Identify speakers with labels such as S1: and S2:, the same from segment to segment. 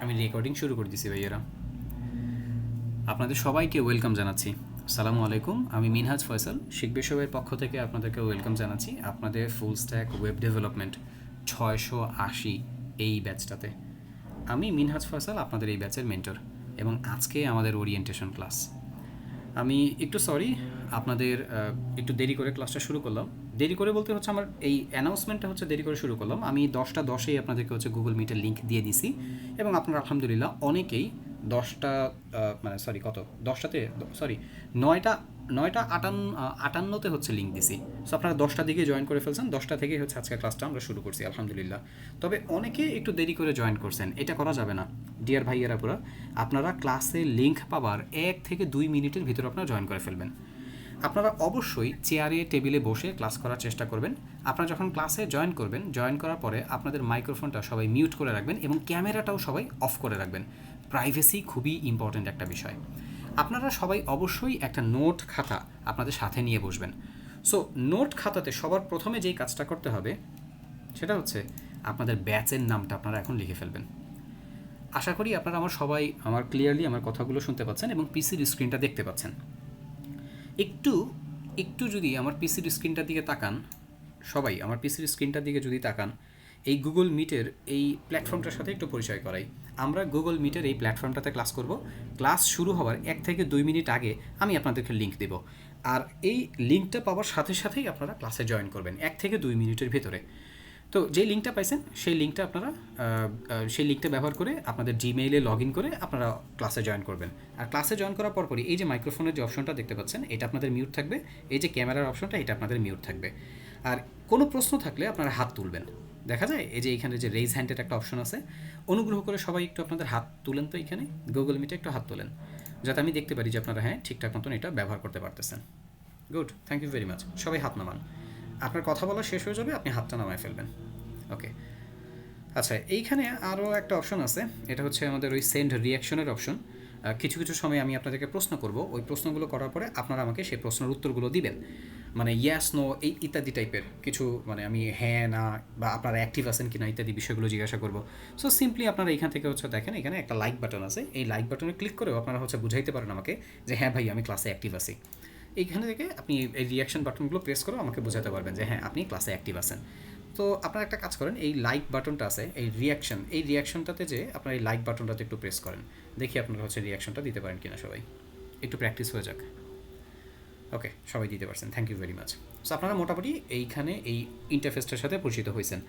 S1: আমি রেকর্ডিং শুরু করে দিছি ভাইয়েরা। আপনাদের সবাইকে ওয়েলকাম জানাচ্ছি। আসসালামু আলাইকুম, আমি মিনহাজ ফয়সাল, শিখবে সবাইয়ের পক্ষ থেকে আপনাদেরকে ওয়েলকাম জানাচ্ছি আপনাদের ফুল স্ট্যাক ওয়েব ডেভেলপমেন্ট 680 এই ব্যাচটাতে। আমি মিনহাজ ফয়সাল, আপনাদের এই ব্যাচের মেন্টর, এবং আজকে আমাদের ওরিয়েন্টেশন ক্লাস। আমি একটু সরি, আপনাদের একটু দেরি করে ক্লাসটা শুরু করলাম। দেরি করে বলতে হচ্ছে আমার এই অ্যানাউন্সমেন্টটা হচ্ছে দেরি করে শুরু করলাম। আমি 10টা 10-এই আপনাদেরকে হচ্ছে গুগল মিটের লিঙ্ক দিয়ে দিছি, এবং আপনারা আলহামদুলিল্লাহ অনেকেই 10টা মানে সরি কত 10টাতে সরি 9টা 9টা 58তে হচ্ছে লিঙ্ক দিছি। সো আপনারা 10টার দিকে জয়েন করে ফেলছেন, 10টা থেকেই হচ্ছে আজকের ক্লাসটা আমরা শুরু করছি আলহামদুলিল্লাহ। তবে অনেকে একটু দেরি করে জয়েন করছেন, এটা করা যাবে না ডিয়ার ভাইয়েরা। পুরা আপনারা ক্লাসে লিঙ্ক পাবার 1 থেকে 2 মিনিটের ভিতরে আপনারা জয়েন করে ফেলবেন। আপনারা অবশ্যই চেয়ারে টেবিলে বসে ক্লাস করার চেষ্টা করবেন। আপনারা যখন ক্লাসে জয়েন করবেন, জয়েন করার পরে আপনাদের মাইক্রোফোনটা সবাই মিউট করে রাখবেন এবং ক্যামেরাটাও সবাই অফ করে রাখবেন। প্রাইভেসি খুবই ইম্পর্ট্যান্ট একটা বিষয়। আপনারা সবাই অবশ্যই একটা নোট খাতা আপনাদের সাথে নিয়ে বসবেন। সো নোট খাতাতে সবার প্রথমে যেই কাজটা করতে হবে সেটা হচ্ছে আপনাদের ব্যাচের নামটা আপনারা এখন লিখে ফেলবেন। আশা করি আপনারা আমার ক্লিয়ারলি আমার কথাগুলো শুনতে পাচ্ছেন এবং পিসির স্ক্রিনটা দেখতে পাচ্ছেন। একটু একটু যদি আমার পিসির স্ক্রিনটার দিকে তাকান, সবাই আমার পিসির স্ক্রিনটার দিকে যদি তাকান, এই গুগল মিটের এই প্ল্যাটফর্মটার সাথে একটু পরিচয় করাই। আমরা গুগল মিটের এই প্ল্যাটফর্মটাতে ক্লাস করব। ক্লাস শুরু হওয়ার 1 থেকে 2 মিনিট আগে আমি আপনাদেরকে লিঙ্ক দেব, আর এই লিঙ্কটা পাওয়ার সাথে সাথেই আপনারা ক্লাসে জয়েন করবেন 1 থেকে 2 মিনিটের ভেতরে। তো যেই লিঙ্কটা পাইছেন সেই লিঙ্কটা আপনারা সেই লিঙ্কটা ব্যবহার করে আপনাদের জিমেইলে লগ ইন করে আপনারা ক্লাসে জয়েন করবেন। আর ক্লাসে জয়েন করার পরপরই এই যে মাইক্রোফোনের যে অপশনটা দেখতে পাচ্ছেন, এটা আপনাদের মিউট থাকবে। এই যে ক্যামেরার অপশনটা, এটা আপনাদের মিউট থাকবে। আর কোনো প্রশ্ন থাকলে আপনারা হাত তুলবেন। দেখা যায় এই যে এখানে যে রেইজ হ্যান্ডের একটা অপশন আছে, অনুগ্রহ করে সবাই একটু আপনাদের হাত তুলেন তো, এখানে গুগল মিটে একটু হাত তোলেন, যাতে আমি দেখতে পারি যে আপনারা হ্যাঁ ঠিকঠাক মতন এটা ব্যবহার করতে পারতেছেন। Good, thank you very much. সবাই হাত নামান। আপনার কথা বলা শেষ হয়ে যাবে, আপনি হাতটা নামায় ফেলবেন। ওকে, আচ্ছা, এইখানে আরও একটা অপশন আছে, এটা হচ্ছে আমাদের ওই সেন্ড রিয়াকশনের অপশন। কিছু কিছু সময় আমি আপনাদেরকে প্রশ্ন করব, ওই প্রশ্নগুলো করার পরে আপনারা আমাকে সেই প্রশ্নের উত্তরগুলো দিবেন, মানে ইয়াস নো এই ইত্যাদি টাইপের কিছু, মানে আমি হ্যাঁ না বা আপনারা অ্যাক্টিভ আছেন কিনা ইত্যাদি বিষয়গুলো জিজ্ঞাসা করব। সো সিম্পলি আপনারা এখান থেকে হচ্ছে দেখেন, এখানে একটা লাইক বাটন আছে, এই লাইক বাটনে ক্লিক করেও আপনারা হচ্ছে বুঝাইতে পারেন আমাকে যে হ্যাঁ ভাই আমি ক্লাসে অ্যাক্টিভ আছি। এইখানে থেকে আপনি এই রিয়াকশন বাটনগুলো প্রেস করেও আমাকে বোঝাতে পারবেন যে হ্যাঁ আপনি ক্লাসে অ্যাক্টিভ আছেন। তো আপনারা একটা কাজ করেন, এই লাইক বাটনটা আছে, এই রিয়াকশনটাতে যে আপনার এই লাইক বাটনটাতে একটু প্রেস করেন, দেখি আপনারা হচ্ছে রিয়াকশনটা দিতে পারেন কিনা। সবাই একটু প্র্যাকটিস হয়ে যাক। ওকে, সবাই দিতে পারছেন, thank you very much. So আপনারা মোটামুটি এইখানে এই ইন্টারফেসটার সাথে পরিচিত হয়েছেন।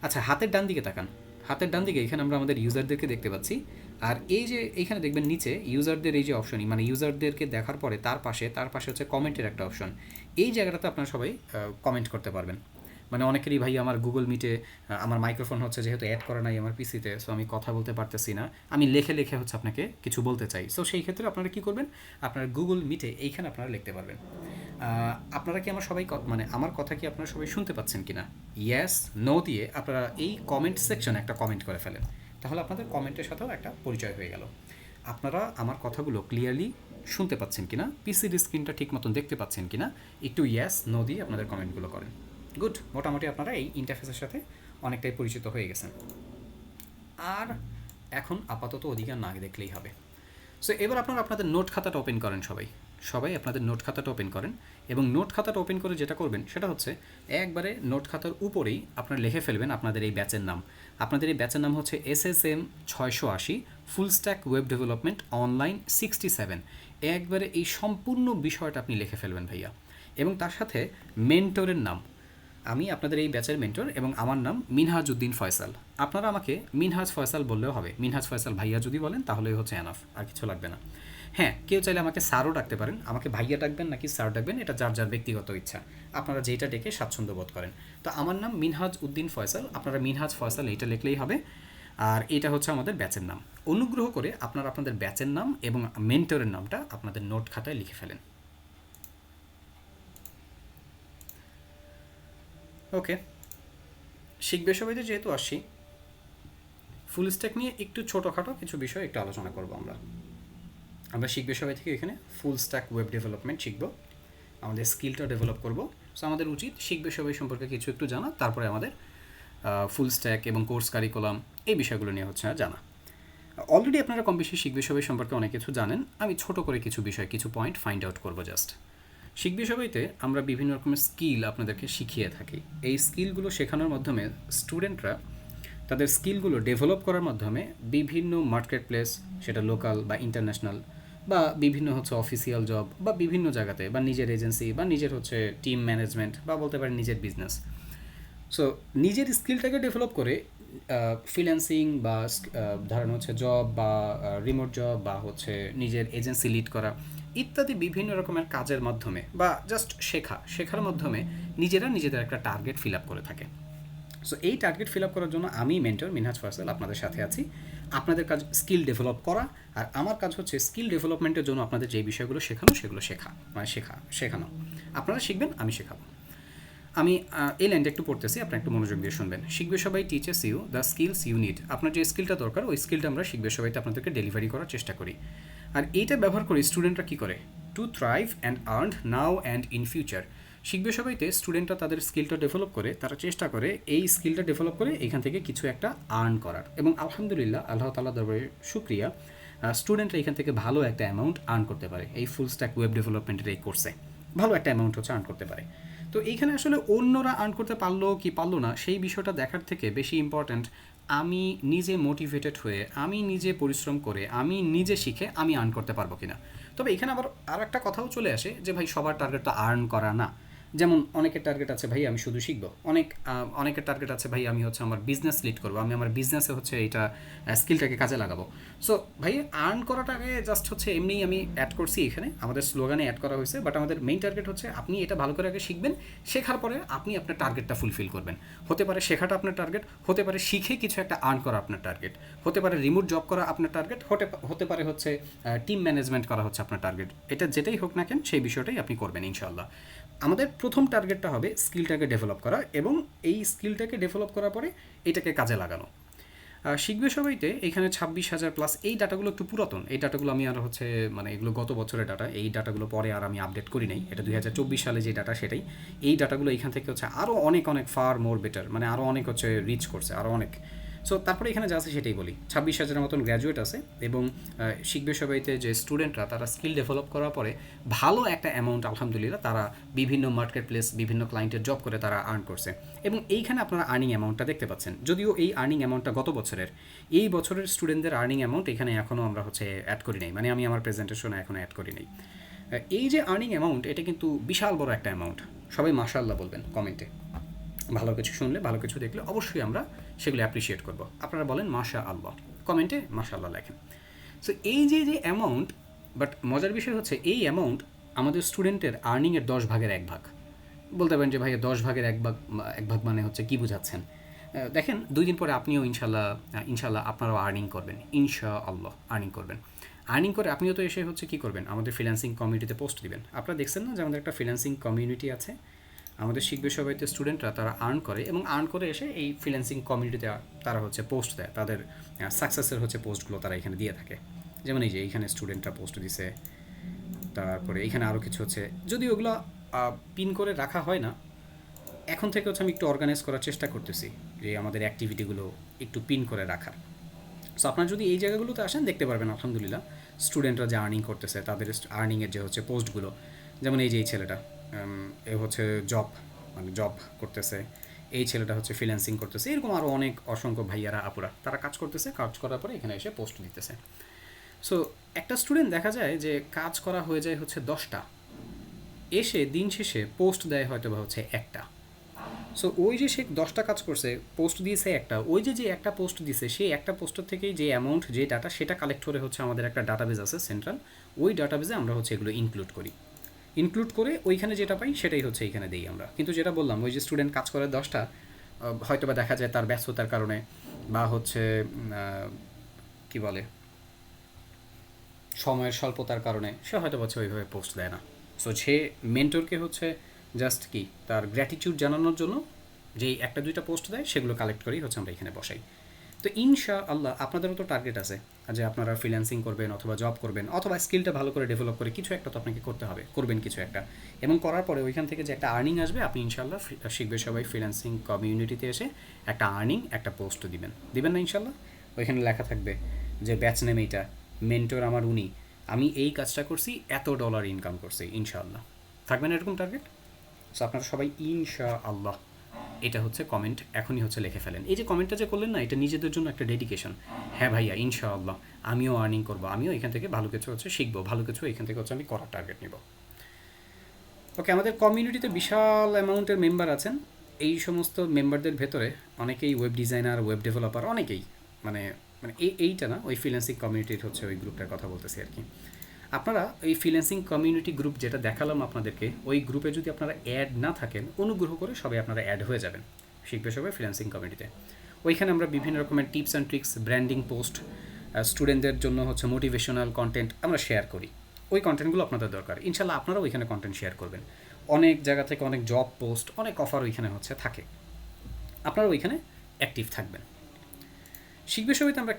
S1: আচ্ছা, হাতের ডান দিকে তাকান। হাতের ডান দিকে এখানে আমরা আমাদের ইউজারদেরকে দেখতে পাচ্ছি, আর এই যে এইখানে দেখবেন নিচে ইউজারদের এই যে অপশনই, মানে ইউজারদেরকে দেখার পরে তার পাশে হচ্ছে কমেন্টের একটা অপশন। এই জায়গাটাতে আপনারা সবাই কমেন্ট করতে পারবেন। মানে অনেকেরই ভাই আমার গুগল মিটে আমার মাইক্রোফোন হচ্ছে যেহেতু অ্যাড করা নাই আমার পিসিতে, সো আমি কথা বলতে পারতেছি না, আমি লেখে লেখে হচ্ছে আপনাকে কিছু বলতে চাই। সো সেই ক্ষেত্রে আপনারা কী করবেন, আপনার গুগল মিটে এইখানে আপনারা লিখতে পারবেন। আপনারা কি আমার সবাই মানে আমার কথা কি আপনারা সবাই শুনতে পাচ্ছেন কি না? ইয়েস নো দিয়ে আপনারা এই কমেন্ট সেকশনে একটা কমেন্ট করে ফেলেন, তাহলে আপনাদের কমেন্টের সাথেও একটা পরিচয় হয়ে গেল। আপনারা আমার কথাগুলো ক্লিয়ারলি শুনতে পাচ্ছেন কিনা, পিসির স্ক্রিনটা ঠিক মতন দেখতে পাচ্ছেন কিনা, একটু ইয়েস নো দিয়ে আপনাদের কমেন্টগুলো করেন। গুড, মোটামুটি আপনারা এই ইন্টারফেসের সাথে অনেকটাই পরিচিত হয়ে গেছেন। আর এখন আপাতত অধিকার না দেখলেই হবে। সো এবার আপনারা আপনাদের নোট খাতাটা ওপেন করেন। সবাই আপনাদের নোট খাতাটা ওপেন করেন, এবং নোট খাতাটা ওপেন করে যেটা করবেন সেটা হচ্ছে একবারে নোট খাতার উপরেই আপনারা লিখে ফেলবেন আপনাদের এই ব্যাচের নাম। আপনাদের এই ব্যাচের নাম হচ্ছে SSM 680 full stack web development online 67। একবারে এই সম্পূর্ণ বিষয়টা আপনি লিখে ফেলবেন ভাইয়া, এবং তার সাথে মেন্টরের নাম। আমি আপনাদের এই ব্যাচের মেন্টর এবং আমার নাম মিনহাজ উদ্দিন ফয়সাল। আপনারা আমাকে মিনহাজ ফয়সাল বললেও হবে, মিনহাজ ফয়সাল ভাইয়া যদি বলেন তাহলেই হচ্ছে এনাফ, আর কিছু লাগবে না। হ্যাঁ, কেউ চাইলে আমাকে স্যারও ডাকতে পারেন, আমাকে ভাইয়া ডাকবেন নাকি স্যার ডাকবেন এটা যার যার ব্যক্তিগত ইচ্ছা, আপনারা যেটা ডেকে স্বাচ্ছন্দ্য বোধ করেন। তো আমার নাম মিনহাজ উদ্দিন ফয়সাল, আপনারা মিনহাজ ফয়সাল এইটা লিখলেই হবে। আর এটা হচ্ছে আমাদের ব্যাচের নাম। অনুগ্রহ করে আপনারা আপনাদের ব্যাচের নাম এবং মেন্টরের নামটা আপনাদের নোট খাতায় লিখে ফেলেন। ওকে, শিখবে সবাইতে যেহেতু আসছি, ফুল স্ট্যাক নিয়ে একটু ছোটোখাটো কিছু বিষয় একটু আলোচনা করব। আমরা শিখবে সবাই থেকে এখানে ফুল স্ট্যাক ওয়েব ডেভেলপমেন্ট শিখব, আমাদের স্কিলটা ডেভেলপ করব। সো আমাদের উচিত শিখবে সবাই সম্পর্কে কিছু একটু জানা, তারপরে আমাদের ফুল স্ট্যাক এবং কোর্স কারিকুলাম এই বিষয়গুলো নিয়ে হচ্ছে জানা। অলরেডি আপনারা কম বেশি শিখবে সবাই সম্পর্কে অনেক কিছু জানেন। আমি ছোট করে কিছু বিষয়, কিছু পয়েন্ট ফাইন্ড আউট করবো জাস্ট। শিখবে সবাইতে আমরা বিভিন্ন রকমের স্কিল আপনাদেরকে শিখিয়ে থাকি। এই স্কিলগুলো শেখানোর মাধ্যমে স্টুডেন্টরা তাদের স্কিলগুলো ডেভেলপ করার মাধ্যমে বিভিন্ন মার্কেট প্লেস, সেটা লোকাল বা ইন্টারন্যাশনাল বা বিভিন্ন হচ্ছে অফিসিয়াল জব বা বিভিন্ন জায়গাতে, বা নিজের এজেন্সি বা নিজের হচ্ছে টিম ম্যানেজমেন্ট বা বলতে পারেন নিজের বিজনেস। সো নিজের স্কিলটাকে ডেভেলপ করে ফ্রিল্যান্সিং বা ধরেন হচ্ছে জব বা রিমোট জব বা হচ্ছে নিজের এজেন্সি লিড করা ইত্যাদি বিভিন্ন রকমের কাজের মাধ্যমে বা জাস্ট শেখার মাধ্যমে নিজেরা নিজেদের একটা টার্গেট ফিল আপ করে থাকে। সো এই টার্গেট ফিল আপ করার জন্য আমি মেন্টর মিনহাজ ফয়সাল আপনাদের সাথে আছি। আপনাদের কাজ স্কিল ডেভেলপ করা, আর আমার কাজ হচ্ছে স্কিল ডেভেলপমেন্টের জন্য আপনাদের যে বিষয়গুলো শেখানো সেগুলো শেখানো। আপনারা শিখবেন, আমি শেখাবো। আমি এই লাইনটা একটু পড়তেছি, আপনারা একটু মনোযোগ দিয়ে শুনবেন। শিখবে সবাই teaches you the skills you need. আপনার যে স্কিলটা দরকার ওই স্কিলটা আমরা শিখবে সবাইতে আপনাদেরকে ডেলিভারি করার চেষ্টা করি। আর এইটা ব্যবহার করে স্টুডেন্টরা কী করে? To thrive and earn now and in future. শিখবে সবাইতে স্টুডেন্টরা তাদের স্কিলটা ডেভেলপ করে, তারা চেষ্টা করে এই স্কিলটা ডেভেলপ করে এখান থেকে কিছু একটা আর্ন করার, এবং আলহামদুলিল্লাহ আল্লাহ তাআলা দরবারে শুকরিয়া, স্টুডেন্টরা এখান থেকে ভালো একটা অ্যামাউন্ট আর্ন করতে পারে। এই ফুল স্ট্যাক ওয়েব ডেভেলপমেন্টের এই কোর্সে ভালো একটা অ্যামাউন্ট হচ্ছে আর্ন করতে পারে। তো এইখানে আসলে অন্যরা আর্ন করতে পারলো কি পারলো না সেই বিষয়টা দেখার থেকে বেশি ইম্পর্ট্যান্ট আমি নিজে মোটিভেটেড হয়ে, আমি নিজে পরিশ্রম করে, আমি নিজে শিখে আমি আর্ন করতে পারবো কিনা। তবে এখানে আবার আর একটা কথাও চলে আসে যে ভাই সবার টার্গেট তো আর্ন করা না। যেমন অনেকের টার্গেট আছে ভাই আমি শুধু শিখবো, অনেকের টার্গেট আছে ভাই আমি হচ্ছে আমার বিজনেস লিড করবো, আমি আমার বিজনেসে হচ্ছে এইটা স্কিলটাকে কাজে লাগাবো। সো ভাই আর্ন করাটাকে জাস্ট হচ্ছে এমনিই আমি অ্যাড করছি এখানে, আমাদের স্লোগানে অ্যাড করা হয়েছে, বাট আমাদের মেইন টার্গেট হচ্ছে আপনি এটা ভালো করে আগে শিখবেন, শেখার পরে আপনি আপনার টার্গেটটা ফুলফিল করবেন। হতে পারে শেখাটা আপনার টার্গেট, হতে পারে শিখে কিছু একটা আর্ন করা আপনার টার্গেট, হতে পারে রিমোট জব করা আপনার টার্গেট, হতে পারে হচ্ছে টিম ম্যানেজমেন্ট করা হচ্ছে আপনার টার্গেট। এটা যেটাই হোক না কেন সেই বিষয়টাই আপনি করবেন ইনশাআল্লাহ। আমাদের প্রথম টার্গেটটা হবে স্কিলটাকে ডেভেলপ করা, এবং এই স্কিলটাকে ডেভেলপ করার পরে এটাকে কাজে লাগানো। শিখবে সবাইতে এখানে 26,000 প্লাস, এই ডাটাগুলো একটু পুরাতন, এই ডাটাগুলো আমি আর হচ্ছে মানে এগুলো গত বছরের ডাটা, এই ডাটাগুলো পরে আর আমি আপডেট করি নাই, এটা 2024 সালে যে ডাটা সেটাই। এই ডাটাগুলো এখান থেকে হচ্ছে আরও অনেক অনেক ফার মোর বেটার, মানে আরও অনেক হচ্ছে রিচ করছে, আরও অনেক। সো তারপরে এখানে যা আছে সেটাই বলি, 26,000 মতন গ্র্যাজুয়েট আছে, এবং শিখবে সবাইতে যে স্টুডেন্টরা তারা স্কিল ডেভেলপ করার পরে ভালো একটা অ্যামাউন্ট আলহামদুলিল্লাহ তারা বিভিন্ন মার্কেট প্লেস, বিভিন্ন ক্লায়েন্টের জব করে তারা আর্ন করছে। এবং এইখানে আপনারা আর্নিং অ্যামাউন্টটা দেখতে পাচ্ছেন, যদিও এই আর্নিং অ্যামাউন্টটা গত বছরের, এই বছরের স্টুডেন্টদের আর্নিং অ্যামাউন্ট এখানে এখনও আমরা হচ্ছে অ্যাড করি নাই, মানে আমি আমার প্রেজেন্টেশনে এখনও অ্যাড করি নাই। এই যে আর্নিং অ্যামাউন্ট এটা কিন্তু বিশাল বড় একটা অ্যামাউন্ট। সবাই মাশাআল্লাহ বলবেন কমেন্টে, ভালো কিছু শুনলে ভালো কিছু দেখলে অবশ্যই আমরা সেগুলো অ্যাপ্রিসিয়েট করব। আপনারা বলেন মাশা আল্লাহ, কমেন্টে মাশা আল্লাহ লেখেন। সো এই যে অ্যামাউন্ট, বাট মজার বিষয় হচ্ছে এই অ্যামাউন্ট আমাদের স্টুডেন্টের আর্নিংয়ের 10 ভাগের 1 ভাগ। বলতে পারেন যে ভাই 10 ভাগের 1 ভাগ মানে হচ্ছে কী বোঝাচ্ছেন? দেখেন 2 দিন পরে আপনিও ইনশাল্লাহ আপনারাও আর্নিং করবেন, ইনশাআল্লাহ আর্নিং করবেন। আর্নিং করে আপনিও তো এসে হচ্ছে কী করবেন, আমাদের ফ্রিল্যান্সিং কমিউনিটিতে পোস্ট দিবেন। আপনারা দেখছেন না যে আমাদের একটা ফ্রিল্যান্সিং কমিউনিটি আছে, আমাদের শিখবে সবাইতে স্টুডেন্টরা তারা আর্ন করে, এবং আর্ন করে এসে এই ফ্রিল্যান্সিং কমিউনিটিতে তারা হচ্ছে পোস্ট দেয়, তাদের সাকসেসের হচ্ছে পোস্টগুলো তারা এখানে দিয়ে থাকে। যেমন এই যে এইখানে স্টুডেন্টরা পোস্ট দিছে, তারপরে এইখানে আরও কিছু হচ্ছে, যদি ওগুলো পিন করে রাখা হয় না, এখন থেকে হচ্ছে আমি একটু অর্গানাইজ করার চেষ্টা করতেছি যে আমাদের অ্যাক্টিভিটিগুলো একটু পিন করে রাখার। সো আপনারা যদি এই জায়গাগুলোতে আসেন দেখতে পারবেন আলহামদুলিল্লাহ স্টুডেন্টরা যে আর্নিং করতেছে তাদের আর্নিংয়ের যে হচ্ছে পোস্টগুলো। যেমন এই যে এই ছেলেটা এ হচ্ছে জব করতেছে, এই ছেলেটা হচ্ছে ফ্রিল্যান্সিং করতেছে, এরকম আরও অনেক অসংখ্য ভাইয়ারা আপুরা তারা কাজ করতেছে, কাজ করার পরে এখানে এসে পোস্ট দিতেছে। সো একটা স্টুডেন্ট দেখা যায় যে কাজ করা হয়ে যায় হচ্ছে 10টা, এসে দিন শেষে পোস্ট দেয় হয়তো বা হচ্ছে একটা। সো ওই যে সে 10টা কাজ করছে, পোস্ট দিয়েছে একটা, ওই যে একটা পোস্ট দিয়েছে সেই একটা পোস্টের থেকেই যে অ্যামাউন্ট, যে ডাটা সেটা কালেক্ট করে হচ্ছে আমাদের একটা ডাটাবেজ আছে সেন্ট্রাল, ওই ডাটাবেজে আমরা হচ্ছে এগুলো ইনক্লুড করে ওইখানে যেটা পাই সেটাই হচ্ছে এইখানে দিই আমরা। কিন্তু যেটা বললাম ওই যে স্টুডেন্ট কাজ করে 10টা, হয়তো বা দেখা যায় তার ব্যস্ততার কারণে বা হচ্ছে কি বলে সময়ের স্বল্পতার কারণে সে হয়তো হচ্ছে ওইভাবে পোস্ট দেয় না। সো সে মেন্টরকে হচ্ছে জাস্ট কি তার গ্র্যাটিটিউড জানানোর জন্য যেই 1-2টা পোস্ট দেয় সেগুলো কালেক্ট করেই হচ্ছে আমরা এখানে বসাই। তো ইনশাআল্লাহ আপনাদেরও তো টার্গেট আছে যে আপনারা ফ্রিল্যান্সিং করবেন অথবা জব করবেন অথবা স্কিলটা ভালো করে ডেভেলপ করে কিছু একটা তো আপনাকে করতে হবে, করবেন কিছু একটা, এবং করার পরে ওইখান থেকে যে একটা আর্নিং আসবে আপনি ইনশাআল্লাহ শিখবে সবাই ফ্রিল্যান্সিং কমিউনিটিতে এসে একটা আর্নিং একটা পোস্ট দিবেন না ইনশাআল্লাহ? ওইখানে লেখা থাকবে যে ব্যাচ নেম এইটা, মেন্টর আমার উনি, আমি এই কাজটা করছি, এত ডলার ইনকাম করছি ইনশাআল্লাহ। থাকবে না এরকম টার্গেট? সো আপনারা সবাই ইনশাআল্লাহ এটা হচ্ছে কমেন্ট এখনই হচ্ছে লিখে ফেলেন। এই যে কমেন্টটা যে করলেন না, এটা নিজেদের জন্য একটা ডেডিকেশন। হ্যাঁ ভাইয়া ইনশাআল্লাহ আমিও আর্নিং করবো, আমিও এখান থেকে ভালো কিছু হচ্ছে শিখবো, ভালো কিছু এখান থেকে হচ্ছে আমি করার টার্গেট নিব। ওকে, আমাদের কমিউনিটিতে বিশাল অ্যামাউন্টের মেম্বার আছেন। এই সমস্ত মেম্বারদের ভেতরে অনেকেই ওয়েব ডিজাইনার, ওয়েব ডেভেলপার, অনেকেই মানে মানে এইটা না, ওই ফ্রিল্যান্সিং কমিউনিটির হচ্ছে ওই গ্রুপটার কথা বলতেছি আর কি। আপনারা এই ফ্রিল্যান্সিং কমিউনিটি গ্রুপ যেটা দেখালাম আপনাদেরকে, ওই গ্রুপে যদি আপনারা অ্যাড না থাকেন, অনুগ্রহ করে সবাই আপনারা অ্যাড হয়ে যাবেন শিখবে সবাই ফ্রিল্যান্সিং কমিউনিটিতে। ওইখানে আমরা বিভিন্ন রকমের tips and tricks, branding post, স্টুডেন্টদের জন্য হচ্ছে মোটিভেশনাল কন্টেন্ট আমরা শেয়ার করি। ওই কন্টেন্টগুলো আপনাদের দরকার, ইনশাল্লাহ আপনারাও ওইখানে কন্টেন্ট শেয়ার করবেন। অনেক জায়গা থেকে অনেক জব পোস্ট, অনেক অফার ওইখানে হচ্ছে থাকে, আপনারা ওইখানে অ্যাক্টিভ থাকবেন। শিখবে সবাইতে আমরা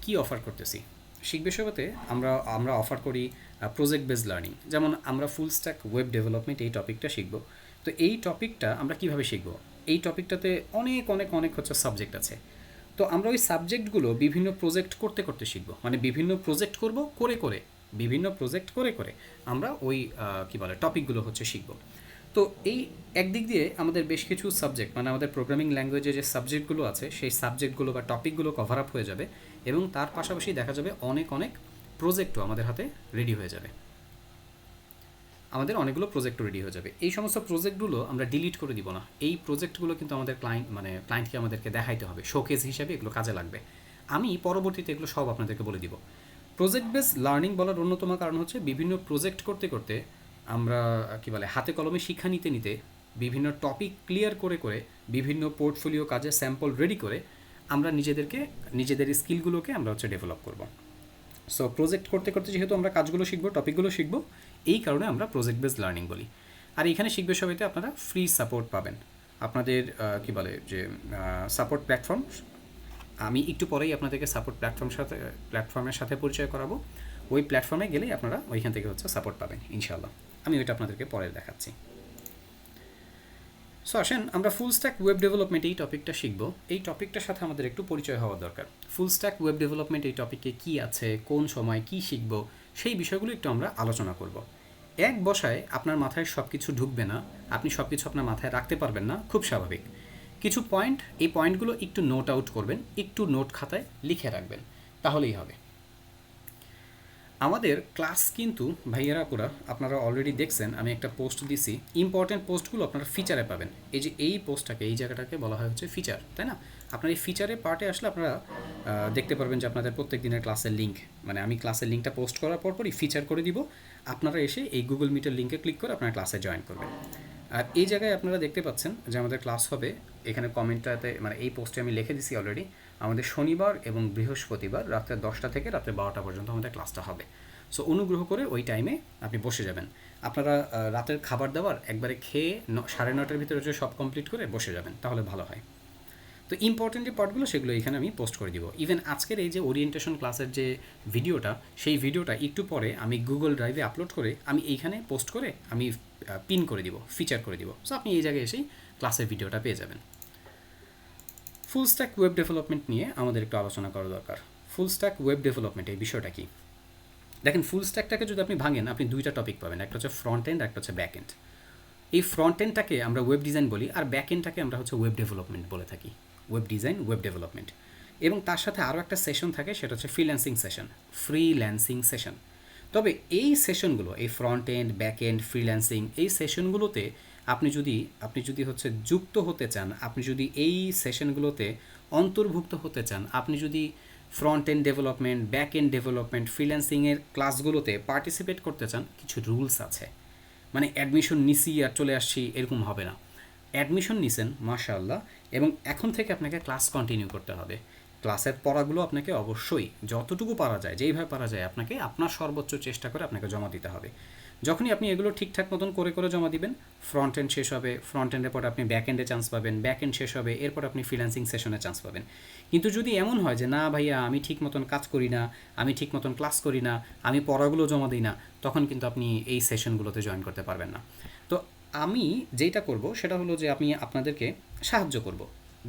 S1: কি অফার করতেছি? শিখবে সবাইতে আমরা আমরা অফার করি প্রজেক্ট বেসড লার্নিং। যেমন আমরা ফুল স্ট্যাক ওয়েব ডেভেলপমেন্ট এই টপিকটা শিখব। তো এই টপিকটা আমরা কিভাবে শিখব? এই টপিকটাতে অনেক অনেক অনেক হচ্ছে সাবজেক্ট আছে। তো আমরা ওই সাবজেক্টগুলো বিভিন্ন প্রজেক্ট করতে করতে শিখব, মানে বিভিন্ন প্রজেক্ট করব করে করে, বিভিন্ন প্রজেক্ট করে করে আমরা ওই টপিকগুলো হচ্ছে শিখব। তো এই একদিক দিয়ে আমাদের বেশ কিছু সাবজেক্ট, মানে আমাদের প্রোগ্রামিং ল্যাঙ্গুয়েজে যে সাবজেক্টগুলো আছে সেই সাবজেক্টগুলো বা টপিকগুলো কভার আপ হয়ে যাবে, এবং তার পাশাপাশি দেখা যাবে অনেক অনেক প্রজেক্টও আমাদের হাতে রেডি হয়ে যাবে। আমাদের অনেকগুলো প্রজেক্টও রেডি হয়ে যাবে। এই সমস্ত প্রজেক্টগুলো আমরা ডিলিট করে দিব না। এই প্রজেক্টগুলো কিন্তু আমাদের ক্লায়েন্টকে আমাদেরকে দেখাইতে হবে, শোকেস হিসাবে এগুলো কাজে লাগবে। আমি পরবর্তীতে এগুলো সব আপনাদেরকে বলে দিব। প্রজেক্ট বেস লার্নিং বলার অন্যতম কারণ হচ্ছে বিভিন্ন প্রজেক্ট করতে করতে আমরা হাতে কলমে শিক্ষা নিতে নিতে বিভিন্ন টপিক ক্লিয়ার করে করে বিভিন্ন পোর্টফোলিও কাজে স্যাম্পল রেডি করে আমরা নিজেদের স্কিলগুলোকে আমরা হচ্ছে ডেভেলপ করব। সো প্রজেক্ট করতে করতে যেহেতু আমরা কাজগুলো শিখবো, টপিকগুলো শিখবো, এই কারণে আমরা প্রজেক্ট বেসড লার্নিং বলি। আর এখানে শিখবে সবাইতে আপনারা ফ্রি সাপোর্ট পাবেন। আপনাদের সাপোর্ট প্ল্যাটফর্ম, আমি একটু পরেই আপনাদেরকে সাপোর্ট প্ল্যাটফর্মের সাথে পরিচয় করাবো। ওই প্ল্যাটফর্মে গেলেই আপনারা ওইখান থেকে হচ্ছে সাপোর্ট পাবেন ইনশাআল্লাহ। আমি ওইটা আপনাদেরকে পরে দেখাচ্ছি। সো আসেন আমরা ফুল স্ট্যাক ওয়েব ডেভেলপমেন্ট এই টপিকটা শিখবো। এই টপিকটার সাথে আমাদের একটু পরিচয় হওয়া দরকার। ফুল স্ট্যাক ওয়েব ডেভেলপমেন্ট এই টপিকে কী আছে, কোন সময় কী শিখবো, সেই বিষয়গুলো একটু আমরা আলোচনা করব। এক বসায় আপনার মাথায় সব কিছু ঢুকবে না, আপনি সব কিছু আপনার মাথায় রাখতে পারবেন না, খুব স্বাভাবিক। কিছু পয়েন্ট, এই পয়েন্টগুলো একটু নোট আউট করবেন, একটু নোট খাতায় লিখে রাখবেন, তাহলেই হবে। আমাদের ক্লাস কিন্তু ভাইয়েরা পুরা আপনারা অলরেডি দেখছেন, আমি একটা পোস্ট দিছি। ইম্পর্টেন্ট পোস্টগুলো আপনারা ফিচারে পাবেন। এই যে এই পোস্টটাকে, এই জায়গাটাকে বলা হয় হচ্ছে ফিচার, তাই না? আপনার এই ফিচারের পার্টে আসলে আপনারা দেখতে পারবেন যে আপনাদের প্রত্যেক দিনের ক্লাসের লিঙ্ক, মানে আমি ক্লাসের লিঙ্কটা পোস্ট করার পরই ফিচার করে দিব। আপনারা এসে এই গুগল মিটের লিঙ্কে ক্লিক করে আপনারা ক্লাসে জয়েন করবেন। আর এই জায়গায় আপনারা দেখতে পাচ্ছেন যে আমাদের ক্লাস হবে, এখানে কমেন্টটাতে মানে এই পোস্টে আমি লিখে দিছি অলরেডি, আমাদের শনিবার এবং বৃহস্পতিবার রাত্রে 10টা থেকে রাত্রে 12টা পর্যন্ত আমাদের ক্লাসটা হবে। সো অনুগ্রহ করে ওই টাইমে আপনি বসে যাবেন। আপনারা রাতের খাবার দাবার একবারে খেয়ে 9:30টার ভিতরে যে সব কমপ্লিট করে বসে যাবেন, তাহলে ভালো হয়। তো ইম্পর্টেন্ট যে পার্টগুলো সেগুলো এখানে আমি পোস্ট করে দিব। ইভেন আজকের এই যে ওরিয়েন্টেশন ক্লাসের যে ভিডিওটা, সেই ভিডিওটা একটু পরে আমি গুগল ড্রাইভে আপলোড করে আমি এইখানে পোস্ট করে আমি পিন করে দিব, ফিচার করে দিব। সো আপনি এই জায়গায় এসেই ক্লাসের ভিডিওটা পেয়ে যাবেন। ফুল স্ট্যাক ওয়েব ডেভেলপমেন্ট নিয়ে আমাদের একটু আলোচনা করা দরকার। ফুল স্ট্যাক ওয়েব ডেভেলপমেন্ট এই বিষয়টা কি? দেখেন, ফুল স্ট্যাকটাকে যদি আপনি ভাঙেন, আপনি দুইটা টপিক পাবেন, একটা হচ্ছে ফ্রন্ট এন্ড, একটা হচ্ছে ব্যাক এন্ড। এই ফ্রন্ট এন্ডটাকে আমরা ওয়েব ডিজাইন বলি, আর ব্যাক এন্ডটাকে আমরা হচ্ছে ওয়েব ডেভেলপমেন্ট বলে থাকি। ওয়েব ডিজাইন, ওয়েব ডেভেলপমেন্ট, এবং তার সাথে আরও একটা সেশন থাকে, সেটা হচ্ছে ফ্রিল্যান্সিং সেশন। তবে এই সেশনগুলো, এই front end, back end, freelancing, এই সেশনগুলোতে আপনি যদি হচ্ছে যুক্ত হতে চান, আপনি যদি এই সেশনগুলোতে অন্তর্ভুক্ত হতে চান, আপনি যদি front end development, back end development, ফ্রিল্যান্সিংয়ের ক্লাসগুলোতে পার্টিসিপেট করতে চান, কিছু রুলস আছে। মানে অ্যাডমিশন নিছি আর চলে আসছি এরকম হবে না। অ্যাডমিশন নিছেন মাশাআল্লাহ, এবং এখন থেকে আপনাকে ক্লাস কন্টিনিউ করতে হবে। ক্লাসের পড়াগুলো আপনাকে অবশ্যই যতটুকু পারা যায়, যেইভাবে পারা যায়, আপনাকে আপনার সর্বোচ্চ চেষ্টা করে আপনাকে জমা দিতে হবে। যখনই আপনি এগুলো ঠিকঠাক মতন করে করে জমা দিবেন, ফ্রন্ট এন্ড শেষ হবে, ফ্রন্ট এন্ডের পর আপনি ব্যাক এন্ডে চান্স পাবেন, ব্যাক এন্ড শেষ হবে, এরপর আপনি ফ্রিল্যান্সিং সেশনে চান্স পাবেন। কিন্তু যদি এমন হয় যে না ভাইয়া আমি ঠিক মতন কাজ করি না, আমি ঠিক মতন ক্লাস করি না, আমি পড়াগুলো জমা দিই না, তখন কিন্তু আপনি এই সেশনগুলোতে জয়েন করতে পারবেন না। তো আমি যেটা করব সেটা হলো যে আমি আপনাদেরকে সাহায্য করব।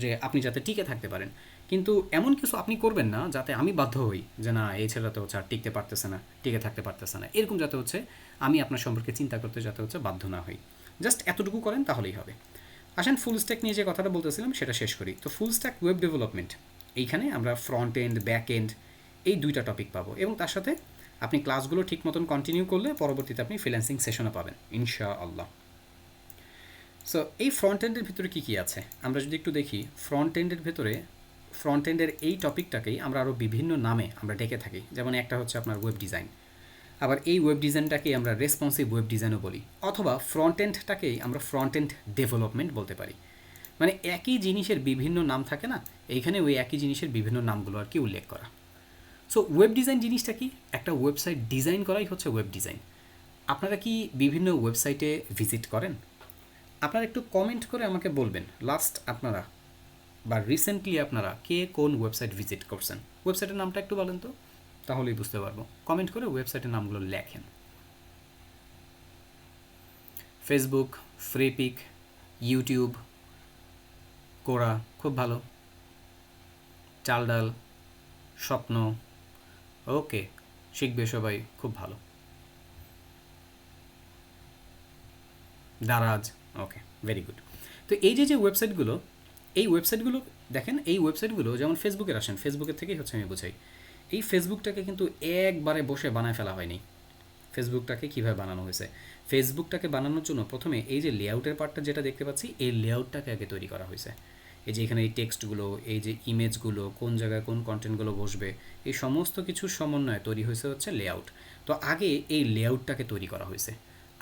S1: যে আপনি যাতে টিকে থাকতে পারেন। কিন্তু এমন কিছু আপনি করবেন না যাতে আমি বাধ্য হই যে না এই ছেলেটা তো হচ্ছে আর টিকতে পারতেছে না, টিকে থাকতে পারতেছে না, এরকম যাতে হচ্ছে আমি আপনার সম্পর্কে চিন্তা করতে যাতে হচ্ছে বাধ্য না হই। জাস্ট এতটুকু করেন তাহলেই হবে। আসেন ফুল স্ট্যাক নিয়ে যে কথাটা বলতেছিলাম সেটা শেষ করি। তো ফুল স্ট্যাক ওয়েব ডেভেলপমেন্ট, এইখানে আমরা ফ্রন্ট এন্ড ব্যাক এন্ড এই দুইটা টপিক পাবো, এবং তার সাথে আপনি ক্লাসগুলো ঠিক মতন কন্টিনিউ করলে পরবর্তীতে আপনি ফ্রিল্যান্সিং সেশনও পাবেন ইনশাআল্লাহ। সো এই ফ্রন্ট এন্ডের ভিতরে কী কী আছে আমরা যদি একটু দেখি, ফ্রন্ট এন্ডের ভেতরে ফ্রন্ট এন্ডের এই টপিকটাকেই আমরা আরও বিভিন্ন নামে আমরা ডেকে থাকি। যেমন একটা হচ্ছে আপনার ওয়েব ডিজাইন, আবার এই ওয়েব ডিজাইনটাকেই আমরা রেসপন্সিভ ওয়েব ডিজাইনও বলি, অথবা ফ্রন্ট এন্ডটাকেই আমরা ফ্রন্ট এন্ড ডেভেলপমেন্ট বলতে পারি। মানে একই জিনিসের বিভিন্ন নাম থাকে না, এইখানে ওই একই জিনিসের বিভিন্ন নামগুলো আর কি উল্লেখ করা। সো ওয়েব ডিজাইন জিনিসটা কি? একটা ওয়েবসাইট ডিজাইন করাই হচ্ছে ওয়েব ডিজাইন। আপনারা কি বিভিন্ন ওয়েবসাইটে ভিজিট করেন? আপনারা একটু কমেন্ট করে আমাকে বলবেন লাস্ট আপনারা বা রিসেন্টলি আপনারা কে কোন ওয়েবসাইট ভিজিট করছেন। ওয়েবসাইটের নামটা একটু বলেন তো, তাহলেই বুঝতে পারবো। কমেন্ট করে ওয়েবসাইটের নামগুলো লেখেন। ফেসবুক, ফ্রিপিক, ইউটিউব, কোরা খুব ভালো, চাল ডাল, স্বপ্ন, ওকে, শিখবে সবাই খুব ভালো, দারাজ, ওকে, ভেরি গুড। তো এই যে যে ওয়েবসাইটগুলো, এই ওয়েবসাইটগুলো দেখেন, এই ওয়েবসাইটগুলো যেমন ফেসবুকের আসেন, ফেসবুকের থেকেই হচ্ছে আমি বোঝাই। এই ফেসবুকটাকে কিন্তু একবারে বসে বানায় ফেলা হয়নি। ফেসবুকটাকে কীভাবে বানানো হয়েছে? ফেসবুকটাকে বানানোর জন্য প্রথমে এই যে লেআউটের পার্টটা যেটা দেখতে পাচ্ছি, এই লেআউটটাকে আগে তৈরি করা হয়েছে। এই যে এখানে এই টেক্সটগুলো, এই যে ইমেজগুলো, কোন জায়গায় কোন কন্টেন্টগুলো বসবে, এই সমস্ত কিছুর সমন্বয়ে তৈরি হয়েছে হচ্ছে লেআউট। তো আগে এই লেআউটটাকে তৈরি করা হয়েছে।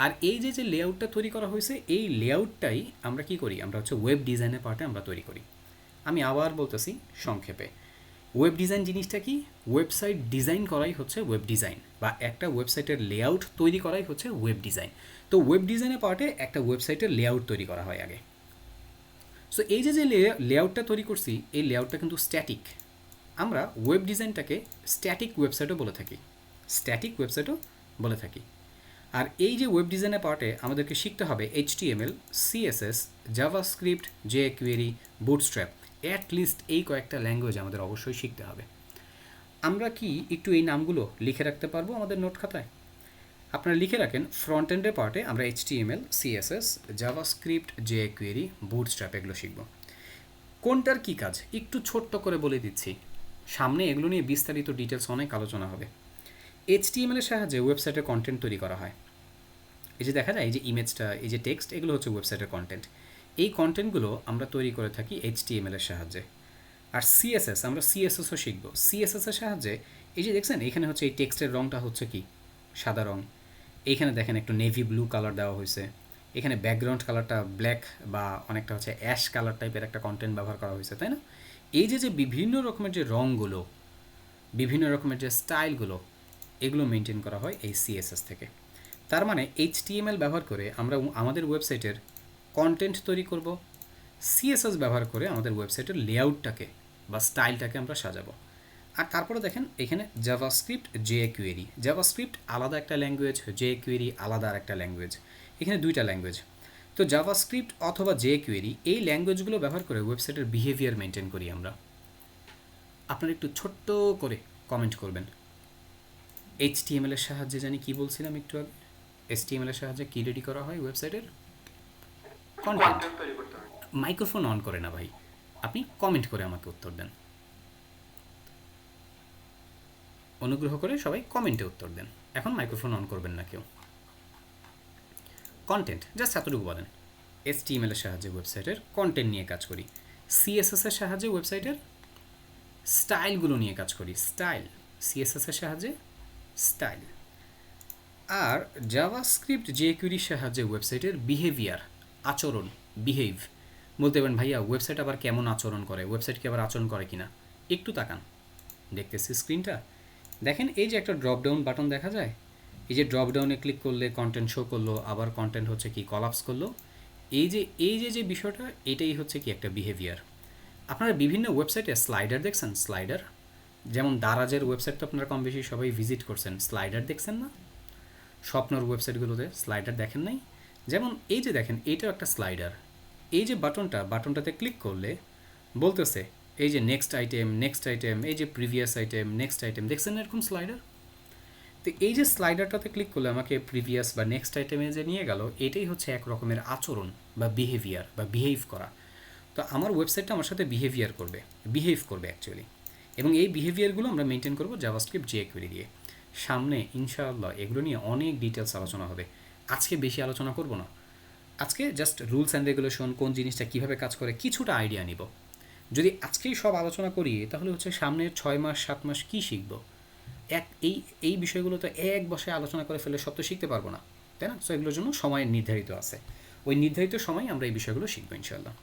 S1: আর এই যে যে লেআউটটা তৈরি করা হয়েছে, এই লেআউটটাই আমরা কি করি, আমরা হচ্ছে ওয়েব ডিজাইনের পার্টে আমরা তৈরি করি। আমি আবার বলতেছি সংক্ষেপে, ওয়েব ডিজাইন জিনিসটা কি? ওয়েবসাইট ডিজাইন করাই হচ্ছে ওয়েব ডিজাইন, বা একটা ওয়েবসাইটের লেআউট তৈরি করাই হচ্ছে ওয়েব ডিজাইন। তো ওয়েব ডিজাইনের পার্টে একটা ওয়েবসাইটের লেআউট তৈরি করা হয় আগে। সো এই যে যে লেআউটটা তৈরি করছি, এই লেআউটটা কিন্তু স্ট্যাটিক। আমরা ওয়েব ডিজাইনটাকে স্ট্যাটিক ওয়েবসাইটও বলে থাকি, স্ট্যাটিক ওয়েবসাইটও বলে থাকি। আর এই যে ওয়েব ডিজাইনের পার্টে আমাদেরকে শিখতে হবে HTML, CSS, JavaScript, jQuery, bootstrap, at least এই কয়েকটা ল্যাঙ্গুয়েজ আমাদের অবশ্যই শিখতে হবে। আমরা কি একটু এই নামগুলো লিখে রাখতে পারবো আমাদের নোট খাতায়? আপনারা লিখে রাখেন, ফ্রন্ট এন্ডের পার্টে আমরা HTML, CSS, JavaScript, jQuery, bootstrap এগুলো শিখব। কোনটার কী কাজ একটু ছোট্ট করে বলে দিচ্ছি, সামনে এগুলো নিয়ে বিস্তারিত ডিটেলস অনেক আলোচনা হবে। HTML এর সাহায্যে ওয়েবসাইটের কন্টেন্ট তৈরি করা হয়। এই যে দেখা যায় এই যে ইমেজটা, এই যে টেক্সট, এগুলো হচ্ছে ওয়েবসাইটের কন্টেন্ট। এই কন্টেন্টগুলো আমরা তৈরি করে থাকি HTML এর সাহায্যে। আর CSS, আমরা CSSও শিখব। CSS এর সাহায্যে এই যে দেখছেন এখানে হচ্ছে এই টেক্সটের রঙটা হচ্ছে কি সাদা রঙ, এইখানে দেখেন একটু নেভি ব্লু কালার দেওয়া হয়েছে, এখানে ব্যাকগ্রাউন্ড কালারটা ব্ল্যাক বা অনেকটা হচ্ছে অ্যাশ কালার টাইপের একটা কন্টেন্ট ব্যবহার করা হয়েছে, তাই না? এই যে যে বিভিন্ন রকমের যে রঙগুলো, বিভিন্ন রকমের যে স্টাইলগুলো, এগুলো মেনটেন করা হয় এই CSS থেকে। তার মানে HTML ব্যবহার করে আমরা আমাদের ওয়েবসাইটের কন্টেন্ট তৈরি করব, CSS ব্যবহার করে আমাদের ওয়েবসাইটের লেআউটটাকে বা স্টাইলটাকে আমরা সাজাবো। আর তারপরে দেখেন এখানে জাভাস্ক্রিপ্ট, jQuery, জাভাস্ক্রিপ্ট আলাদা একটা ল্যাঙ্গুয়েজ, jQuery আলাদা আর একটা ল্যাঙ্গুয়েজ, এখানে দুইটা ল্যাঙ্গুয়েজ। তো জাভাস্ক্রিপ্ট অথবা jQuery এই ল্যাঙ্গুয়েজগুলো ব্যবহার করে ওয়েবসাইটের বিহেভিয়ার মেনটেন করি আমরা। আপনারা একটু ছোট্ট করে কমেন্ট করবেন। HTML এর সাহায্যে জানি কি বলছিলাম একটু আগে, HTML এর সাহায্যে কী রেডি করা হয় ওয়েবসাইটের কন্টেন্ট। মাইক্রোফোন অন করে না ভাই, আপনি কমেন্ট করে আমাকে উত্তর দেন, অনুগ্রহ করে সবাই কমেন্টে উত্তর দেন, এখন মাইক্রোফোন অন করবেন না কেউ। কন্টেন্ট জাস্ট এতটুকু বলেন। HTML এর সাহায্যে ওয়েবসাইটের কন্টেন্ট নিয়ে কাজ করি, CSS এর সাহায্যে ওয়েবসাইটের স্টাইলগুলো নিয়ে কাজ করি, স্টাইল, CSS এর সাহায্যে স্টাইল। আর জাভাস্ক্রিপ্ট, jQuery সাহায্যে ওয়েবসাইটের বিহেভিয়ার, আচরণ, বিহেভ। বলতে পারেন ভাইয়া ওয়েবসাইট আবার কেমন আচরণ করে, ওয়েবসাইট কি আবার আচরণ করে কিনা, একটু তাকান, দেখতেছি স্ক্রিনটা দেখেন, এই যে একটা ড্রপ ডাউন বাটন দেখা যায়, এই যে ড্রপ ডাউনে ক্লিক করলে কন্টেন্ট শো করলো, আবার কন্টেন্ট হচ্ছে কি কলাপস করলো, এই যে বিষয়টা, এটাই হচ্ছে কি একটা বিহেভিয়ার। আপনারা বিভিন্ন ওয়েবসাইটে স্লাইডার দেখছেন, স্লাইডার, যেমন দারাজের ওয়েবসাইট তো আপনারা কম বেশি সবাই ভিজিট করছেন, স্লাইডার দেখছেন না? স্বপ্নর ওয়েবসাইটগুলোতে স্লাইডার দেখেন নাই? যেমন এই যে দেখেন এইটাও একটা স্লাইডার, এই যে বাটনটাতে ক্লিক করলে বলতেছে এই যে নেক্সট আইটেম, নেক্সট আইটেম, এই যে প্রিভিয়াস আইটেম, নেক্সট আইটেম, দেখছেন না এরকম স্লাইডার? তো এই যে স্লাইডারটাতে ক্লিক করলে আমাকে প্রিভিয়াস বা নেক্সট আইটেমে যে নিয়ে গেল, এটাই হচ্ছে এক রকমের আচরণ বা বিহেভিয়ার বা বিহেভ করা। তো আমার ওয়েবসাইটটা আমার সাথে বিহেভ করবে অ্যাকচুয়ালি। এবং এই বিহেভিয়ারগুলো আমরা মেনটেন করবো জাভাস্ক্রিপ্ট jQuery দিয়ে। সামনে ইনশাআল্লাহ এগুলো নিয়ে অনেক ডিটেলস আলোচনা হবে। আজকে বেশি আলোচনা করব না, আজকে জাস্ট রুলস অ্যান্ড রেগুলেশন, কোন জিনিসটা কীভাবে কাজ করে কিছুটা আইডিয়া নিব। যদি আজকেই সব আলোচনা করি তাহলে হচ্ছে সামনের 6 মাস 7 মাস কী শিখব? এই বিষয়গুলো তো এক বসে আলোচনা করে ফেলে সব তো শিখতে পারবো না, তাই না? সো এগুলোর জন্য সময় নির্ধারিত আছে, ওই নির্ধারিত সময় আমরা এই বিষয়গুলো শিখবো ইনশাআল্লাহ।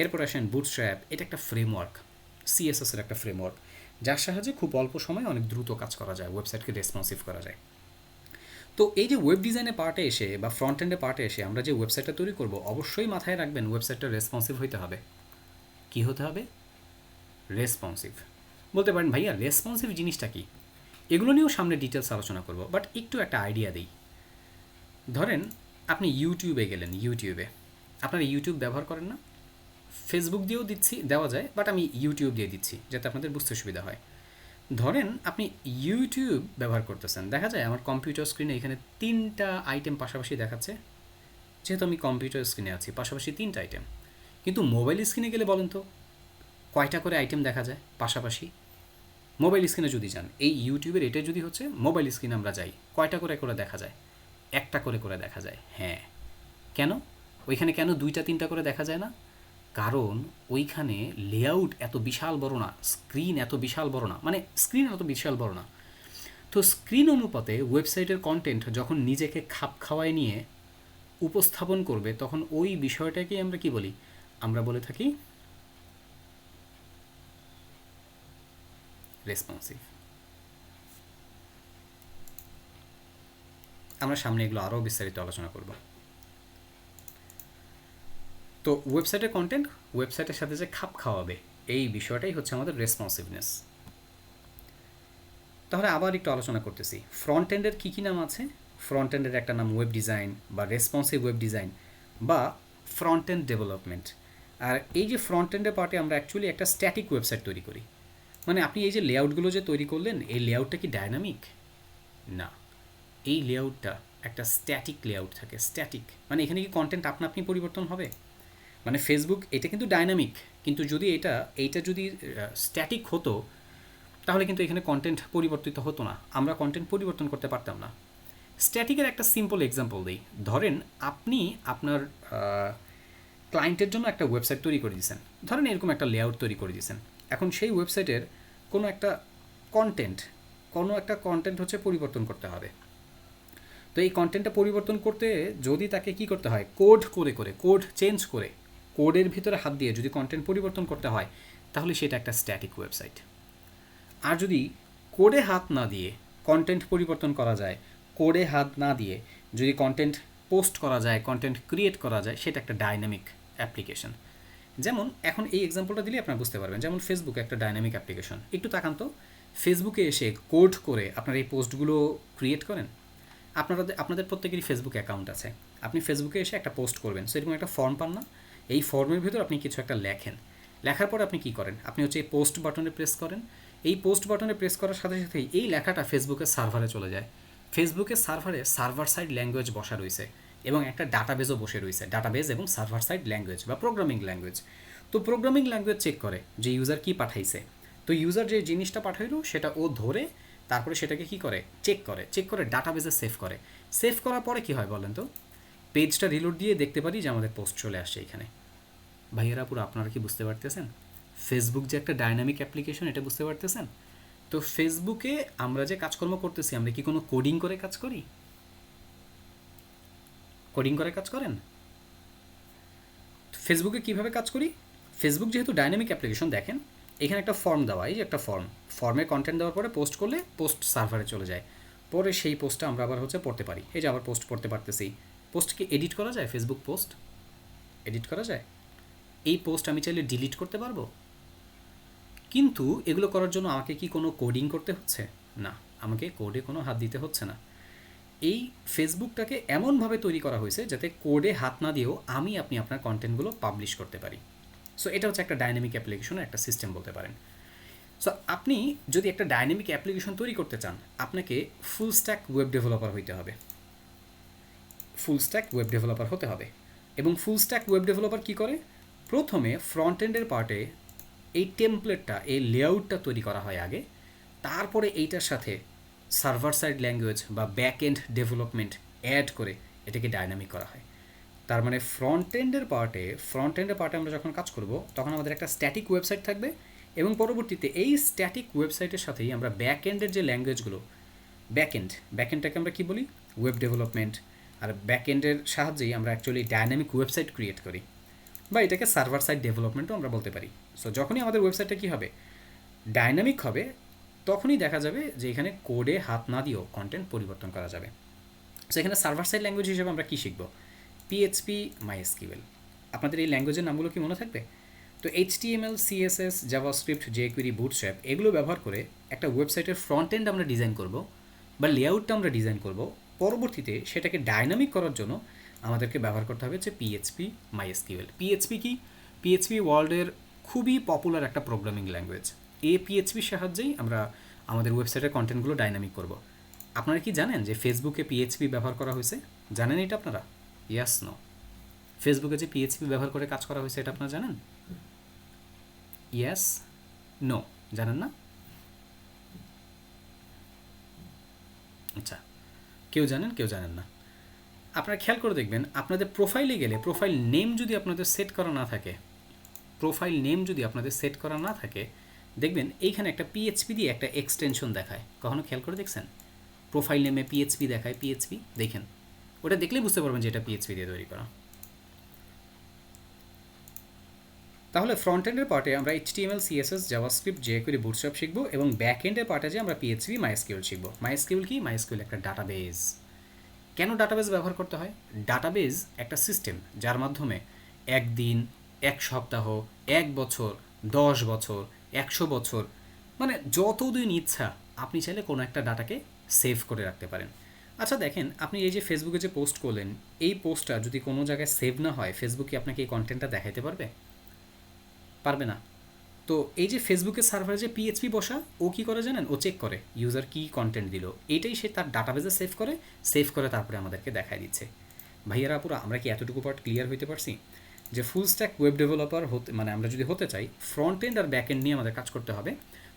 S1: এরপর আসেন বুটস্ট্র্যাপ। এটা একটা ফ্রেমওয়ার্ক, CSS এর একটা ফ্রেমওয়ার্ক, যার সাহায্যে খুব অল্প সময়ে অনেক দ্রুত কাজ করা যায়, ওয়েবসাইটকে রেসপন্সিভ করা যায়। তো এই যে ওয়েব ডিজাইনের পার্টে এসে বা ফ্রন্ট এন্ডের পার্টে এসে আমরা যে ওয়েবসাইটটা তৈরি করব, অবশ্যই মাথায় রাখবেন ওয়েবসাইটটা রেসপন্সিভ হইতে হবে। কী হতে হবে? রেসপন্সিভ। বলতে পারেন ভাইয়া রেসপন্সিভ জিনিসটা কি? এগুলো নিয়েও সামনে ডিটেলস আলোচনা করব, বাট একটু একটা আইডিয়া দিই। ধরেন আপনি ইউটিউবে গেলেন, আপনারা ইউটিউব ব্যবহার করেন না? ফেসবুক দিয়েও দেওয়া যায়, বাট আমি ইউটিউব দিয়ে দিচ্ছি যাতে আপনাদের বুঝতে সুবিধা হয়। ধরেন আপনি ইউটিউব ব্যবহার করতেছেন, দেখা যায় আমার কম্পিউটার স্ক্রিনে এখানে 3টা আইটেম পাশাপাশি দেখাচ্ছে। যেহেতু আমি কম্পিউটার স্ক্রিনে আছি, পাশাপাশি 3টা আইটেম। কিন্তু মোবাইল স্ক্রিনে গেলে বলেন তো কয়টা করে আইটেম দেখা যায় পাশাপাশি? মোবাইল স্ক্রিনে যদি যান, এই ইউটিউবের এটা যদি হচ্ছে মোবাইল স্ক্রিনে আমরা যাই, কয়টা করে করে দেখা যায়? একটা করে করে দেখা যায়। হ্যাঁ, কেন? ওইখানে কেন 2টা 3টা করে দেখা যায় না? কারণ ওইখানে লেআউট এত বিশাল বড় না, স্ক্রিন এত বিশাল বড় না, মানে স্ক্রিন এত বিশাল বড় না। তো স্ক্রিন অনুপাতে ওয়েবসাইটের কন্টেন্ট যখন নিজেকে খাপ খাওয়ায় নিয়ে উপস্থাপন করবে, তখন ওই বিষয়টাকে আমরা কি বলি? আমরা বলে থাকি রেসপন্সিভ। আমরা সামনে এগুলো আরও বিস্তারিত আলোচনা করব। তো ওয়েবসাইটের কন্টেন্ট ওয়েবসাইটের সাথে যে খাপ খাওয়াবে, এই বিষয়টাই হচ্ছে আমাদের রেসপন্সিভনেস। তাহলে আবার একটু আলোচনা করতেছি, ফ্রন্ট এন্ডের কী কী নাম আছে? ফ্রন্ট এন্ডের একটা নাম ওয়েব ডিজাইন বা রেসপন্সিভ ওয়েব ডিজাইন বা ফ্রন্ট এন্ড ডেভেলপমেন্ট। আর এই যে ফ্রন্ট এন্ডের পার্টে আমরা অ্যাকচুয়ালি একটা স্ট্যাটিক ওয়েবসাইট তৈরি করি। মানে আপনি এই যে লেআউটগুলো যে তৈরি করলেন, এই লেআউটটা কি ডায়নামিক? না, এই লেআউটটা একটা স্ট্যাটিক লেআউট থাকে। স্ট্যাটিক মানে এখানে কি কন্টেন্ট আপনি পরিবর্তন হবে? মানে ফেসবুক এটা কিন্তু ডায়নামিক, কিন্তু যদি এইটা যদি স্ট্যাটিক হতো তাহলে কিন্তু এখানে কন্টেন্ট পরিবর্তিত হতো না, আমরা কন্টেন্ট পরিবর্তন করতে পারতাম না। স্ট্যাটিকের একটা সিম্পল এক্সাম্পল দিই। ধরেন আপনি আপনার ক্লায়েন্টের জন্য একটা ওয়েবসাইট তৈরি করে দিয়েছেন, ধরেন এরকম একটা লেআউট তৈরি করে দিয়েছেন। এখন সেই ওয়েবসাইটের কোনো একটা কন্টেন্ট হচ্ছে পরিবর্তন করতে হবে। তো এই কন্টেন্টটা পরিবর্তন করতে যদি তাকে কি করতে হয়, কোড চেঞ্জ করে কোডের ভিতরে হাত দিয়ে যদি কন্টেন্ট পরিবর্তন করতে হয়, তাহলে সেটা একটা স্ট্যাটিক ওয়েবসাইট। আর যদি কোডে হাত না দিয়ে কন্টেন্ট পরিবর্তন করা যায়, কোডে হাত না দিয়ে যদি কন্টেন্ট পোস্ট করা যায়, কন্টেন্ট ক্রিয়েট করা যায়, সেটা একটা ডাইনামিক অ্যাপ্লিকেশন। যেমন এখন এই এক্সাম্পলটা দিলে আপনারা বুঝতে পারবেন। যেমন ফেসবুক একটা ডাইনামিক অ্যাপ্লিকেশন। একটু তাকান তো, ফেসবুকে এসে কোড করে আপনারা এই পোস্টগুলো ক্রিয়েট করেন। আপনাদের প্রত্যেকেরই ফেসবুক অ্যাকাউন্ট আছে। আপনি ফেসবুকে এসে একটা পোস্ট করবেন, সেরকম একটা ফর্ম পান না? এই ফর্মের ভিতর আপনি কিছু একটা লেখেন, লেখার পরে আপনি কী করেন? আপনি হচ্ছে এই পোস্ট বাটনে প্রেস করেন। এই পোস্ট বাটনে প্রেস করার সাথে সাথেই এই লেখাটা ফেসবুকের সার্ভারে চলে যায়। ফেসবুকের সার্ভারে সার্ভার সাইড ল্যাঙ্গুয়েজ বসা রয়েছে এবং একটা ডাটাবেজও বসে রয়েছে, ডাটাবেজ এবং সার্ভার সাইড ল্যাঙ্গুয়েজ বা প্রোগ্রামিং ল্যাঙ্গুয়েজ। তো প্রোগ্রামিং ল্যাঙ্গুয়েজ চেক করে যে ইউজার কী পাঠাইছে। তো ইউজার যে জিনিসটা পাঠাইলো সেটা ও ধরে তারপরে সেটাকে কী করে, চেক করে ডাটাবেজে সেভ করার পরে কী হয় বলেন তো? পেজটা রিলোড দিয়ে দেখতে পারি যে আমাদের পোস্ট চলে আসছে এখানে। ভাইয়েরা পুরো আপনারা কি বুঝতে পারতেছেন ফেসবুক যে একটা ডাইনামিক অ্যাপ্লিকেশন, এটা বুঝতে পারতেছেন? তো ফেসবুকে আমরা যে কাজকর্ম করতেছি, আমরা কি কোনো কোডিং করে কাজ করি? কোডিং করে কাজ করেন? ফেসবুকে কিভাবে কাজ করি? ফেসবুক যেহেতু ডাইনামিক অ্যাপ্লিকেশন, দেখেন এখানে একটা ফর্ম দেওয়া, এই যে একটা ফর্মে কন্টেন্ট দেওয়ার পরে পোস্ট করলে পোস্ট সার্ভারে চলে যায়। পরে সেই পোস্টটা আমরা আবার হচ্ছে পড়তে পারি। এই যে আবার পোস্ট পড়তে পারতেছি। পোস্ট কি এডিট করা যায়? ফেসবুক পোস্ট এডিট করা যায়? এই পোস্ট আমি চাইলে ডিলিট করতে পারবো। কিন্তু এগুলো করার জন্য আমাকে কি কোনো কোডিং করতে হচ্ছে? না, আমাকে কোডে কোনো হাত দিতে হচ্ছে না। এই ফেসবুকটাকে এমনভাবে তৈরি করা হয়েছে যাতে কোডে হাত না দিয়েও আপনি আপনার কন্টেন্টগুলো পাবলিশ করতে পারি। সো এটা হচ্ছে একটা ডাইনামিক অ্যাপ্লিকেশনের একটা সিস্টেম বলতে পারেন। সো আপনি যদি একটা ডাইনামিক অ্যাপ্লিকেশন তৈরি করতে চান, আপনাকে ফুল স্ট্যাক ওয়েব ডেভেলপার হইতে হবে, ফুল স্ট্যাক ওয়েব ডেভেলপার হতে হবে। এবং ফুল স্ট্যাক ওয়েব ডেভেলপার কী করে? প্রথমে ফ্রন্ট এন্ডের পার্টে এই টেমপ্লেটটা, এই লেআউটটা তৈরি করা হয় আগে, তারপরে এইটার সাথে সার্ভার সাইড ল্যাঙ্গুয়েজ বা ব্যাক এন্ড ডেভেলপমেন্ট অ্যাড করে এটাকে ডাইনামিক করা হয়। তার মানে ফ্রন্ট এন্ডের পার্টে আমরা যখন কাজ করব তখন আমাদের একটা স্ট্যাটিক ওয়েবসাইট থাকবে, এবং পরবর্তীতে এই স্ট্যাটিক ওয়েবসাইটের সাথেই আমরা ব্যাক এন্ডের যে ল্যাঙ্গুয়েজগুলো, ব্যাক এন্ডটাকে আমরা কী বলি? Web development. আর ব্যাক এন্ডের সাহায্যেই আমরা অ্যাকচুয়ালি ডাইনামিক ওয়েবসাইট ক্রিয়েট করি, বা এটাকে সার্ভার সাইড ডেভেলপমেন্টও আমরা বলতে পারি। সো যখনই আমাদের ওয়েবসাইটটা কী হবে, ডাইনামিক হবে, তখনই দেখা যাবে যে এখানে কোডে হাত না দিয়েও কন্টেন্ট পরিবর্তন করা যাবে। সো এখানে সার্ভার সাইড ল্যাঙ্গুয়েজ হিসেবে আমরা কী শিখব? PHP, MySQL. আপনাদের এই ল্যাঙ্গুয়েজের নামগুলো কি মনে থাকবে? তো HTML, CSS, JavaScript, jQuery, bootstrap এগুলো ব্যবহার করে একটা ওয়েবসাইটের ফ্রন্ট এন্ড আমরা ডিজাইন করব, বা লেআউটটা আমরা ডিজাইন করব। পরবর্তীতে সেটাকে ডাইনামিক করার জন্য আমাদেরকে ব্যবহার করতে হবে হচ্ছে পিএইচপি, মাইএসকিউএল। পিএইচপি কি? পিএইচপি ওয়ার্ল্ডের খুবই পপুলার একটা প্রোগ্রামিং ল্যাঙ্গুয়েজ। এই পিএইচপির সাহায্যেই আমরা আমাদের ওয়েবসাইটের কন্টেন্টগুলো ডাইনামিক করব। আপনারা কি জানেন যে ফেসবুকে পিএইচপি ব্যবহার করা হয়েছে? জানেন এটা আপনারা? ইয়াস, নো? ফেসবুকে যে পিএইচপি ব্যবহার করে কাজ করা হয়েছে এটা আপনারা জানেন? Yes, no? জানেন না? আচ্ছা, কেউ জানেন, কেউ জানেন না। আপনারা খেয়াল করে দেখবেন, আপনাদের প্রোফাইলে গেলে প্রোফাইল নেম যদি আপনাদের সেট করা না থাকে, দেখবেন এইখানে একটা পিএইচপি দিয়ে একটা এক্সটেনশন দেখায়। কখনো খেয়াল করে দেখছেন? প্রোফাইল নেমে পিএইচপি দেখায়, পিএইচপি দেখেন, ওটা দেখলেই বুঝতে পারবেন যে এটা পিএইচপি দিয়ে তৈরি করা। তাহলে ফ্রন্ট এন্ডের পার্টে আমরা HTML, CSS, JavaScript, jQuery, bootstrap শিখব, এবং ব্যাক এন্ডের পার্টে যে আমরা পিএইচপি, মাইএসকিউএল শিখব। মাইএসকিউএল কি? মাইএসকিউএল একটা ডাটাবেজ। কেন ডাটাবেজ ব্যবহার করতে হয়? ডাটাবেজ একটা সিস্টেম যার মাধ্যমে একদিন, এক সপ্তাহ, 1 বছর, 10 বছর, 100 বছর, মানে যতদিন ইচ্ছা আপনি চাইলে কোনো একটা ডাটাকে সেভ করে রাখতে পারেন। আচ্ছা দেখেন, আপনি এই যে ফেসবুকে যে পোস্ট করলেন, এই পোস্টটা যদি কোনো জায়গায় সেভ না হয়, ফেসবুকে আপনাকে এই কন্টেন্টটা দেখাইতে পারবে না। তো এই যে ফেসবুকের সার্ভারে যে পিএইচপি বসা, ও কী করে জানেন? ও চেক করে ইউজার কী কন্টেন্ট দিল, এইটাই সে তার ডাটাবেজে সেভ করে তারপরে আমাদেরকে দেখায় দিচ্ছে। ভাইয়ারা আপুরা, আমরা কি এতটুকু পার্ট ক্লিয়ার হইতে পারছি যে ফুল স্ট্যাক ওয়েব ডেভেলপার হতে, মানে আমরা যদি হতে চাই, ফ্রন্ট এন্ড আর ব্যাক এন্ড নিয়ে আমাদের কাজ করতে হবে।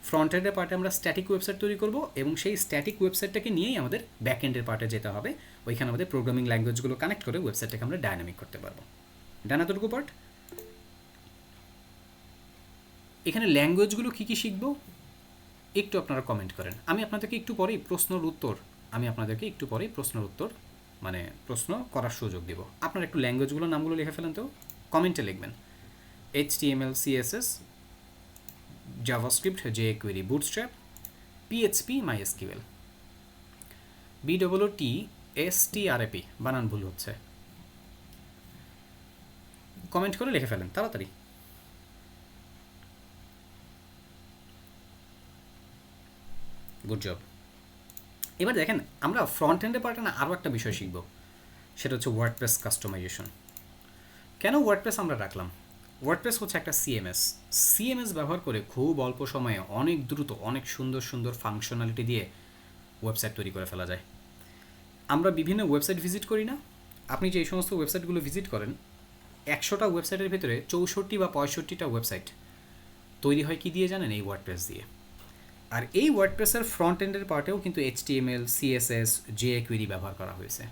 S1: ফ্রন্ট এন্ডের পার্টে আমরা স্ট্যাটিক ওয়েবসাইট তৈরি করব, এবং সেই স্ট্যাটিক ওয়েবসাইটটাকে নিয়েই আমাদের ব্যাক এন্ডের পার্টে যেতে হবে। ওইখানে আমাদের প্রোগ্রামিং ল্যাঙ্গুয়েজগুলো কানেক্ট করে ওয়েবসাইটটাকে আমরা ডাইনামিক করতে পারবো। ডান এতটুকু পার্ট? এখানে ল্যাঙ্গুয়েজগুলো কী কী শিখব একটু আপনারা কমেন্ট করেন। আমি আপনাদেরকে একটু পরেই প্রশ্নের উত্তর মানে প্রশ্ন করার সুযোগ দেব। আপনারা একটু ল্যাঙ্গুয়েজগুলোর নামগুলো লিখে ফেলেন, তো কমেন্টে লিখবেন। HTML, CSS, JavaScript, jQuery, bootstrap, PHP, MySQL. BOOTSTRAP বানান ভুল হচ্ছে, কমেন্ট করে লিখে ফেলেন তাড়াতাড়ি। Good job. এবার দেখেন, আমরা ফ্রন্ট এন্ডের পার্টে না আরও একটা বিষয় শিখব, সেটা হচ্ছে ওয়ার্ডপ্রেস কাস্টমাইজেশন। কেন ওয়ার্ডপ্রেস আমরা রাখলাম? ওয়ার্ডপ্রেস হচ্ছে একটা সিএমএস ব্যবহার করে খুব অল্প সময়ে অনেক দ্রুত অনেক সুন্দর সুন্দর ফাংশনালিটি দিয়ে ওয়েবসাইট তৈরি করে ফেলা যায়। আমরা বিভিন্ন ওয়েবসাইট ভিজিট করি না? আপনি যে এই সমস্ত ওয়েবসাইটগুলো ভিজিট করেন, 100টা ওয়েবসাইটের ভিতরে 64 বা 65টা ওয়েবসাইট তৈরি হয় কী দিয়ে জানেন? এই ওয়ার্ডপ্রেস দিয়ে। আর এই ওয়ার্ডপ্রেসের ফ্রন্ট এন্ডের পার্টেও কিন্তু HTML, CSS, jQuery ব্যবহার করা হয়েছে।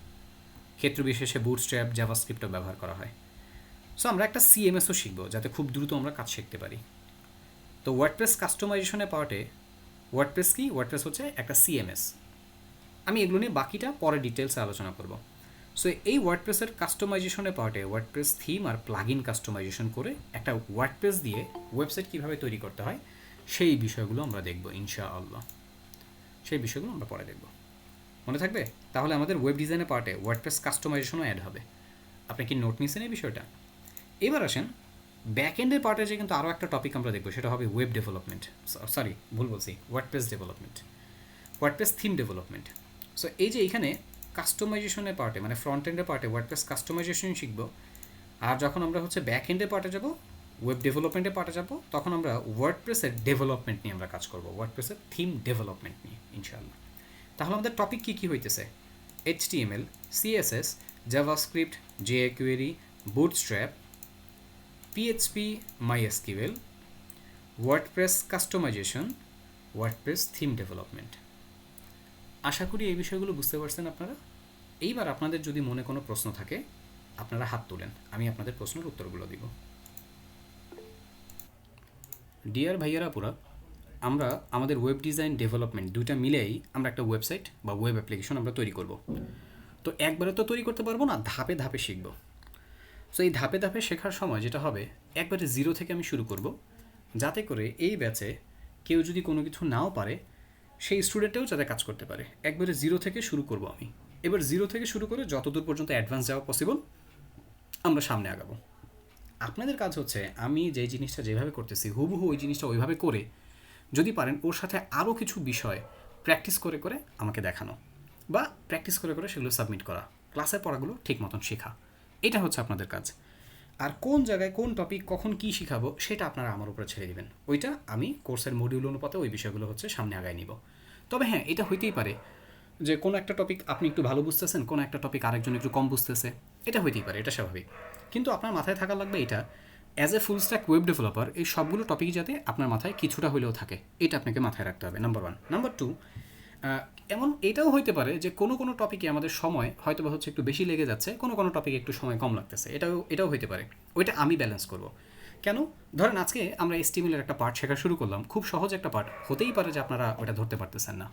S1: ক্ষেত্র বিশেষে বুটস্ট্র্যাপ, জাভাস্ক্রিপ্টও ব্যবহার করা হয়। সো আমরা একটা সিএমএসও শিখবো যাতে খুব দ্রুত আমরা কাজ শিখতে পারি। তো ওয়ার্ডপ্রেস কাস্টমাইজেশনের পার্টে ওয়ার্ডপ্রেস কি? ওয়ার্ডপ্রেস হচ্ছে একটা সিএমএস। আমি এগুলো নিয়ে বাকিটা পরে ডিটেলসে আলোচনা করব। সো এই ওয়ার্ডপ্রেসের কাস্টমাইজেশনের পার্টে ওয়ার্ডপ্রেস থিম আর প্লাগইন কাস্টমাইজেশন করে একটা ওয়ার্ডপ্রেস দিয়ে ওয়েবসাইট কীভাবে তৈরি করতে হয় সেই বিষয়গুলো আমরা দেখব ইনশাআল্লাহ। সেই বিষয়গুলো আমরা পরে দেখব, মনে থাকবে? তাহলে আমাদের ওয়েব ডিজাইনের পার্টে ওয়ার্ডপ্রেস কাস্টমাইজেশনও অ্যাড হবে। আপনি কি নোট নিয়েছেন এই বিষয়টা? এবার আসেন ব্যাক এন্ডের পার্টে, যে কিন্তু আরও একটা টপিক আমরা দেখব, সেটা হবে web development, WordPress development, WordPress theme development. So এই যে এইখানে কাস্টমাইজেশনের পার্টে, মানে ফ্রন্ট এন্ডের পার্টে ওয়ার্ডপ্রেস কাস্টমাইজেশন শিখব, আর যখন আমরা হচ্ছে ব্যাক এন্ডের পার্টে যাব ওয়েব ডেভেলপমেন্টে পার্টে যাব, তখন আমরা ওয়ার্ডপ্রেসের ডেভেলপমেন্ট নিয়ে আমরা কাজ করব, ওয়ার্ডপ্রেসের থিম ডেভেলপমেন্ট নিয়ে ইনশাআল্লাহ। তাহলে আমাদের টপিক কী কী হইতেছে? HTML, CSS, JavaScript, jQuery, Bootstrap, PHP, MySQL, WordPress customisation, WordPress theme development. আশা করি এই বিষয়গুলো বুঝতে পারছেন আপনারা। এইবার আপনাদের যদি মনে কোনো প্রশ্ন থাকে আপনারা হাত তোলেন, আমি আপনাদের প্রশ্নের উত্তরগুলো দিব। ডিয়ার ভাইয়ারা পুরা, আমরা আমাদের ওয়েব ডিজাইন ডেভেলপমেন্ট দুইটা মিলেই আমরা একটা ওয়েবসাইট বা ওয়েব অ্যাপ্লিকেশন আমরা তৈরি করব। তো একবারে তো তৈরি করতে পারবো না, ধাপে ধাপে শিখব। সো এই ধাপে ধাপে শেখার সময় যেটা হবে, একবারে জিরো থেকে আমি শুরু করব, যাতে করে এই ব্যাচে কেউ যদি কোনো কিছু নাও পারে সেই স্টুডেন্টেও যাতে কাজ করতে পারে। একবারে জিরো থেকে শুরু করব আমি। এবার জিরো থেকে শুরু করে যতদূর পর্যন্ত অ্যাডভান্স যাওয়া পসিবল আমরা সামনে আগাবো। আপনাদের কাজ হচ্ছে আমি যে জিনিসটা যেভাবে করতেছি হুবহু ওই জিনিসটা ওইভাবে করে, যদি পারেন ওর সাথে আরও কিছু বিষয় প্র্যাকটিস করে করে আমাকে দেখানো, বা প্র্যাকটিস করে করে সেগুলো সাবমিট করা, ক্লাসের পড়াগুলো ঠিক মতন শেখা। এটা হচ্ছে আপনাদের কাজ। আর কোন জায়গায় কোন টপিক কখন কী শিখাবো সেটা আপনারা আমার উপরে ছেড়ে দেবেন, ওইটা আমি কোর্সের মডিউল অনুপাতে ওই বিষয়গুলো হচ্ছে সামনে আগায় নিব। তবে হ্যাঁ, এটা হইতেই পারে যে কোনো একটা টপিক আপনি একটু ভালো বুঝতেছেন, কোনো একটা টপিক আরেকজন একটু কম বুঝতেছে, এটা হইতেই পারে, এটা স্বাভাবিক। কিন্তু আপনার মাথায় থাকা লাগবে এটা, as a full stack web developer এই সবগুলো টপিক যাতে আপনার মাথায় কিছুটা হলেও থাকে, এটা আপনাকে মাথায় রাখতে হবে, নাম্বার 1। নাম্বার 2, এমন এটাও হইতে পারে যে কোনো কোনো টপিকে আমাদের সময় হয়তো বা হচ্ছে একটু বেশি লেগে যাচ্ছে, কোনো কোনো টপিকে একটু সময় কম লাগতেছে, এটাও হইতে পারে। ওইটা আমি ব্যালেন্স করব। কেন? ধরেন আজকে আমরা HTML এর একটা পার্ট শেখা শুরু করলাম, খুব সহজ একটা পার্ট, হতেই পারে যে আপনারা ওটা ধরতে পারতেছেন না।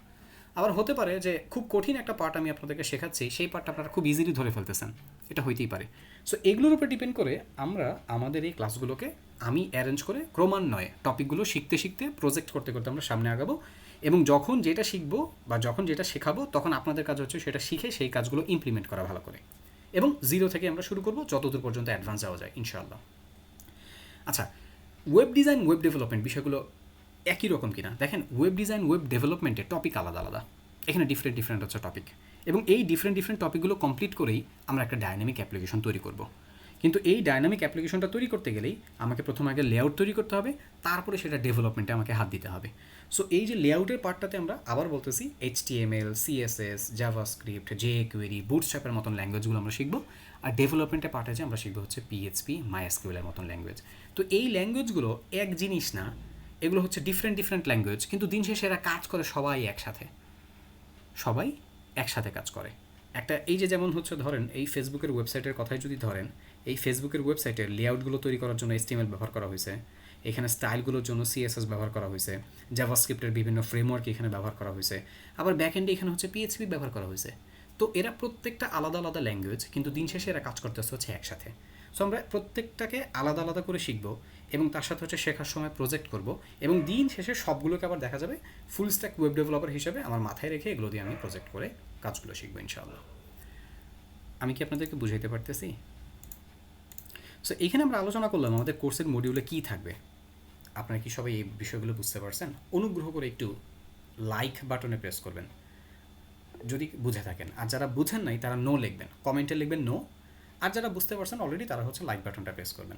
S1: আবার হতে পারে যে খুব কঠিন একটা পার্ট আমি আপনাদেরকে শেখাচ্ছি, সেই পার্টটা আপনারা খুব ইজিলি ধরে ফেলতেছেন, এটা হইতেই পারে। সো এগুলোর উপর ডিপেন্ড করে আমরা আমাদের এই ক্লাসগুলোকে আমি অ্যারেঞ্জ করে ক্রমান্বয়ে টপিকগুলো শিখতে শিখতে প্রজেক্ট করতে করতে আমরা সামনে আগাবো। এবং যখন যেটা শিখবো বা যখন যেটা শেখাবো তখন আপনাদের কাজ হচ্ছে সেটা শিখে সেই কাজগুলো ইমপ্লিমেন্ট করা ভালো করে। এবং জিরো থেকে আমরা শুরু করবো যতদূর পর্যন্ত অ্যাডভান্স যাওয়া যায় ইনশাআল্লাহ। আচ্ছা, ওয়েব ডিজাইন ওয়েব ডেভেলপমেন্ট বিষয়গুলো একই রকম কিনা দেখেন। ওয়েব ডিজাইন ওয়েব ডেভেলপমেন্টের টপিক আলাদা আলাদা, এখানে ডিফারেন্ট ডিফারেন্ট হচ্ছে টপিক, এবং এই ডিফারেন্ট ডিফারেন্ট টপিকগুলো কমপ্লিট করেই আমরা একটা ডায়নামিক অ্যাপ্লিকেশন তৈরি করব। কিন্তু এই ডায়নামিক অ্যাপ্লিকেশনটা তৈরি করতে গেলেই আমাকে প্রথমে আগে লেআউট তৈরি করতে হবে, তারপরে সেটা ডেভেলপমেন্টে আমাকে হাত দিতে হবে। সো এই যে লেআউটের পার্টটাতে আমরা আবার বলতেছি HTML, CSS, জাভাস্ক্রিপ্ট, jQuery, বুটস্ট্র্যাপের মতন ল্যাঙ্গুয়েজগুলো আমরা শিখবো। আর ডেভেলপমেন্টের পার্টে যে আমরা শিখবো হচ্ছে PHP, MySQL এর মতন ল্যাঙ্গুয়েজ। তো এই ল্যাঙ্গুয়েজগুলো এক জিনিস না, এগুলো হচ্ছে ডিফারেন্ট ডিফারেন্ট ল্যাঙ্গুয়েজ, কিন্তু দিন শেষে এরা কাজ করে সবাই একসাথে, সবাই একসাথে কাজ করে। একটা এই যে যেমন হচ্ছে ধরেন এই ফেসবুকের ওয়েবসাইটের কথাই যদি ধরেন, এই ফেসবুকের ওয়েবসাইটের লেআউটগুলো তৈরি করার জন্য HTML ব্যবহার করা হয়েছে, এখানে স্টাইলগুলোর জন্য CSS ব্যবহার করা হয়েছে, জাভাস্ক্রিপ্টের বিভিন্ন ফ্রেমওয়ার্ক এখানে ব্যবহার করা হয়েছে, আবার ব্যাকএন্ডে এখানে হচ্ছে PHP ব্যবহার করা হয়েছে। তো এরা প্রত্যেকটা আলাদা আলাদা ল্যাঙ্গুয়েজ, কিন্তু দিন শেষে এরা কাজ করতেছে হচ্ছে একসাথে। সো আমরা প্রত্যেকটাকে আলাদা আলাদা করে শিখবো এবং তার সাথে হচ্ছে শেখার সময় প্রজেক্ট করব, এবং দিন শেষে সবগুলোকে আবার দেখা যাবে ফুল স্ট্যাক ওয়েব ডেভেলপার হিসেবে আমার মাথায় রেখে এগুলো দিয়ে আমি প্রজেক্ট করে কাজগুলো শিখবো ইনশাআল্লাহ। আমি কি আপনাদেরকে বুঝাইতে পারতেছি? সো এখানে আমরা আলোচনা করলাম আমাদের কোর্সের মডিউলে কী থাকবে। আপনারা কি সবাই এই বিষয়গুলো বুঝতে পারছেন? অনুগ্রহ করে একটু লাইক বাটনে প্রেস করবেন যদি বুঝে থাকেন, আর যারা বুঝেন নাই তারা নো লিখবেন, কমেন্টে লিখবেন নো। আর যারা বুঝতে পারছেন অলরেডি তারা হচ্ছে লাইক বাটনটা প্রেস করবেন।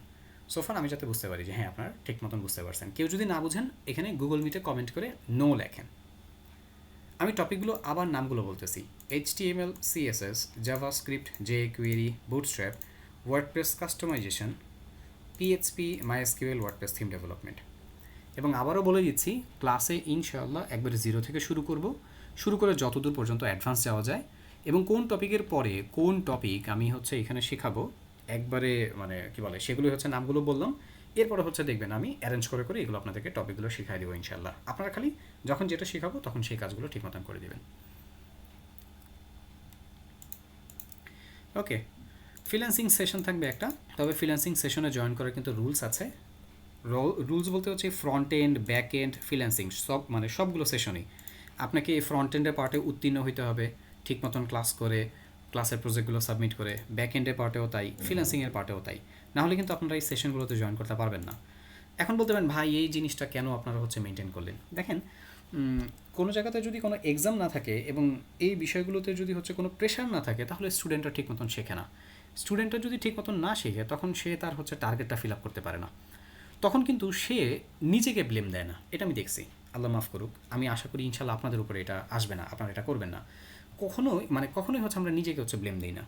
S1: সোফার আমি যাতে বুঝতে পারি যে হ্যাঁ আপনারা ঠিক মতন বুঝতে পারছেন। কেউ যদি না বুঝেন এখানে গুগল মিটে কমেন্ট করে নো লেখেন। আমি টপিকগুলো আবার নামগুলো বলতেছি: HTML, CSS, JavaScript, jQuery, bootstrap, WordPress customisation, PHP, MySQL, WordPress theme development. এবং আবারও বলে দিচ্ছি, ক্লাসে ইনশাআল্লাহ একবারে জিরো থেকে শুরু করে যতদূর পর্যন্ত অ্যাডভান্স যাওয়া যায়, এবং কোন টপিকের পরে কোন টপিক আমি হচ্ছে এখানে শেখাবো একবারে মানে কি বলে সেগুলো হচ্ছে নামগুলো বললাম। এরপরে হচ্ছে দেখবেন আমি অ্যারেঞ্জ করে করে এগুলো আপনাদেরকে টপিকগুলো শেখাই দেবো ইনশাআল্লাহ। আপনারা খালি যখন যেটা শেখাবো তখন সেই কাজগুলো ঠিক মতন করে দেবেন। ওকে, ফ্রিল্যান্সিং সেশন থাকবে একটা, তবে ফ্রিল্যান্সিং সেশনে জয়েন করার কিন্তু রুলস আছে। রুলস বলতে হচ্ছে front end, back end, freelancing সব মানে সবগুলো সেশনই আপনাকে ফ্রন্ট এন্ডের পার্টে উত্তীর্ণ হতে হবে ঠিক মতন ক্লাস করে, ক্লাসের প্রজেক্টগুলো সাবমিট করে। ব্যাক এন্ডের পার্টেও তাই, ফ্রিল্যান্সিংয়ের পার্টেও তাই। নাহলে কিন্তু আপনারা এই সেশনগুলোতে জয়েন করতে পারবেন না। এখন বলতে পারেন ভাই এই জিনিসটা কেন আপনারা হচ্ছে মেনটেন করলেন? দেখেন, কোনো জায়গাতে যদি কোনো এক্সাম না থাকে এবং এই বিষয়গুলোতে যদি হচ্ছে কোনো প্রেশার না থাকে, তাহলে স্টুডেন্টরা ঠিক মতন শেখে না। স্টুডেন্টরা যদি ঠিক মতন না শেখে তখন সে তার হচ্ছে টার্গেটটা ফিল আপ করতে পারে না। তখন কিন্তু সে নিজেকে ব্লেম দেয় না, এটা আমি দেখছি। আল্লাহ মাফ করুক, আমি আশা করি ইনশাল্লাহ আপনাদের উপরে এটা আসবে না, আপনারা এটা করবেন না। কখনোই হচ্ছে আমরা নিজেকে হচ্ছে ব্লেম দিই না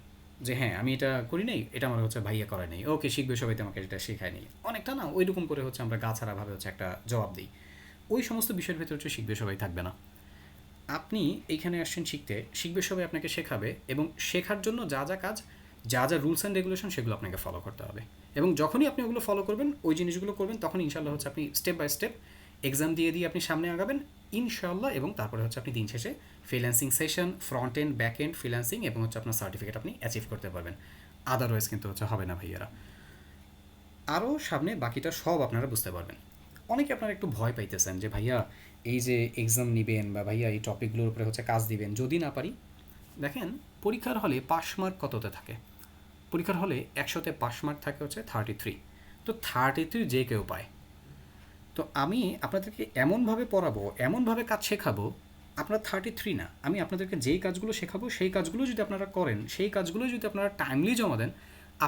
S1: যে হ্যাঁ আমি এটা করি নাই, এটা আমার হচ্ছে ভাইয়া করে নেই, ওকে শিখবে সবাই তো আমাকে এটা শেখায় নেই, অনেকটা না ওইরকম করে হচ্ছে আমরা গা ছাড়াভাবে হচ্ছে একটা জবাব দিই। ওই সমস্ত বিষয়ের ভেতরে হচ্ছে শিখবে সবাই থাকবে না। আপনি এইখানে আসছেন শিখতে, শিখবে সবাই আপনাকে শেখাবে, এবং শেখার জন্য যা যা কাজ, যা যা রুলস অ্যান্ড রেগুলেশন, সেগুলো আপনাকে ফলো করতে হবে। এবং যখনই আপনি ওগুলো ফলো করবেন, ওই জিনিসগুলো করবেন, তখন ইনশাল্লাহ হচ্ছে আপনি স্টেপ বাই স্টেপ এক্সাম দিয়ে দিয়ে আপনি সামনে আগাবেন ইনশাল্লাহ। এবং তারপরে হচ্ছে আপনি দিন শেষে freelancing session, front end back end freelancing এবং হচ্ছে আপনার সার্টিফিকেট আপনি অ্যাচিভ করতে পারবেন। আদারওয়াইজ কিন্তু হচ্ছে হবে না ভাইয়ারা। আরও সামনে বাকিটা সব আপনারা বুঝতে পারবেন। অনেকে আপনারা একটু ভয় পাইতেছেন যে ভাইয়া এই যে এক্সাম নেবেন বা ভাইয়া এই টপিকগুলোর উপরে হচ্ছে কাজ দিবেন, যদি না পারি। দেখেন, পরীক্ষার হলে পাস মার্ক কততে থাকে? পরীক্ষার হলে 100-তে পাস মার্ক থাকে হচ্ছে 33। তো 33 যে কেউ পায়। তো আমি আপনাদেরকে এমনভাবে পড়াবো, এমনভাবে কাজ শেখাবো, আপনার 33 না, আমি আপনাদেরকে যেই কাজগুলো শেখাবো সেই কাজগুলো যদি আপনারা করেন, সেই কাজগুলো যদি আপনারা টাইমলি জমা দেন,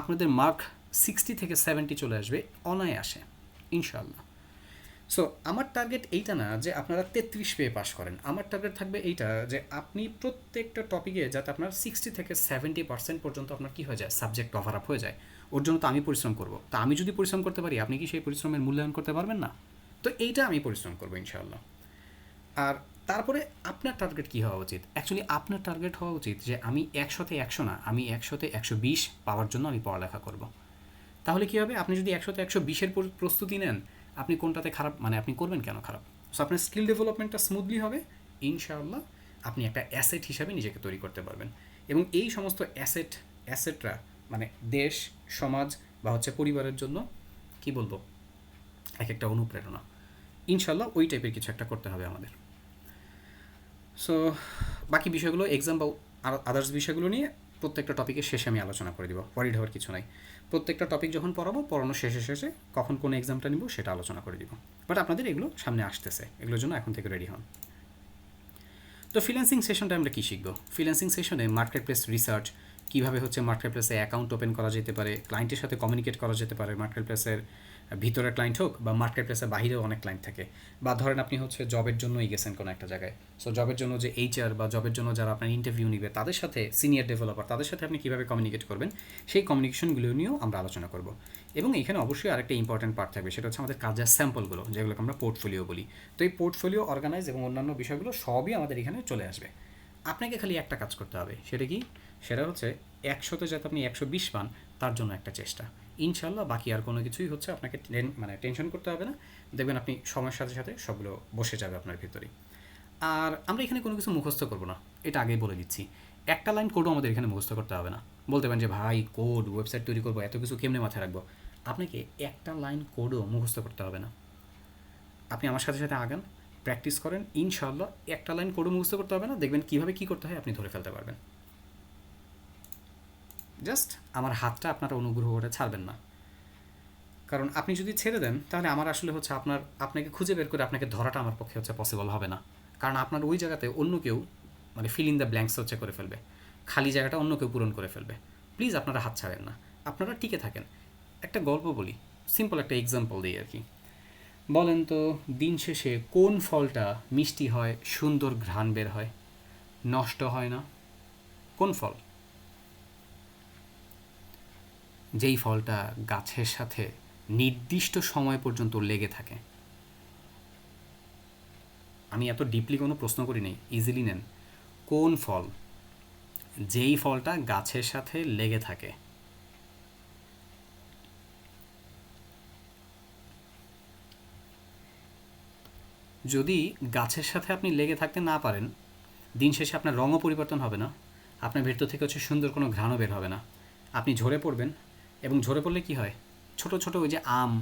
S1: আপনাদের মার্ক 60 থেকে 70 চলে আসবে অনায়াসে ইনশাল্লাহ। সো আমার টার্গেট এইটা না যে আপনারা 33 পেয়ে পাস করেন, আমার টার্গেট থাকবে এইটা যে আপনি প্রত্যেকটা টপিকে যাতে আপনার 60 থেকে 70% পর্যন্ত আপনার কী হয়ে যায়, সাবজেক্ট কভার আপ হয়ে যায়। ওর জন্য তো আমি পরিশ্রম করব, তা আমি যদি পরিশ্রম করতে পারি, আপনি কি সেই পরিশ্রমের মূল্যায়ন করতে পারবেন না? তো এইটা আমি পরিশ্রম করবো ইনশাআল্লাহ। আর তারপরে আপনার টার্গেট কী হওয়া উচিত? অ্যাকচুয়ালি আপনার টার্গেট হওয়া উচিত যে আমি 100-তে 100 না, আমি 100-তে 120 পাওয়ার জন্য আমি পড়ালেখা করব। তাহলে কী হবে, আপনি যদি 100-তে 120-এর প্রস্তুতি নেন, আপনি কোনটাতে খারাপ, মানে আপনি করবেন কেন খারাপ? সো আপনার স্কিল ডেভেলপমেন্টটা স্মুথলি হবে ইনশাআল্লাহ। আপনি একটা অ্যাসেট হিসাবে নিজেকে তৈরি করতে পারবেন। এবং এই সমস্ত অ্যাসেটরা মানে দেশ, সমাজ বা হচ্ছে পরিবারের জন্য কি বলবো, এক একটা অনুপ্রেরণা। ইনশাল্লাহ ওই টাইপের কিছু একটা করতে হবে আমাদের। সো বাকি বিষয়গুলো এক্সাম বা আদার্স বিষয়গুলো নিয়ে প্রত্যেকটা টপিকের শেষে আমি আলোচনা করে দিব, ওয়ারিড হওয়ার কিছু নাই। প্রত্যেকটা টপিক যখন পড়াবো, পড়ানোর শেষে কখন কোন এক্সামটা নিব সেটা আলোচনা করে দিব। বাট আপনাদের এগুলো সামনে আসতেছে, এগুলোর জন্য এখন থেকে রেডি হন। তো ফ্রিল্যান্সিং সেশনটা আমরা কী শিখব? ফ্রিল্যান্সিং সেশনে মার্কেট প্লেস রিসার্চ, কীভাবে হচ্ছে মার্কেট প্লেসে অ্যাকাউন্ট ওপেন করা যেতে পারে, ক্লায়েন্টের সাথে কমিউনিকেট করা যেতে পারে, মার্কেট প্লেসের ভিতরে ক্লায়েন্ট হোক বা মার্কেট প্লেসের বাহিরেও অনেক ক্লায়েন্ট থাকে। বা ধরেন আপনি হচ্ছে জবের জন্যই গেছেন কোনো একটা জায়গায়, সো জবের জন্য যে এইচআর বা জবের জন্য যারা আপনার ইন্টারভিউ নিবে তাদের সাথে, সিনিয়র ডেভেলপার তাদের সাথে আপনি কীভাবে কমিউনিকেট করবেন, সেই কমিউনিকেশনগুলো নিয়েও আমরা আলোচনা করব। এবং এখানে অবশ্যই আরেকটা ইম্পর্টেন্ট পার্ট থাকবে, সেটা হচ্ছে আমাদের কাজের স্যাম্পলগুলো, যেগুলোকে আমরা পোর্টফোলিও বলি। তো এই পোর্টফোলিও অর্গানাইজ এবং অন্যান্য বিষয়গুলো সবই আমাদের এখানে চলে আসবে। আপনাকে খালি একটা কাজ করতে হবে, সেটা কি? সেটা হচ্ছে 100-তে যাতে আপনি 120 পান, তার জন্য একটা চেষ্টা ইনশাল্লাহ। বাকি আর কোনো কিছুই হচ্ছে আপনাকে টেনশন করতে হবে না। দেখবেন আপনি সময়ের সাথে সাথে সবগুলো বসে যাবে আপনার ভিতরেই। আর আমরা এখানে কোনো কিছু মুখস্থ করবো না, এটা আগেই বলে দিচ্ছি। একটা লাইন কোডও আমাদের এখানে মুখস্থ করতে হবে না। বলতে পারেন যে ভাই কোড, ওয়েবসাইট তৈরি করবো, এত কিছু কেমনে মাথায় রাখবো? আপনাকে একটা লাইন কোডও মুখস্থ করতে হবে না। আপনি আমার সাথে সাথে আগান, প্র্যাকটিস করেন, ইনশাল্লাহ একটা লাইন কোডও মুখস্থ করতে হবে না। দেখবেন কীভাবে কী করতে হয় আপনি ধরে ফেলতে পারবেন। জাস্ট আমার হাতটা আপনারা অনুগ্রহ করে ছাড়বেন না, কারণ আপনি যদি ছেড়ে দেন তাহলে আমার আসলে হচ্ছে আপনাকে খুঁজে বের করে আপনাকে ধরাটা আমার পক্ষে হচ্ছে পসিবল হবে না। কারণ আপনার ওই জায়গাতে অন্য কেউ মানে ফিল ইন দ্য ব্ল্যাঙ্কস হচ্ছে করে ফেলবে, খালি জায়গাটা অন্য কেউ পূরণ করে ফেলবে। প্লিজ আপনারা হাত ছাড়েন না, আপনারা টিকে থাকেন। একটা গল্প বলি, সিম্পল একটা এক্সাম্পল দিই আর কি। বলেন তো, দিন শেষে কোন ফলটা মিষ্টি হয়, সুন্দর ঘ্রাণ বের হয়, নষ্ট হয় না? কোন ফল? যেই ফলটা গাছের সাথে নির্দিষ্ট সময় পর্যন্ত লেগে থাকে। আমি এত ডিপলি কোনো প্রশ্ন করি নাই, ইজিলি নেন। কোন ফল? যেই ফলটা গাছের সাথে লেগে থাকে। যদি গাছের সাথে আপনি লেগে থাকতে না পারেন, দিন শেষে আপনার রঙও পরিবর্তন হবে না, আপনার ভেতর থেকে হচ্ছে সুন্দর কোনো ঘ্রাণও বের হবে না। আপনি ঝরে পড়বেন, এবং ঝরে পড়লে কি হয়? ছোট ছোট ওই যে আম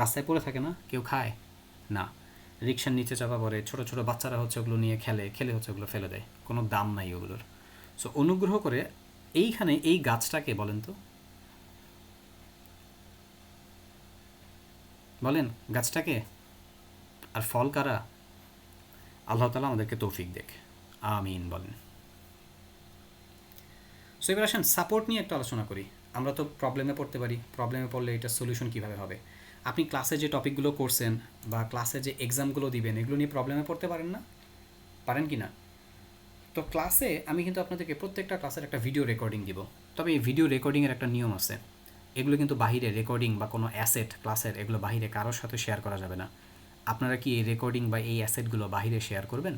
S1: রাস্তায় পড়ে থাকে না, কেউ খায় না, রিক্সার নিচে চাপা পড়ে, ছোট ছোট বাচ্চারা হচ্ছে ওগুলো নিয়ে খেলে হচ্ছে ওগুলো ফেলে দেয়, কোনো দাম নাই ওগুলোর। সো অনুগ্রহ করে এইখানে এই গাছটাকে বলেন তো, বলেন গাছটাকে, আর ফল কারা? আল্লাহ তাআলা আমাদেরকে তৌফিক দেখ, আমিন বলেন। সো এবার আসেন সাপোর্ট নিয়ে একটু আলোচনা করি। আমরা তো প্রবলেমে পড়তে পারি, প্রবলেমে পড়লে এটার সলিউশন কীভাবে হবে? আপনি ক্লাসে যে টপিকগুলো করছেন বা ক্লাসে যে এক্সামগুলো দিবেন এগুলো নিয়ে প্রবলেমে পড়তে পারেন না? পারেন কি না? তো ক্লাসে আমি কিন্তু আপনাদেরকে প্রত্যেকটা ক্লাসের একটা ভিডিও রেকর্ডিং দিব। তবে এই ভিডিও রেকর্ডিংয়ের একটা নিয়ম আছে। এগুলো কিন্তু বাহিরে রেকর্ডিং বা কোনো অ্যাসেট ক্লাসের এগুলো বাহিরে কারোর সাথে শেয়ার করা যাবে না। আপনারা কি এই রেকর্ডিং বা এই অ্যাসেটগুলো বাহিরে শেয়ার করবেন?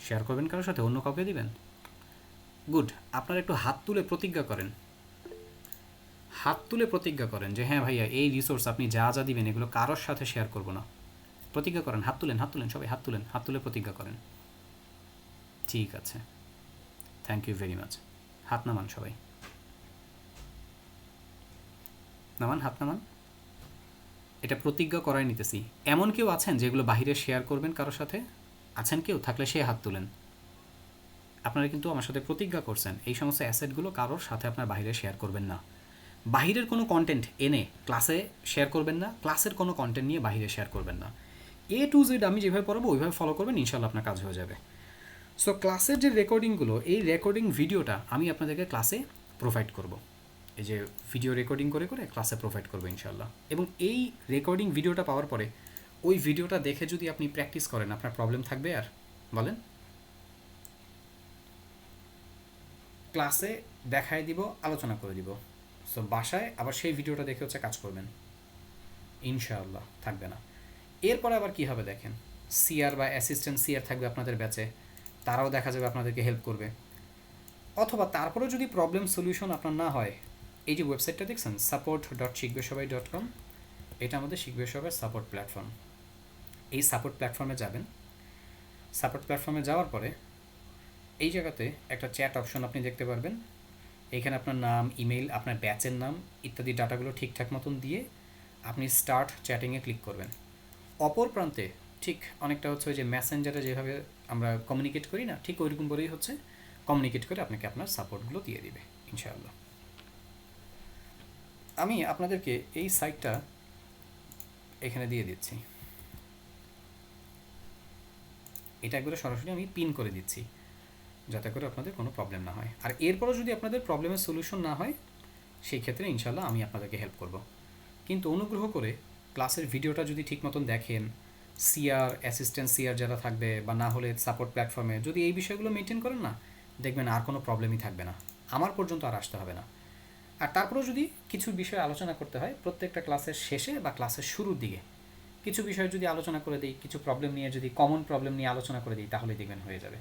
S1: শেয়ার করবেন কারোর সাথে? অন্য কাউকে দিবেন? গুড। আপনারা একটু হাত তুলে প্রতিজ্ঞা করেন, হাত তুলে প্রতিজ্ঞা করেন যে হ্যাঁ ভাইয়া এই রিসোর্স আপনি যা যা দিবেন এগুলো কারোর সাথে শেয়ার করব না। প্রতিজ্ঞা করেন, হাত তুলেন, হাত তুলেন, সবাই হাত তুলেন, হাত তুলে প্রতিজ্ঞা করেন। ঠিক আছে, থ্যাংক ইউ ভেরি মাচ। হাত নামান সবাই, নামান, হাত নামান। এটা প্রতিজ্ঞা করাই নিতেছি। এমন কেউ আছেন যেগুলো বাহিরে শেয়ার করবেন কারোর সাথে? আছেন কেউ? থাকলে সে হাত তুলেন। আপনারা কিন্তু আমার সাথে প্রতিজ্ঞা করছেন এই সমস্ত অ্যাসেটগুলো কারোর সাথে আপনার বাইরে শেয়ার করবেন না। বাহিরের কোনো কন্টেন্ট এনে ক্লাসে শেয়ার করবেন না, ক্লাসের কোনো কন্টেন্ট নিয়ে বাহিরে শেয়ার করবেন না। A to Z আমি যেভাবে পড়াবো ওইভাবে ফলো করবেন, ইনশাল্লাহ আপনার কাজ হয়ে যাবে। সো ক্লাসের যে রেকর্ডিংগুলো, এই রেকর্ডিং ভিডিওটা আমি আপনাদেরকে ক্লাসে প্রোভাইড করব। এই যে ভিডিও রেকর্ডিং করে করে ক্লাসে প্রোভাইড করবো ইনশাল্লাহ। এবং এই রেকর্ডিং ভিডিওটা পাওয়ার পরে ওই ভিডিওটা দেখে যদি আপনি প্র্যাকটিস করেন আপনার প্রবলেম থাকবে আর? বলেন। ক্লাসে দেখায় দিব, আলোচনা করে দিব। সো বাসায় আবার সেই ভিডিওটা দেখে হচ্ছে কাজ করবেন, ইনশাআল্লাহ থাকবে না। এরপরে আবার কী হবে দেখেন, সিআর বা অ্যাসিস্ট্যান্ট সিআর থাকবে আপনাদের ব্যাচে, তারাও দেখা যাবে আপনাদেরকে হেল্প করবে। অথবা তারপরেও যদি প্রবলেম সলিউশন আপনার না হয়, এই যে ওয়েবসাইটটা দেখছেন support.শিখবেসবাই.com, এটা আমাদের শিখবে সবাই সাপোর্ট প্ল্যাটফর্ম। এই সাপোর্ট প্ল্যাটফর্মে যাবেন। সাপোর্ট প্ল্যাটফর্মে যাওয়ার পরে এই জায়গাতে একটা চ্যাট অপশন আপনি দেখতে পারবেন। এইখানে আপনার নাম, ইমেল, আপনার ব্যাচের নাম ইত্যাদি ডাটাগুলো ঠিকঠাক মতন দিয়ে আপনি স্টার্ট চ্যাটিংয়ে ক্লিক করবেন। অপর প্রান্তে ঠিক অনেকটা হচ্ছে ওই যে মেসেঞ্জারে যেভাবে আমরা কমিউনিকেট করি না, ঠিক ওইরকম করেই হচ্ছে কমিউনিকেট করে আপনাকে আপনার সাপোর্টগুলো দিয়ে দিবে ইনশাআল্লাহ। আমি আপনাদেরকে এই সাইটটা এখানে দিয়ে দিচ্ছি, এটা একবারে সরাসরি আমি পিন করে দিচ্ছি যাতে করে আপনাদের কোনো প্রবলেম না হয়। আর এরপরও যদি আপনাদের প্রবলেমের সলিউশন না হয় সেই ক্ষেত্রে ইনশাল্লাহ আমি আপনাদেরকে হেল্প করব। কিন্তু অনুগ্রহ করে ক্লাসের ভিডিওটা যদি ঠিক মতন দেখেন, সিআর, অ্যাসিস্ট্যান্ট সিআর যারা থাকবে বা না হলে সাপোর্ট প্ল্যাটফর্মে যদি এই বিষয়গুলো মেনটেন করেন না, দেখবেন আর কোনো প্রবলেমই থাকবে না, আমার পর্যন্ত আর আসতে হবে না। আর তারপরেও যদি কিছু বিষয় আলোচনা করতে হয় প্রত্যেকটা ক্লাসের শেষে বা ক্লাসের শুরুর দিকে কিছু বিষয় যদি আলোচনা করে দিই, কিছু প্রবলেম নিয়ে যদি কমন প্রবলেম নিয়ে আলোচনা করে দিই, তাহলে দেখবেন হয়ে যাবে।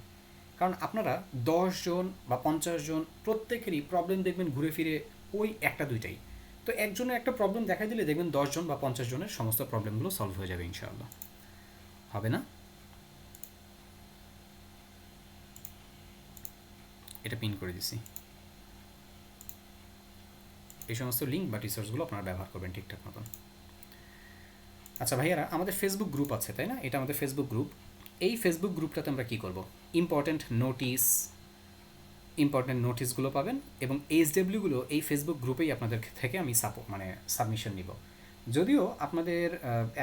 S1: কারণ আপনারা 10 জন বা 50 জন প্রত্যেকেরই প্রবলেম দেখবেন ঘুরে ফিরে ওই একটা দুইটাই। তো একজনের একটা প্রবলেম দেখা দিলে দেখবেন 10 জন বা 50 জনের সমস্ত প্রবলেমগুলো সলভ হয়ে যাবে ইনশাআল্লাহ। হবে না? এটা পিন করে দিছি। এই সমস্ত লিঙ্ক বা রিসোর্সগুলো আপনারা ব্যবহার করবেন ঠিকঠাক মতন। আচ্ছা ভাইয়ারা, আমাদের ফেসবুক গ্রুপ আছে তাই না? এটা আমাদের ফেসবুক গ্রুপ। এই ফেসবুক গ্রুপটাতে আমরা কী করব, ইম্পর্টেন্ট নোটিশগুলো পাবেন এবং এইচডব্লিউগুলো এই ফেসবুক গ্রুপেই আপনাদের থেকে আমি সাবমিশন নিব। যদিও আপনাদের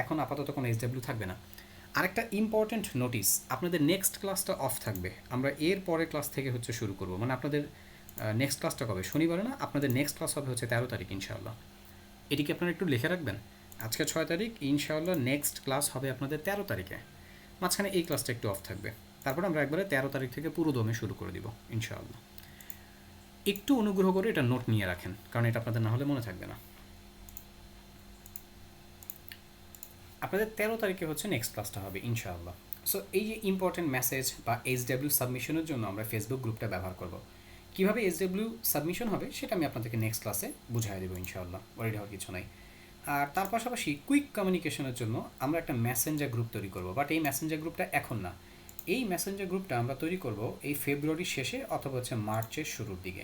S1: এখন আপাতত কোনো এইচডব্লিউ থাকবে না। আরেকটা ইম্পর্টেন্ট নোটিস, আপনাদের নেক্সট ক্লাসটা অফ থাকবে, আমরা এর পরের ক্লাস থেকে হচ্ছে শুরু করব। মানে আপনাদের নেক্সট ক্লাসটা কবে? শনিবারে না? আপনাদের নেক্সট ক্লাস হবে হচ্ছে 13 তারিখ ইনশাআল্লাহ। এটিকে আপনারা একটু লিখে রাখবেন। আজকে 6 তারিখ, ইনশাআল্লাহ নেক্সট ক্লাস হবে আপনাদের 13 তারিখে। মাঝখানে এই ক্লাসটা একটু অফ থাকবে, তারপর আমরা একবারে 13 তারিখ থেকে পুরো দমে শুরু করে দিব ইনশাআল্লাহ। একটু অনুগ্রহ করে এটা নোট নিয়ে রাখেন, কারণ এটা আপনাদের না হলে মনে থাকবে না। আপনাদের 13 তারিখে হচ্ছে নেক্সট ক্লাসটা হবে ইনশাআল্লাহ। সো এই যে ইম্পর্টেন্ট মেসেজ বা এইচডব্লিউ সাবমিশনের জন্য আমরা ফেসবুক গ্রুপটা ব্যবহার করব। কীভাবে এইচডব্লিউ সাবমিশন হবে সেটা আমি আপনাদেরকে নেক্সট ক্লাসে বুঝাই দেবো ইনশাআল্লাহ, ওয়ারিড হওয়ার কিছু নাই। আর তার পাশাপাশি কুইক কমিউনিকেশনের জন্য আমরা একটা মেসেঞ্জার গ্রুপ তৈরি করব, বাট এই মেসেঞ্জার গ্রুপটা এখন না। এই মেসেঞ্জার গ্রুপটা আমরা তৈরি করব এই ফেব্রুয়ারির শেষে অথবা হচ্ছে মার্চের শুরুর দিকে।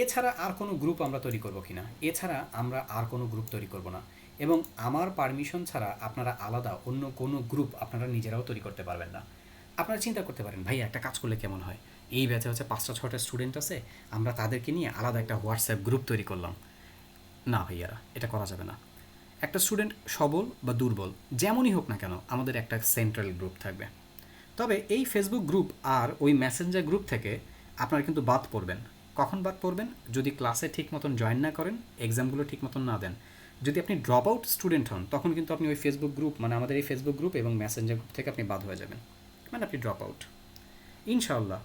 S1: এছাড়া আর কোনো গ্রুপ আমরা তৈরি করব কি না, এছাড়া আমরা আর কোনো গ্রুপ তৈরি করব না। এবং আমার পারমিশন ছাড়া আপনারা আলাদা অন্য কোনো গ্রুপ আপনারা নিজেরাও তৈরি করতে পারবেন না। আপনারা চিন্তা করতে পারেন, ভাই একটা কাজ করলে কেমন হয়, এই ব্যাচে হচ্ছে 5-6টা স্টুডেন্ট আছে, আমরা তাদেরকে নিয়ে আলাদা একটা হোয়াটসঅ্যাপ গ্রুপ তৈরি করলাম। না ভাইয়ারা, এটা করা যাবে না। একটা স্টুডেন্ট সবল বা দুর্বল যেমনই হোক না কেন, আমাদের একটা সেন্ট্রাল গ্রুপ থাকবে। তবে এই ফেসবুক গ্রুপ আর ওই মেসেঞ্জার গ্রুপ থেকে আপনারা কিন্তু বাদ পড়বেন। কখন বাদ পড়বেন? যদি ক্লাসে ঠিক মতন জয়েন না করেন, এক্সামগুলো ঠিক মতন না দেন, যদি আপনি ড্রপ আউট স্টুডেন্ট হন তখন কিন্তু আপনি ওই ফেসবুক গ্রুপ মানে আমাদের এই ফেসবুক গ্রুপ এবং মেসেঞ্জার গ্রুপ থেকে আপনি বাদ হয়ে যাবেন, মানে আপনি ড্রপ আউট। ইনশাআল্লাহ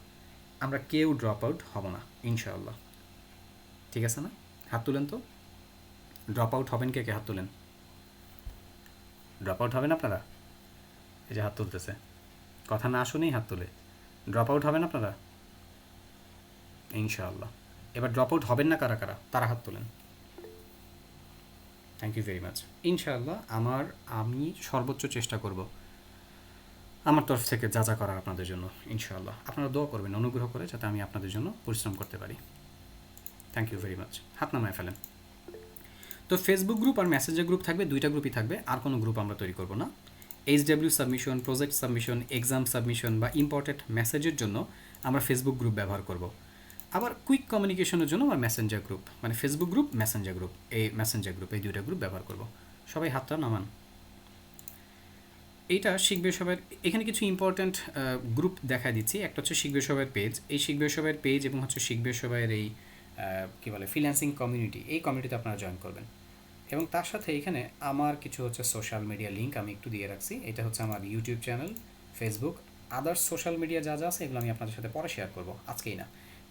S1: আমরা কেউ ড্রপ আউট হব না ইনশাআল্লাহ, ঠিক আছে না? হাত তুলেন তো, ড্রপ আউট হবেন কে কে? হাত তুলেন। ড্রপ আউট হবেন আপনারা? এই যে হাত তুলতেছে, কথা না শুনেই হাত তুলে। ড্রপ আউট হবেন আপনারা ইনশাআল্লাহ। এবার ড্রপ আউট হবেন না কারা কারা, তারা হাত তোলেন। Thank you very much. ইনশাআল্লাহ আমি সর্বোচ্চ চেষ্টা করব আমার তরফ থেকে যা যা করার আপনাদের জন্য। ইনশাআল্লাহ আপনারা দোয়া করবেন অনুগ্রহ করে যাতে আমি আপনাদের জন্য পরিশ্রম করতে পারি। Thank you very much. হাত নামায় ফেলেন। তো ফেসবুক গ্রুপ আর মেসেঞ্জার গ্রুপ থাকবে, দুইটা গ্রুপই থাকবে, আর কোনো গ্রুপ আমরা তৈরি করব না। HW submission, project submission, exam submission বা ইম্পর্টেন্ট মেসেজের জন্য আমরা ফেসবুক গ্রুপ ব্যবহার করব। আবার কুইক কমিউনিকেশনের জন্য আমরা মেসেঞ্জার গ্রুপ, মানে ফেসবুক গ্রুপ মেসেঞ্জার গ্রুপ, এই দুইটা গ্রুপ ব্যবহার করব। সবাই হাতটা নামান। এইটা শিখবে সবার, এখানে কিছু ইম্পর্ট্যান্ট গ্রুপ দেখা দিচ্ছি। একটা হচ্ছে শিখবে সবার পেজ, এই শিখবে সবার পেজ এবং হচ্ছে শিখবে সবার এই কী বলে ফ্রিল্যান্সিং কমিউনিটি, এই কমিউনিটিতে আপনারা জয়েন করবেন। এবং তার সাথে এখানে আমার কিছু হচ্ছে সোশ্যাল মিডিয়া লিঙ্ক আমি একটু দিয়ে রাখছি। এটা হচ্ছে আমার YouTube channel, Facebook, others social media যা যা আছে এগুলো আমি আপনাদের সাথে পরে শেয়ার করব, আজকেই না।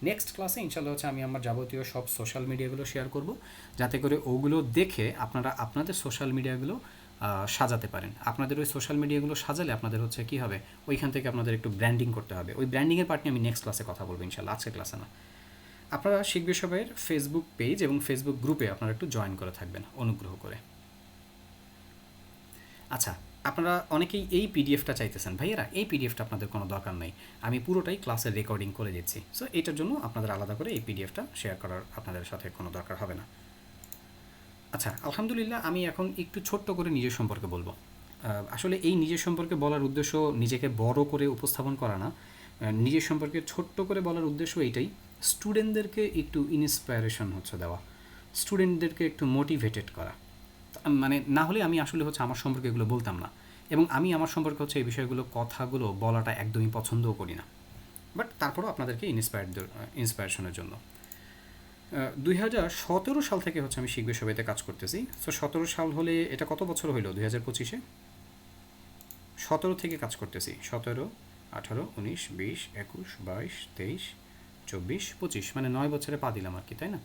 S1: নেক্সট ক্লাসে ইনশাল্লাহ হচ্ছে আমি আমার যাবতীয় সব সোশ্যাল মিডিয়াগুলো শেয়ার করব, যাতে করে ওগুলো দেখে আপনারা আপনাদের সোশ্যাল মিডিয়াগুলো সাজাতে পারেন। আপনাদের ওই সোশ্যাল মিডিয়াগুলো সাজালে আপনাদের হচ্ছে কী হবে, ওইখান থেকে আপনাদের একটু ব্র্যান্ডিং করতে হবে। ওই ব্র্যান্ডিংয়ের পার্ট নিয়ে আমি নেক্সট ক্লাসে কথা বলবো ইনশাল্লাহ, আজকের ক্লাসে না। আপনারা শিখবে সবাইয়ের ফেসবুক পেজ এবং ফেসবুক গ্রুপে আপনারা একটু জয়েন করে থাকবেন অনুগ্রহ করে। আচ্ছা, আপনারা অনেকেই এই পিডিএফটা চাইতেছেন, ভাইয়েরা এই পিডিএফটা আপনাদের কোনো দরকার নেই, আমি পুরোটাই ক্লাসের রেকর্ডিং করে দিচ্ছি। সো এটার জন্য আপনাদের আলাদা করে এই পিডিএফটা শেয়ার করার আপনাদের সাথে কোনো দরকার হবে না। আচ্ছা, আলহামদুলিল্লাহ আমি এখন একটু ছোট্ট করে নিজের সম্পর্কে বলবো। আসলে এই নিজের সম্পর্কে বলার উদ্দেশ্য নিজেকে বড় করে উপস্থাপন করা না, নিজের সম্পর্কে ছোট্ট করে বলার উদ্দেশ্য এইটাই, স্টুডেন্টদেরকে একটু ইন্সপায়ারেশন হচ্ছে দেওয়া, স্টুডেন্টদেরকে একটু মোটিভেটেড করা। মানে না হলে আমি আসলে হচ্ছে আমার সম্পর্কে এগুলো বলতাম না, এবং আমি আমার সম্পর্কে হচ্ছে এই বিষয়গুলো কথাগুলো বলাটা একদমই পছন্দও করি না, বাট তারপরেও আপনাদেরকে ইন্সপায়ারেশনের জন্য 2017 সাল থেকে হচ্ছে আমি শিখবে সবাইতে কাজ করতেছি। সো 17 সাল হলে এটা কত বছর হইল? 2025-এ 17 থেকে কাজ করতেছি। 17, 18, 19, 20, 21, 22, 23, 24, 25, মানে 9 বছরে পা দিলাম আর কি, তাই না?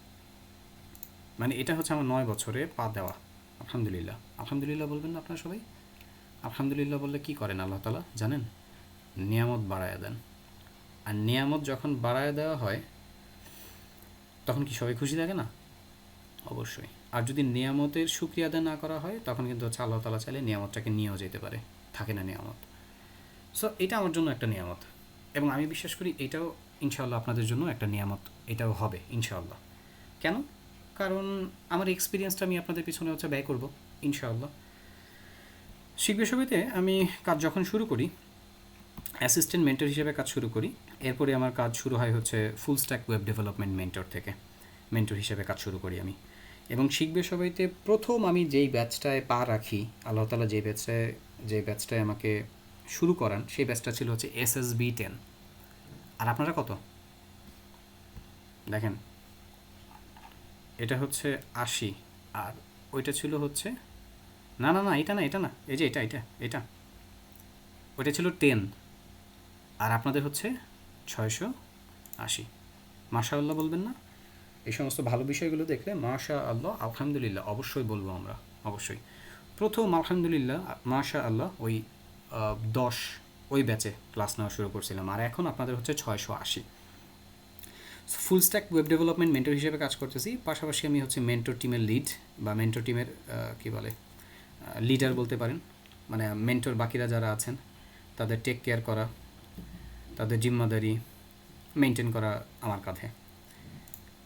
S1: মানে এটা হচ্ছে আমার 9 বছরে পা দেওয়া। আলহামদুলিল্লাহ, আলহামদুলিল্লাহ বলবেন না আপনারা সবাই? আলহামদুলিল্লাহ বললে কী করেন আল্লাহ তাআলা জানেন? নিয়ামত বাড়ায়া দেন। আর নিয়ামত যখন বাড়ায়া দেওয়া হয় তখন কি সবাই খুশি থাকে না? অবশ্যই। আর যদি নিয়ামতের শুকরিয়া আদায় না করা হয় তখন কিন্তু হচ্ছে আল্লাহ তাআলা চাইলে নিয়ামতটাকে নিয়েও যেতে পারে, থাকে না নিয়ামত। সো এটা আমার জন্য একটা নিয়ামত, এবং আমি বিশ্বাস করি এটাও ইনশাআল্লাহ আপনাদের জন্য একটা নিয়ামত, এটাও হবে ইনশাআল্লাহ। কেন? কারণ আমার এক্সপিরিয়েন্সটা আমি আপনাদের পিছনে হচ্ছে ব্যয় করব ইনশাআল্লাহ। শিখবে সবাইতে আমি কাজ যখন শুরু করি, অ্যাসিস্ট্যান্ট মেন্টর হিসেবে কাজ শুরু করি। এরপরে আমার কাজ শুরু হয় হচ্ছে full stack web development mentor থেকে, মেন্টর হিসেবে কাজ শুরু করি আমি। এবং শিখবে সবাইতে প্রথম আমি যেই ব্যাচটায় পা রাখি, আল্লাহ তাআলা যে ব্যাচটায় আমাকে শুরু করান, সেই ব্যাচটা ছিল হচ্ছে SSB 10। আর আপনারা কত? দেখেন, এটা হচ্ছে 80, আর ওইটা ছিল হচ্ছে না না না এটা না, এটা না, এই যে এটা ওইটা ছিল 10, আর আপনাদের হচ্ছে 680। মাশাআল্লাহ বলবেন না? এই সমস্ত ভালো বিষয়গুলো দেখলে মাশাআল্লাহ আলহামদুলিল্লাহ অবশ্যই বলবো আমরা, অবশ্যই। প্রথম আলহামদুলিল্লাহ মাশাআল্লাহ ওই 10 ওই ব্যাচে ক্লাস নেওয়া শুরু করছিলাম, আর এখন আপনাদের হচ্ছে 680। Full stack web development mentor হিসেবে কাজ করতেছি, পাশাপাশি আমি হচ্ছে মেন্টর টিমের লিড বা মেন্টর টিমের কী বলে লিডার বলতে পারেন। মানে মেন্টর বাকিরা যারা আছেন তাদের টেক কেয়ার করা, তাদের জিম্মাদারি মেনটেন করা আমার কাঁধে।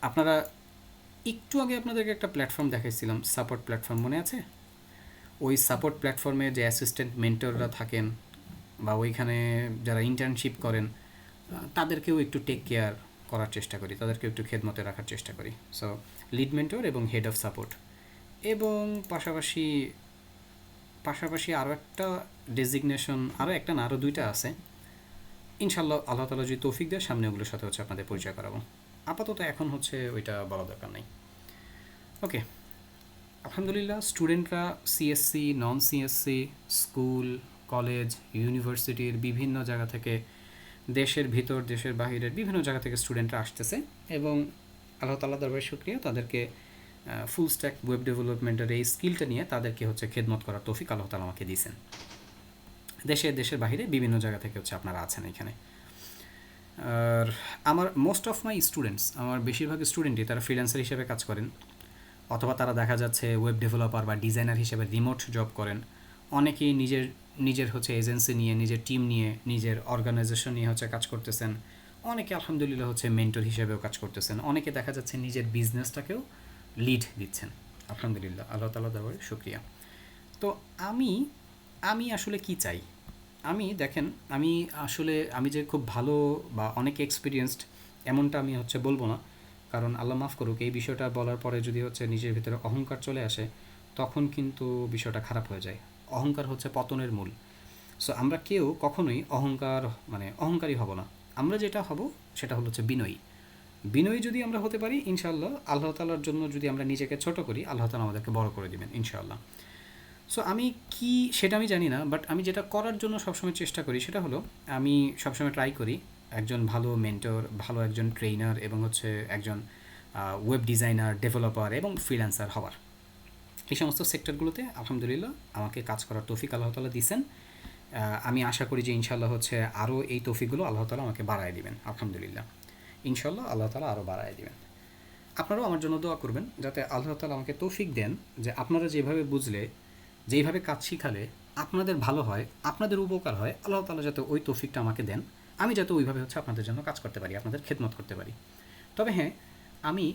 S1: আপনারা একটু আগে আপনাদেরকে একটা প্ল্যাটফর্ম দেখাইছিলাম, সাপোর্ট প্ল্যাটফর্ম, মনে আছে? ওই সাপোর্ট প্ল্যাটফর্মে যে অ্যাসিস্ট্যান্ট মেন্টররা থাকেন বা ওইখানে যারা ইন্টার্নশিপ করেন তাদেরকেও একটু টেক কেয়ার করার চেষ্টা করি, তাদেরকে একটু খেদমতে রাখার চেষ্টা করি। সো লিড মেন্টর এবং হেড অফ সাপোর্ট, এবং পাশাপাশি আরও একটা ডেজিগনেশন, আরও একটা না আরও 2টা আছে ইনশাল্লাহ। আল্লাহ তাআলা যদি তৌফিক দেয় সামনে ওগুলোর সাথে হচ্ছে আপনাদের পরিচয় করাবো। আপাতত এখন হচ্ছে ওইটা বলা দরকার নেই। ওকে, আলহামদুলিল্লাহ স্টুডেন্টরা সিএসসি, নন সিএসসি, স্কুল, কলেজ, ইউনিভার্সিটির বিভিন্ন জায়গা থেকে, দেশের ভিতর দেশের বাহিরের বিভিন্ন জায়গা থেকে স্টুডেন্টরা আসতেছে এবং আল্লাহ তাআলা দরবারে শুকরিয়া, তাদেরকে ফুল স্ট্যাক ওয়েব ডেভেলপমেন্টের এই স্কিলটা নিয়ে তাদেরকে হচ্ছে খেদমত করার তৌফিক আল্লাহ তাআলা আমাকে দিয়েছেন। দেশের বাহিরে বিভিন্ন জায়গা থেকে হচ্ছে আপনারা আছেন এখানে। আর আমার মোস্ট অফ মাই স্টুডেন্টস, আমার বেশিরভাগ স্টুডেন্টই তারা ফ্রিল্যান্সার হিসেবে কাজ করেন, অথবা তারা দেখা যাচ্ছে ওয়েব ডেভেলপার বা ডিজাইনার হিসেবে রিমোট জব করেন। অনেকেই নিজের হচ্ছে এজেন্সি নিয়ে, নিজের টিম নিয়ে, নিজের অর্গানাইজেশন নিয়ে হচ্ছে কাজ করতেছেন। অনেকে আলহামদুলিল্লাহ হচ্ছে মেন্টর হিসেবেও কাজ করতেছেন। অনেকে দেখা যাচ্ছে নিজের বিজনেসটাকেও লিড দিচ্ছেন। আলহামদুলিল্লাহ, আল্লাহ তাআলা দরবারে শুকরিয়া। তো আমি আমি আসলে কি চাই? দেখেন, আমি যে খুব ভালো বা অনেক এক্সপিরিয়েন্সড এমনটা আমি হচ্ছে বলবো না। কারণ আল্লাহ মাফ করুক, এই বিষয়টা বলার পরে যদি হচ্ছে নিজের ভিতরে অহংকার চলে আসে, তখন কিন্তু বিষয়টা খারাপ হয়ে যায়। অহংকার হচ্ছে পতনের মূল। সো আমরা কেউ কখনোই অহংকারী হব না। আমরা যেটা হব সেটা হচ্ছে বিনয়ী। বিনয়ী যদি আমরা হতে পারি, ইনশাআল্লাহ আল্লাহ তাআলার জন্য যদি আমরা নিজেকে ছোট করি, আল্লাহ তাআলা আমাদেরকে বড় করে দিবেন ইনশাআল্লাহ। সো আমি কি সেটা আমি জানি না, বাট আমি যেটা করার জন্য সবসময় চেষ্টা করি সেটা হলো, আমি সবসময় ট্রাই করি একজন ভালো মেন্টর, ভালো একজন ট্রেনার এবং হচ্ছে একজন ওয়েব ডিজাইনার, ডেভেলপার এবং ফ্রিল্যান্সার হওয়ার। এই সমস্ত সেক্টরগুলোতে আলহামদুলিল্লাহ আমাকে কাজ করার তৌফিক আল্লাহ তাআলা দিয়েছেন। আমি আশা করি যে ইনশাআল্লাহ হচ্ছে আরও এই তৌফিকগুলো আল্লাহ তাআলা আমাকে বাড়ায় দিবেন। আলহামদুলিল্লাহ, ইনশাআল্লাহ আল্লাহ তাআলা আরও বাড়ায় দিবেন। আপনারাও আমার জন্য দোয়া করবেন যাতে আল্লাহ তাআলা আমাকে তৌফিক দেন, যে আপনারা যেভাবে বুঝলে, যেইভাবে কাজ শিখালে আপনাদের ভালো হয়, আপনাদের উপকার হয়, আল্লাহ তাআলা যাতে ওই তৌফিকটা আমাকে দেন, আমি যাতে ওইভাবে হচ্ছে আপনাদের জন্য কাজ করতে পারি, আপনাদের খেদমত করতে পারি। তবে হ্যাঁ, আমি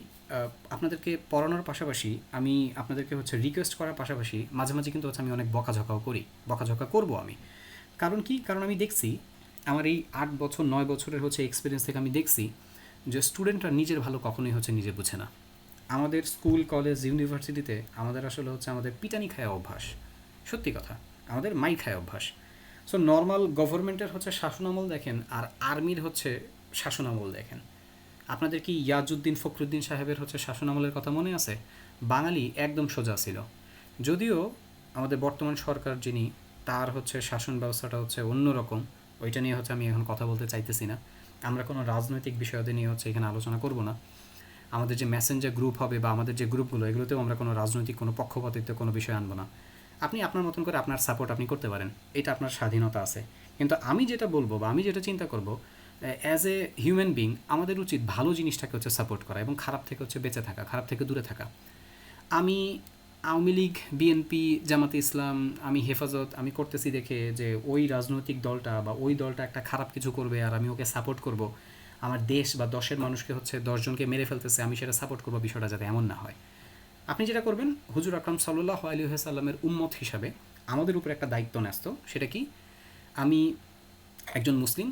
S1: আপনাদেরকে পড়ানোর পাশাপাশি, আমি আপনাদেরকে হচ্ছে রিকোয়েস্ট করার পাশাপাশি মাঝে মাঝে কিন্তু হচ্ছে আমি অনেক বকাঝকাও করি, বকাঝকা করবো আমি। কারণ কি? কারণ আমি দেখছি আমার এই 8 বছর 9 বছরের হচ্ছে এক্সপিরিয়েন্স থেকে আমি দেখছি যে স্টুডেন্টরা নিজের ভালো কখনোই হচ্ছে নিজে বুঝে না। আমাদের স্কুল, কলেজ, ইউনিভার্সিটিতে আমাদের আসলে হচ্ছে আমাদের পিটানি খায় অভ্যাস। সত্যি কথা, আমাদের মাই খায় অভ্যাস। সো নর্মাল গভর্নমেন্টের হচ্ছে শাসনামল দেখেন, আর আর্মির হচ্ছে শাসনামল দেখেন। আপনাদের কি ইয়াজউদ্দিন ফখরুদ্দিন সাহেবের হচ্ছে শাসনামলের কথা মনে আছে? বাঙালি একদম সোজা ছিল। যদিও আমাদের বর্তমান সরকার যিনি, তার হচ্ছে শাসন ব্যবস্থাটা হচ্ছে অন্যরকম। ওইটা নিয়ে হচ্ছে আমি এখন কথা বলতে চাইতেছি না। আমরা কোনো রাজনৈতিক বিষয়াদি নিয়ে হচ্ছে এখানে আলোচনা করব না। আমাদের যে মেসেঞ্জার গ্রুপ হবে বা আমাদের যে গ্রুপগুলো, এগুলোতেও আমরা কোনো রাজনৈতিক কোনো পক্ষপাতিত্ব কোনো বিষয় আনবো না। আপনি আপনার মতন করে আপনার সাপোর্ট আপনি করতে পারেন, এটা আপনার স্বাধীনতা আছে। কিন্তু আমি যেটা বলবো বা আমি যেটা চিন্তা করব, অ্যাজ এ হিউম্যান বিং আমাদের উচিত ভালো জিনিসটাকে হচ্ছে সাপোর্ট করা এবং খারাপ থেকে হচ্ছে বেঁচে থাকা, খারাপ থেকে দূরে থাকা। আমি আওয়ামী লীগ, বিএনপি, জামাতে ইসলাম, আমি হেফাজত আমি করতেছি দেখে যে ওই রাজনৈতিক দলটা বা ওই দলটা একটা খারাপ কিছু করবে আর আমি ওকে সাপোর্ট করব, আমার দেশ বা 10-এর মানুষকে হচ্ছে 10 জনকে মেরে ফেলতেছে, আমি সেটা সাপোর্ট করবো, বিষয়টা যাতে এমন না হয়। আপনি যেটা করবেন, হুজুর আকরাম সাল্লাল্লাহু আলাইহি ওয়াসাল্লামের উম্মত হিসাবে আমাদের উপর একটা দায়িত্ব ন্যস্ত। সেটা কি? আমি একজন মুসলিম,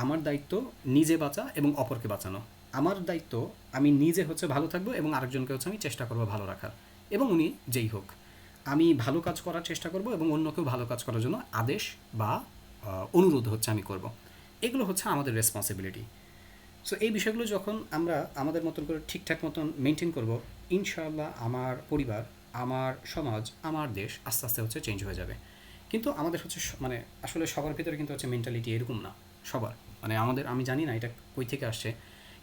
S1: আমার দায়িত্ব নিজে বাঁচা এবং অপরকে বাঁচানো। আমার দায়িত্ব, আমি নিজে হচ্ছে ভালো থাকবো এবং আরেকজনকে হচ্ছে আমি চেষ্টা করবো ভালো রাখার, এবং উনি যেই হোক, আমি ভালো কাজ করার চেষ্টা করব এবং অন্যকেও ভালো কাজ করার জন্য আদেশ বা অনুরোধ হচ্ছে আমি করব। এগুলো হচ্ছে আমাদের রেসপন্সিবিলিটি। সো এই বিষয়গুলো যখন আমরা আমাদের মতন করে ঠিকঠাক মতন মেনটেন করব, ইনশাআল্লাহ আমার পরিবার, আমার সমাজ, আমার দেশ আস্তে আস্তে হচ্ছে চেঞ্জ হয়ে যাবে। কিন্তু আমাদের হচ্ছে আসলে সবার ভিতরে কিন্তু হচ্ছে মেন্টালিটি এরকম না। সবার আমি জানি না এটা কই থেকে আসছে,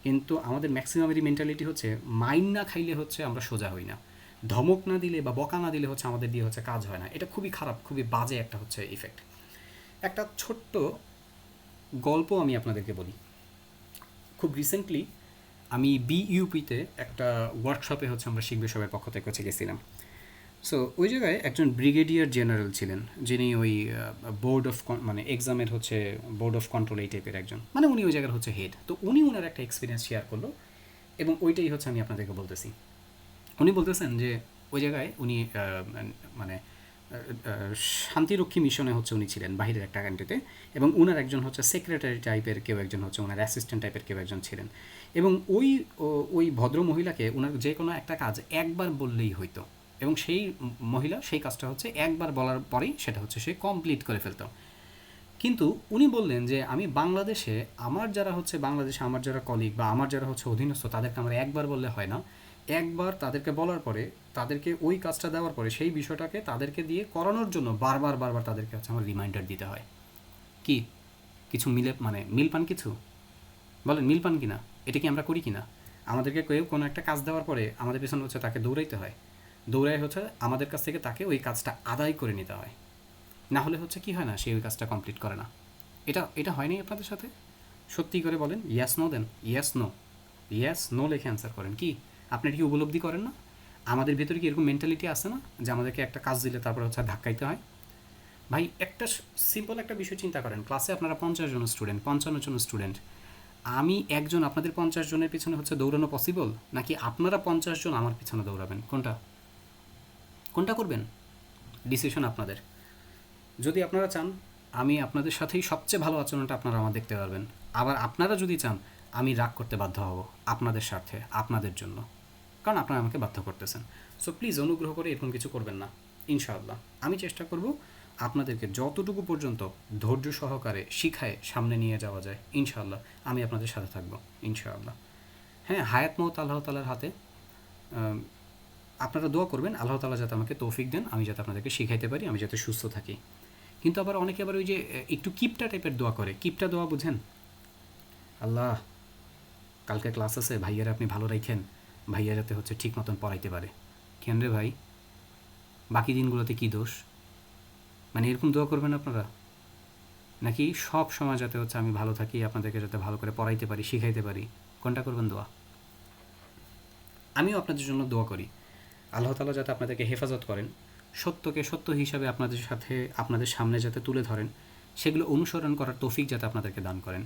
S1: কিন্তু আমাদের ম্যাক্সিমামেরই মেন্টালিটি হচ্ছে মাইন না খাইলে হচ্ছে আমরা সোজা হই না, ধমক না দিলে বা বকা না দিলে হচ্ছে আমাদের দিয়ে হচ্ছে কাজ হয় না। এটা খুবই খারাপ, খুবই বাজে একটা হচ্ছে ইফেক্ট। একটা ছোট্ট গল্প আমি আপনাদেরকে বলি। খুব রিসেন্টলি আমি বিইউপিতে একটা ওয়ার্কশপে হচ্ছে আমরা শিখবে সবার পক্ষ থেকে হচ্ছে গেছিলাম। সো ওই জায়গায় একজন ব্রিগেডিয়ার জেনারেল ছিলেন, যিনি ওই বোর্ড অফ এক্সামের হচ্ছে বোর্ড অফ কন্ট্রোল এই টাইপের একজন, উনি ওই জায়গার হচ্ছে হেড। তো উনি ওনার একটা এক্সপিরিয়েন্স শেয়ার করলো এবং ওইটাই হচ্ছে আমি আপনাদেরকে বলতেছি। উনি বলতেছেন যে ওই জায়গায় উনি মানে শান্তিরক্ষী মিশনে হচ্ছে উনি ছিলেন বাহিরের একটা কান্ট্রিতে, এবং ওনার একজন হচ্ছে সেক্রেটারি টাইপের কেউ একজন হচ্ছে ওনার অ্যাসিস্ট্যান্ট টাইপের কেউ একজন ছিলেন। এবং ওই ভদ্র মহিলাকে ওনার যে কোনো একটা কাজ একবার বললেই হইতো, এবং সেই মহিলা সেই কাজটা হচ্ছে একবার বলার পরেই সেটা হচ্ছে সে কমপ্লিট করে ফেলত। কিন্তু উনি বললেন যে আমি বাংলাদেশে আমার যারা কলিগ বা আমার যারা হচ্ছে অধীনস্থ, তাদেরকে আমার একবার বললে হয় না, একবার তাদেরকে বলার পরে, তাদেরকে ওই কাজটা দেওয়ার পরে সেই বিষয়টাকে তাদেরকে দিয়ে করানোর জন্য বারবার বারবার তাদেরকে হচ্ছে আমার রিমাইন্ডার দিতে হয়। কি কিছু মিলে মানে মিল পান কিছু? বলেন মিল পান কি না? এটা কি আমরা করি কি না? আমাদেরকে কেউ কোনো একটা কাজ দেওয়ার পরে আমাদের পেছনে হচ্ছে তাকে দৌড়াইতে হয়, দৌড়াই হচ্ছে আমাদের কাছ থেকে তাকে ওই কাজটা আদায় করে নিতে হয়। না হলে হচ্ছে কি হয় না, সে ওই কাজটা কমপ্লিট করে না। এটা এটা হয়নি আপনাদের সাথে? সত্যি করে বলেন, ইয়াস নো দেন, ইয়াস নো, ইয়াস নো লিখে অ্যান্সার করেন। কি আপনি এটা কি উপলব্ধি করেন না? আমাদের ভেতরে কি এরকম মেন্টালিটি আছে না যে আমাদেরকে একটা কাজ দিলে তারপরে হচ্ছে ধাক্কাইতে হয়? ভাই একটা সিম্পল একটা বিষয় চিন্তা করেন, ক্লাসে আপনারা 50 জন স্টুডেন্ট, 55 জন স্টুডেন্ট, আমি একজন আপনাদের 50 জনের পিছনে হচ্ছে দৌড়ানো পসিবল, নাকি আপনারা 50 জন আমার পিছনে দৌড়াবেন? কোনটা কোনটা করবেন? ডিসিশন আপনাদের। যদি আপনারা চান আমি আপনাদের সাথেই সবচেয়ে ভালো আচরণটা আপনারা আমার দেখতে পারবেন, আবার আপনারা যদি চান আমি রাগ করতে বাধ্য হব আপনাদের স্বার্থে, আপনাদের জন্য, কারণ আপনারা আমাকে বাধ্য করতেছেন। সো প্লিজ অনুগ্রহ করে এরকম কিছু করবেন না। ইনশাআল্লাহ আমি চেষ্টা করব আপনাদেরকে যতটুকু পর্যন্ত ধৈর্য সহকারে শিখায় সামনে নিয়ে যাওয়া যায়। ইনশাআল্লাহ আমি আপনাদের সাথে থাকবো ইনশাআল্লাহ। হ্যাঁ, হায়াত মৌত আল্লাহ তাআলার হাতে। আপনারা দোয়া করবেন আল্লাহ তাআলা যাতে আমাকে তৌফিক দেন, আমি যাতে আপনাদেরকে শিখাইতে পারি, আমি যাতে সুস্থ থাকি। কিন্তু আবার অনেকে আবার ওই যে একটু কিপটা টাইপের দোয়া করে, কিপটা দোয়া বুঝেন? আল্লাহ কালকে ক্লাস আছে, ভাইয়ারা আপনি ভালো রাখেন, ভাইয়া যাতে হচ্ছে ঠিক মতন পড়াইতে পারে। কেন রে ভাই, বাকি দিনগুলোতে কী দোষ? মানে এরকম দোয়া করবেন আপনারা? নাকি সব সময় যাতে হচ্ছে আমি ভালো থাকি, আপনাদেরকে যাতে ভালো করে পড়াইতে পারি, শিখাইতে পারি, কোনটা করবেন দোয়া? আমিও আপনাদের জন্য দোয়া করি আল্লাহ তাআলা যাতে আপনাদেরকে হেফাজত করেন, সত্যকে সত্য হিসাবে আপনাদের সাথে আপনাদের সামনে যাতে তুলে ধরেন, সেগুলো অনুসরণ করার তৌফিক যাতে আপনাদেরকে দান করেন।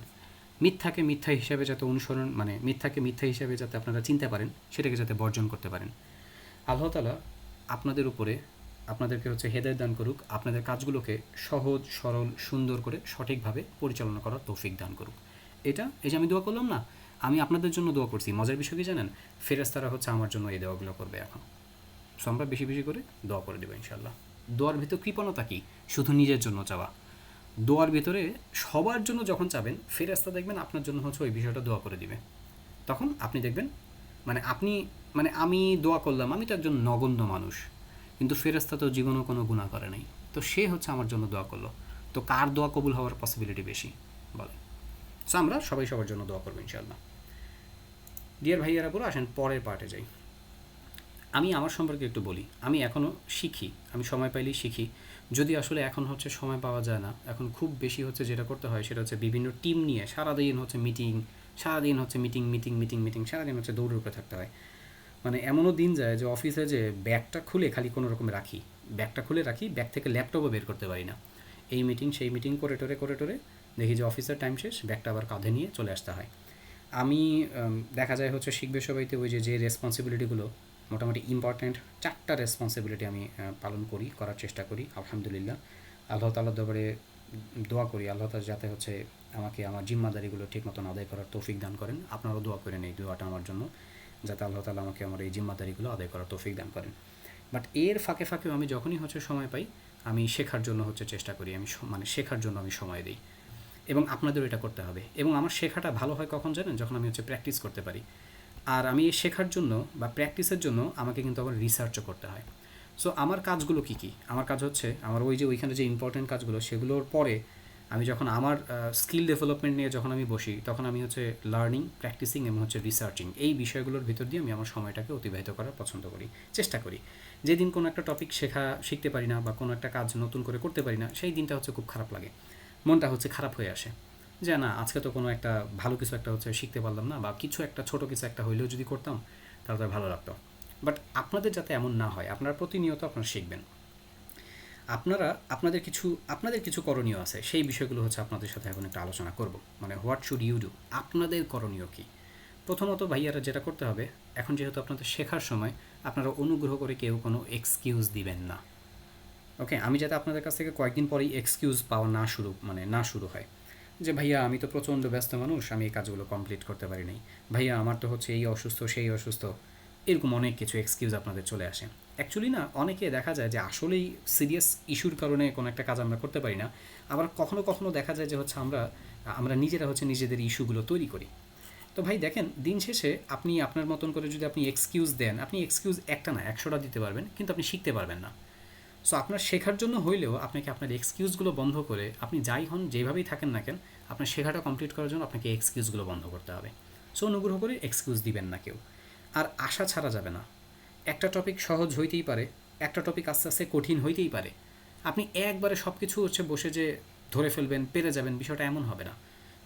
S1: মিথ্যাকে মিথ্যা হিসাবে যাতে অনুসরণ মানে মিথ্যাকে মিথ্যা হিসাবে যাতে আপনারা চিনতে পারেন, সেটাকে যাতে বর্জন করতে পারেন। আল্লাহ তাআলা আপনাদের উপরে আপনাদেরকে হচ্ছে হেদায়েত দান করুক, আপনাদের কাজগুলোকে সহজ সরল সুন্দর করে সঠিকভাবে পরিচালনা করার তৌফিক দান করুক। এটা এই যে আমি দোয়া করলাম না, আমি আপনাদের জন্য দোয়া করছি। মজার বিষয় কি জানেন? ফেরেশতারা হচ্ছে আমার জন্য এই দোয়াগুলো করবে এখন। সো আমরা বেশি বেশি করে দোয়া করে দেবো ইনশাআল্লাহ। দোয়ার ভিতর কৃপণতা কি? শুধু নিজের জন্য চাওয়া। দোয়ার ভিতরে সবার জন্য যখন চাবেন, ফেরেশতা দেখবেন আপনার জন্য হচ্ছে ওই বিষয়টা দোয়া করে দিবে। তখন আপনি দেখবেন মানে আপনি মানে আমি দোয়া করলাম, আমি তো একজন নগণ্য মানুষ, কিন্তু ফেরেশতা তো জীবনেও কোনো গুনাহ করে নাই, তো সে হচ্ছে আমার জন্য দোয়া করলো। তো কার দোয়া কবুল হওয়ার পসিবিলিটি বেশি বলে? সো আমরা সবাই সবার জন্য দোয়া করবো ইনশাআল্লাহ। ডিয়ার ভাইয়ারা, পুরো আসেন পরের পার্টে যাই। আমি আমার সম্পর্কে একটু বলি। আমি এখনও শিখি, আমি সময় পাইলেই শিখি। যদি আসলে এখন হচ্ছে সময় পাওয়া যায় না, এখন খুব বেশি হচ্ছে যেটা করতে হয় সেটা হচ্ছে বিভিন্ন টিম নিয়ে সারাদিন হচ্ছে মিটিং, সারাদিন হচ্ছে মিটিং মিটিং মিটিং মিটিং, সারাদিন হচ্ছে দৌড়ে উপরে থাকতে হয়। মানে এমনও দিন যায় যে অফিসে যে ব্যাগটা খুলে খালি কোনো রকমে রাখি, ব্যাগটা খুলে রাখি, ব্যাগ থেকে ল্যাপটপও বের করতে পারি না। এই মিটিং সেই মিটিং করে টোরে দেখি যে অফিসের টাইম শেষ, ব্যাগটা আবার কাঁধে নিয়ে চলে আসতে হয়। আমি দেখা যায় হচ্ছে শিখবে সবাইতে ওই যে রেসপন্সিবিলিটিগুলো মোটামুটি ইম্পর্ট্যান্ট 4টা রেসপন্সিবিলিটি আমি পালন করি, করার চেষ্টা করি আলহামদুলিল্লাহ। আল্লাহ তাআলার দরবারে দোয়া করি আল্লাহ তাআলা যাতে হচ্ছে আমাকে আমার জিম্মাদারিগুলো ঠিক মতন আদায় করার তৌফিক দান করেন। আপনারাও দোয়া করেন এই দোয়াটা আমার জন্য, যাতে আল্লাহ তাআলা আমাকে আমার এই জিম্মাদারিগুলো আদায় করার তৌফিক দান করেন। বাট এর ফাঁকেও আমি যখনই হচ্ছে সময় পাই, আমি শেখার জন্য হচ্ছে চেষ্টা করি, আমি মানে শেখার জন্য আমি সময় দিই। এবং আপনাদেরও এটা করতে হবে। এবং আমার শেখাটা ভালো হয় কখন জানেন? যখন আমি হচ্ছে প্র্যাকটিস করতে পারি। আর আমি এই শেখার জন্য বা প্র্যাকটিসের জন্য আমাকে কিন্তু আবার রিসার্চও করতে হয়। সো আমার কাজগুলো কী কী? আমার কাজ হচ্ছে আমার ওই যে ওইখানে যে ইম্পর্টেন্ট কাজগুলো, সেগুলোর পরে আমি যখন আমার স্কিল ডেভেলপমেন্ট নিয়ে যখন আমি বসি, তখন আমি হচ্ছে লার্নিং, প্র্যাকটিসিং এবং হচ্ছে রিসার্চিং, এই বিষয়গুলোর ভিতর দিয়ে আমি আমার সময়টাকে অতিবাহিত করার পছন্দ করি, চেষ্টা করি। যেদিন কোনো একটা টপিক শিখতে পারি না বা কোনো একটা কাজ নতুন করে করতে পারি না, সেই দিনটা হচ্ছে খুব খারাপ লাগে, মনটা হচ্ছে খারাপ হয়ে আসে যে না, আজকে তো কোনো একটা ভালো কিছু একটা হচ্ছে শিখতে পারলাম না, বা কিছু একটা ছোটো কিছু একটা হইলেও যদি করতাম তাহলে তো ভালো লাগতো। বাট আপনাদের যাতে এমন না হয়, আপনারা প্রতিনিয়ত আপনারা শিখবেন। আপনাদের কিছু করণীয় আছে, সেই বিষয়গুলো হচ্ছে আপনাদের সাথে এখন একটা আলোচনা করব। মানে হোয়াট শুড ইউ ডু, আপনাদের করণীয় কী? প্রথমত ভাইয়ারা যেটা করতে হবে, এখন যেহেতু আপনাদের শেখার সময়, আপনারা অনুগ্রহ করে কেউ কোনো এক্সকিউজ দিবেন না। ওকে, আমি যাতে আপনাদের কাছ থেকে কয়েকদিন পরেই এক্সকিউজ পাওয়া না শুরু হয় যে ভাইয়া আমি তো প্রচণ্ড ব্যস্ত মানুষ, আমি এই কাজগুলো কমপ্লিট করতে পারি নাই, ভাইয়া আমার তো হচ্ছে এই অসুস্থ সেই অসুস্থ, এরকম অনেক কিছু এক্সকিউজ আপনাদের চলে আসে। অ্যাকচুয়ালি না, অনেকে দেখা যায় যে আসলেই সিরিয়াস ইস্যুর কারণে কোনো একটা কাজ আমরা করতে পারি না। আবার কখনো কখনো দেখা যায় যে হচ্ছে আমরা নিজেরা হচ্ছে নিজেদের ইস্যুগুলো তৈরি করি। তো তো ভাই দেখেন, দিন শেষে আপনি আপনার মতন করে যদি আপনি এক্সকিউজ দেন, আপনি এক্সকিউজ একটা না 100টা দিতে পারবেন, কিন্তু আপনি শিখতে পারবেন না। সো আপনার শেখার জন্য হইলেও আপনাকে আপনার এক্সকিউজগুলো বন্ধ করে, আপনি যাই হন যেভাবেই থাকেন না কেন, আপনার শেখাটা কমপ্লিট করার জন্য আপনাকে এক্সকিউজগুলো বন্ধ করতে হবে। সো অনুগ্রহ করে এক্সকিউজ দিবেন না কেউ। আর আশা ছাড়া যাবে না। একটা টপিক সহজ হইতেই পারে, একটা টপিক আস্তে আস্তে কঠিন হইতেই পারে। আপনি একবারে সব কিছু হচ্ছে বসে যে ধরে ফেলবেন, পেরে যাবেন, বিষয়টা এমন হবে না।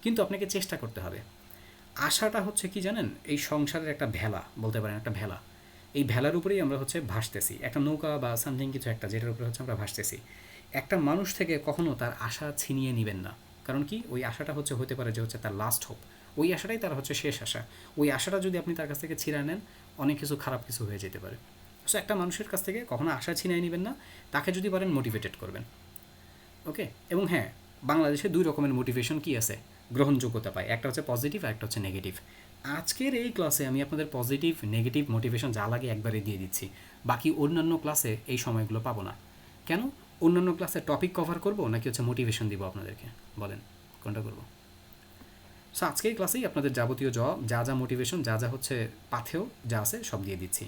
S1: কিন্তু আপনাকে চেষ্টা করতে হবে। আশাটা হচ্ছে কি জানেন, এই সংসারের একটা ভেলা বলতে পারেন, একটা ভেলা। এই ভেলার উপরেই আমরা হচ্ছে ভাসতেছি, একটা নৌকা বা সামথিং কিছু একটা, যেটার উপরে হচ্ছে আমরা ভাসতেছি। একটা মানুষ থেকে কখনো তার আশা ছিনিয়ে নেবেন না। কারণ কি, ওই আশাটা হচ্ছে হতে পারে যে হচ্ছে তার লাস্ট হোপ, ওই আশাটাই তার হচ্ছে শেষ আশা। ওই আশাটা যদি আপনি তার কাছ থেকে ছিঁড়ে নেন, অনেক কিছু খারাপ কিছু হয়ে যেতে পারে। সো একটা মানুষের কাছ থেকে কখনো আশা ছিনিয়ে নেবেন না, তাকে যদি পারেন মোটিভেটেড করবেন। ওকে। এবং হ্যাঁ, বাংলাদেশে 2 রকমের মোটিভেশন কি আছে, গ্রহণযোগ্যতা পায়, একটা হচ্ছে পজিটিভ আর একটা হচ্ছে নেগেটিভ। আজকের এই ক্লাসে আমি আপনাদের পজিটিভ নেগেটিভ মোটিভেশন যা লাগে একবারে দিয়ে দিচ্ছি। বাকি অন্যান্য ক্লাসে এই সময়গুলো পাবো না। কেন? অন্যান্য ক্লাসে টপিক কভার করব নাকি হচ্ছে মোটিভেশন দিব আপনাদেরকে, বলেন কোনটা করব? সো আজকের ক্লাসেই আপনাদের যাবতীয় জবাব, যা যা মোটিভেশন, যা যা হচ্ছে পাথেও যা আছে সব দিয়ে দিচ্ছি।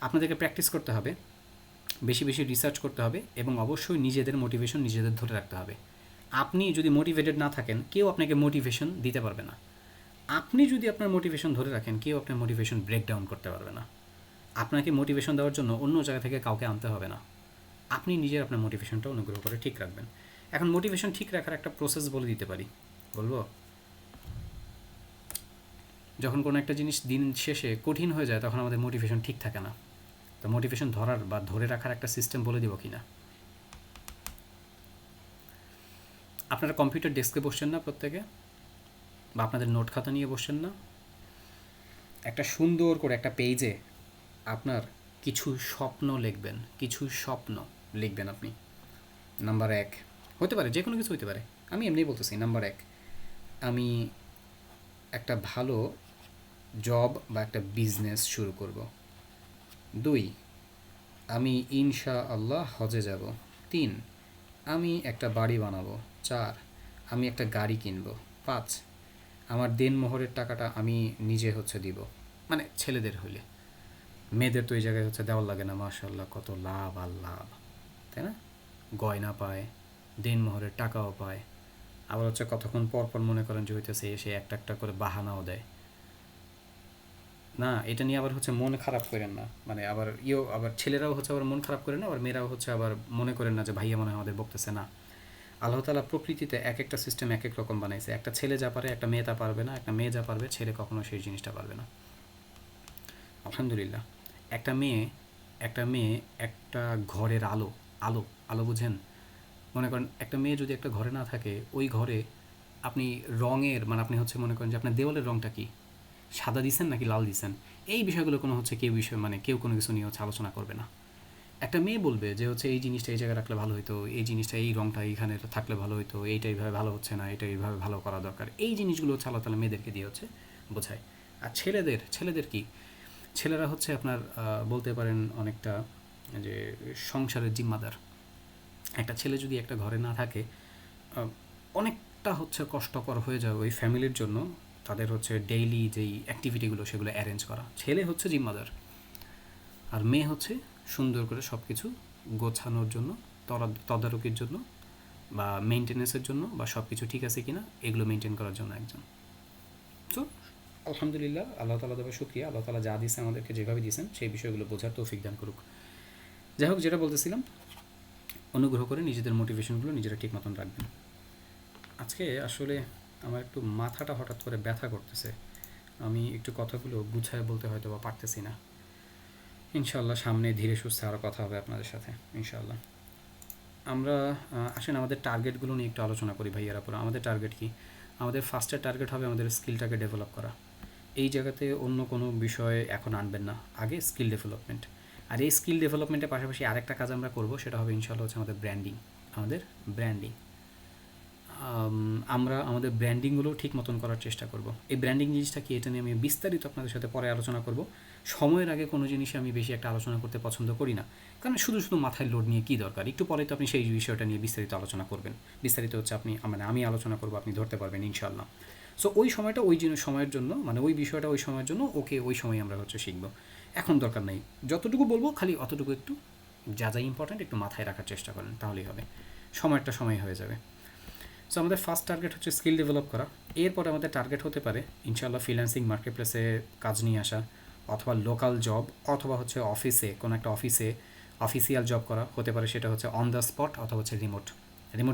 S1: আপনাদেরকে প্র্যাকটিস করতে হবে, বেশি বেশি রিসার্চ করতে হবে, এবং অবশ্যই নিজেদের মোটিভেশন নিজেদের ধরে রাখতে হবে। আপনি যদি মোটিভেটেড না থাকেন, কেউ আপনাকে মোটিভেশন দিতে পারবে না। আপনি যদি আপনার মোটিভেশন ধরে রাখেন, কেউ আপনার মোটিভেশন ব্রেকডাউন করতে পারবে না। আপনাকে মোটিভেশন দেওয়ার জন্য অন্য জায়গা থেকে কাউকে আনতে হবে না। আপনি নিজের আপনার মোটিভেশনটা অনুগ্রহ করে ঠিক রাখবেন। এখন মোটিভেশন ঠিক রাখার একটা প্রসেস বলে দিতে পারি, বলবো? যখন কোনো একটা জিনিস দিন শেষে কঠিন হয়ে যায়, তখন আমাদের মোটিভেশন ঠিক থাকে না। তো মোটিভেশন ধরার বা ধরে রাখার একটা সিস্টেম বলে দিব কি না? আপনারা কম্পিউটার ডেস্কে বসছেন না প্রত্যেকে? বা আপনাদের নোট খাতা নিয়ে বসছেন না? একটা সুন্দর করে একটা পেজে আপনার কিছু স্বপ্ন লিখবেন, কিছু স্বপ্ন লিখবেন আপনি। নাম্বার 1 হতে পারে, যে কোনো কিছু হতে পারে, আমি এমনিই বলতেছি। নাম্বার 1, আমি একটা ভালো জব বা একটা বিজনেস শুরু করব। 2, আমি ইনশাআল্লাহ হজে যাব। 3, আমি একটা বাড়ি বানাবো। 4, আমি একটা গাড়ি কিনব। 5, আমার দেনমোহরের টাকাটা আমি নিজে হচ্ছে দিব, মানে ছেলেদের হইলে। মেয়েদের তো এই জায়গায় হচ্ছে দেওয়ার লাগে না, মাশাআল্লাহ কত লাভ আর লাভ, তাই না? গয়না পায়, দেনমোহরের টাকাও পায়, আবার হচ্ছে কতক্ষণ পর পর মনে করেন যে হইতেছে এসে একটা একটা করে বাহানাও দেয়। না, এটা নিয়ে আবার হচ্ছে মন খারাপ করেন না, মানে আবার আবার ছেলেরাও হচ্ছে আবার মন খারাপ করেন না, আবার মেয়েরাও হচ্ছে আবার মনে করেন না যে ভাইয়া মনে হয় আমাদের বকতেছে না। আল্লাহ তাআলা প্রকৃতিতে এক একটা সিস্টেম এক এক রকম বানাইছে। একটা ছেলে যা পারে একটা মেয়ে তা পারবে না, একটা মেয়ে যা পারবে ছেলে কখনো সেই জিনিসটা পারবে না। আলহামদুলিল্লাহ। একটা মেয়ে একটা ঘরের আলো, আলো আলো বুঝেন? মনে করেন একটা মেয়ে যদি একটা ঘরে না থাকে, ওই ঘরে আপনি রঙের, মানে আপনি হচ্ছে মনে করেন যে আপনার দেওয়ালের রঙটা কি, সাদা দিছেন নাকি লাল দিছেন, এই বিষয়গুলো কোনো হচ্ছে কেউ কোনো কিছু নিয়ে হচ্ছে আলোচনা করবে না। একটা মেয়ে বলবে যে হচ্ছে এই জিনিসটা এই জায়গায় রাখলে ভালো হতো, এই জিনিসটা এই রঙটা এইখানে থাকলে ভালো হতো, এইটা এইভাবে ভালো হচ্ছে না, এটা এইভাবে ভালো করা দরকার। এই জিনিসগুলো হচ্ছে আল্লাহ তাআলা মেয়েদেরকে দিয়ে হচ্ছে বোঝায়। আর ছেলেদের কি, ছেলেরা হচ্ছে আপনার বলতে পারেন অনেকটা যে সংসারের জিম্মাদার। একটা ছেলে যদি একটা ঘরে না থাকে, অনেকটা হচ্ছে কষ্টকর হয়ে যায় ওই ফ্যামিলির জন্য, তাদের হচ্ছে ডেইলি যেই অ্যাক্টিভিটিগুলো সেগুলো অ্যারেঞ্জ করা। ছেলে হচ্ছে জিম্মাদার, আর মেয়ে হচ্ছে সুন্দর করে সব কিছু গোছানোর জন্য, তদারকির জন্য, বা মেনটেন্যান্সের জন্য, বা সব কিছু ঠিক আছে কিনা এগুলো মেনটেন করার জন্য একজন। তো আলহামদুলিল্লাহ, আল্লাহ তাআলা দেওয়া শুকরিয়া, আল্লাহ তাআলা যা দিয়েছেন আমাদেরকে, যেভাবে দিয়েছেন সেই বিষয়গুলো বোঝার তৌফিক দান করুক। যাই হোক, যেটা বলতেছিলাম, অনুগ্রহ করে নিজেদের মোটিভেশনগুলো নিজেরা ঠিক মতন রাখবেন। আজকে আসলে আমার একটু মাথাটা হঠাৎ করে ব্যথা করতেছে, আমি একটু কথাগুলো গুছায় বলতে হয়তো বা পারতেছি না। ইনশাআল্লাহ সামনে ধীরে সুস্থে আরও কথা হবে আপনাদের সাথে ইনশাআল্লাহ। আমরা আসেন আমাদের টার্গেটগুলো নিয়ে একটু আলোচনা করি ভাইয়ারা পুরো। আমাদের টার্গেট কি? আমাদের ফার্স্টের টার্গেট হবে আমাদের স্কিলটাকে ডেভেলপ করা। এই জায়গাতে অন্য কোনো বিষয় এখন আনবেন না, আগে স্কিল ডেভেলপমেন্ট। আর এই স্কিল ডেভেলপমেন্টের পাশাপাশি আরেকটা কাজ আমরা করব, সেটা হবে ইনশাআল্লাহ হচ্ছে আমাদের ব্র্যান্ডিং। আমরা আমাদের ব্র্যান্ডিংগুলো ঠিক মতন করার চেষ্টা করব। এই ব্র্যান্ডিং জিনিসটা কি, এটা নিয়ে আমি বিস্তারিত আপনাদের সাথে পরে আলোচনা করব। সময়ের আগে কোনো জিনিসে আমি বেশি একটা আলোচনা করতে পছন্দ করি না, কারণ শুধু মাথায় লোড নিয়ে কী দরকার। একটু পরে তো আপনি সেই বিষয়টা নিয়ে বিস্তারিত আলোচনা করবেন। বিস্তারিত হচ্ছে আমি আলোচনা করব, আপনি ধরতে পারবেন ইনশাআল্লাহ। সো ওই সময়টা ওই সময়ের জন্য, মানে ওই বিষয়টা ওই সময়ের জন্য ওকে ওই সময় আমরা হচ্ছে শিখবো। এখন দরকার নেই, যতটুকু বলবো খালি অতটুকু একটু যা যা ইম্পর্ট্যান্ট একটু মাথায় রাখার চেষ্টা করেন, তাহলেই হবে, সময়টা সময় হয়ে যাবে। সো আমাদের ফার্স্ট টার্গেট হচ্ছে স্কিল ডেভেলপ করা। এরপরে আমাদের টার্গেট হতে পারে ইনশাআল্লাহ ফ্রিল্যান্সিং মার্কেটপ্লেসে কাজ নিয়ে আসা, অথবা লোকাল জব, অথবা হচ্ছে অফিসে কোনো একটা অফিসিয়াল জব করা হতে পারে, সেটা হচ্ছে অন দ্য স্পট অথবা হচ্ছে রিমোট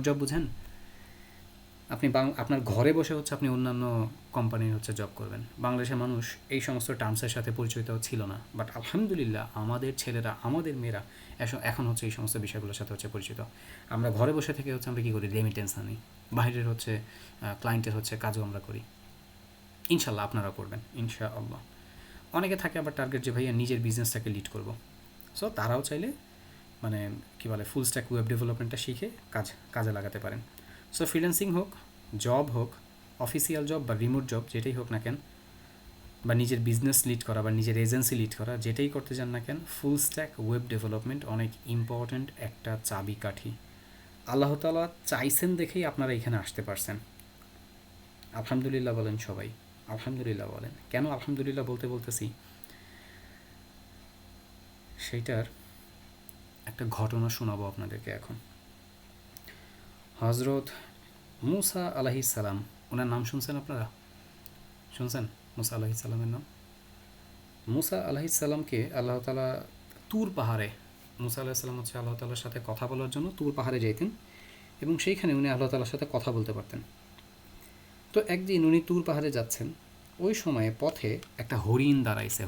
S1: জব বুঝেন, আপনি আপনার ঘরে বসে হচ্ছে আপনি অন্যান্য কোম্পানির হচ্ছে জব করবেন। বাংলাদেশের মানুষ এই সমস্ত টার্মসের সাথে পরিচিত ছিল না, বাট আলহামদুলিল্লাহ আমাদের ছেলেরা আমাদের মেয়েরা এখন হচ্ছে এই সমস্ত বিষয়গুলোর সাথে হচ্ছে পরিচিত। আমরা ঘরে বসে থেকে হচ্ছে আমরা কী করি, রেমিটেন্স আনি, বাইরের হচ্ছে ক্লায়েন্টের হচ্ছে কাজও আমরা করি। ইনশাল্লাহ আপনারা করবেন ইনশাআল্লাহ। অনেকে থাকে আবার টার্গেট যে ভাইয়া নিজের বিজনেসটাকে লিড করব। সো তারাও চাইলে মানে কী বলে ফুল স্ট্যাক ওয়েব ডেভেলপমেন্টটা শিখে কাজে লাগাতে পারেন। সো ফ্রিল্যান্সিং হোক, জব হোক, অফিসিয়াল জব বা রিমোট জব যেটাই হোক না কেন, বা নিজের বিজনেস লিড করা বা নিজের এজেন্সি লিড করা, যেটাই করতে চান না কেন, ফুল স্ট্যাক ওয়েব ডেভেলপমেন্ট অনেক ইম্পর্ট্যান্ট একটা চাবিকাঠি। আল্লাহ তাআলা চাইছেন দেখেই আপনারা এখানে আসতে পারছেন। আলহামদুলিল্লাহ বলেন সবাই, আলহামদুলিল্লাহ বলেন। কেন আলহামদুলিল্লাহ বলতেছি, সেইটার একটা ঘটনা শোনাবো আপনাদেরকে এখন। হজরত মুসা আলাইহিস সালাম, ওনার নাম শুনছেন আপনারা? শুনছেন মুসা আলাইহিস সালামের নাম? মুসা আলাইহিস সালামকে আল্লাহ তাআলা তুর পাহাড়ে, মুসা আলাইহিস সালাম হচ্ছে আল্লাহ তাআলার সাথে কথা বলার জন্য তুর পাহাড়ে যাইতেন, এবং সেইখানে উনি আল্লাহ তাআলার সাথে কথা বলতে পারতেন। তো একদিন উনি তুর পাহাড়ে যাচ্ছেন, ওই সময়ে পথে একটা হরিণ দাঁড়াইছে,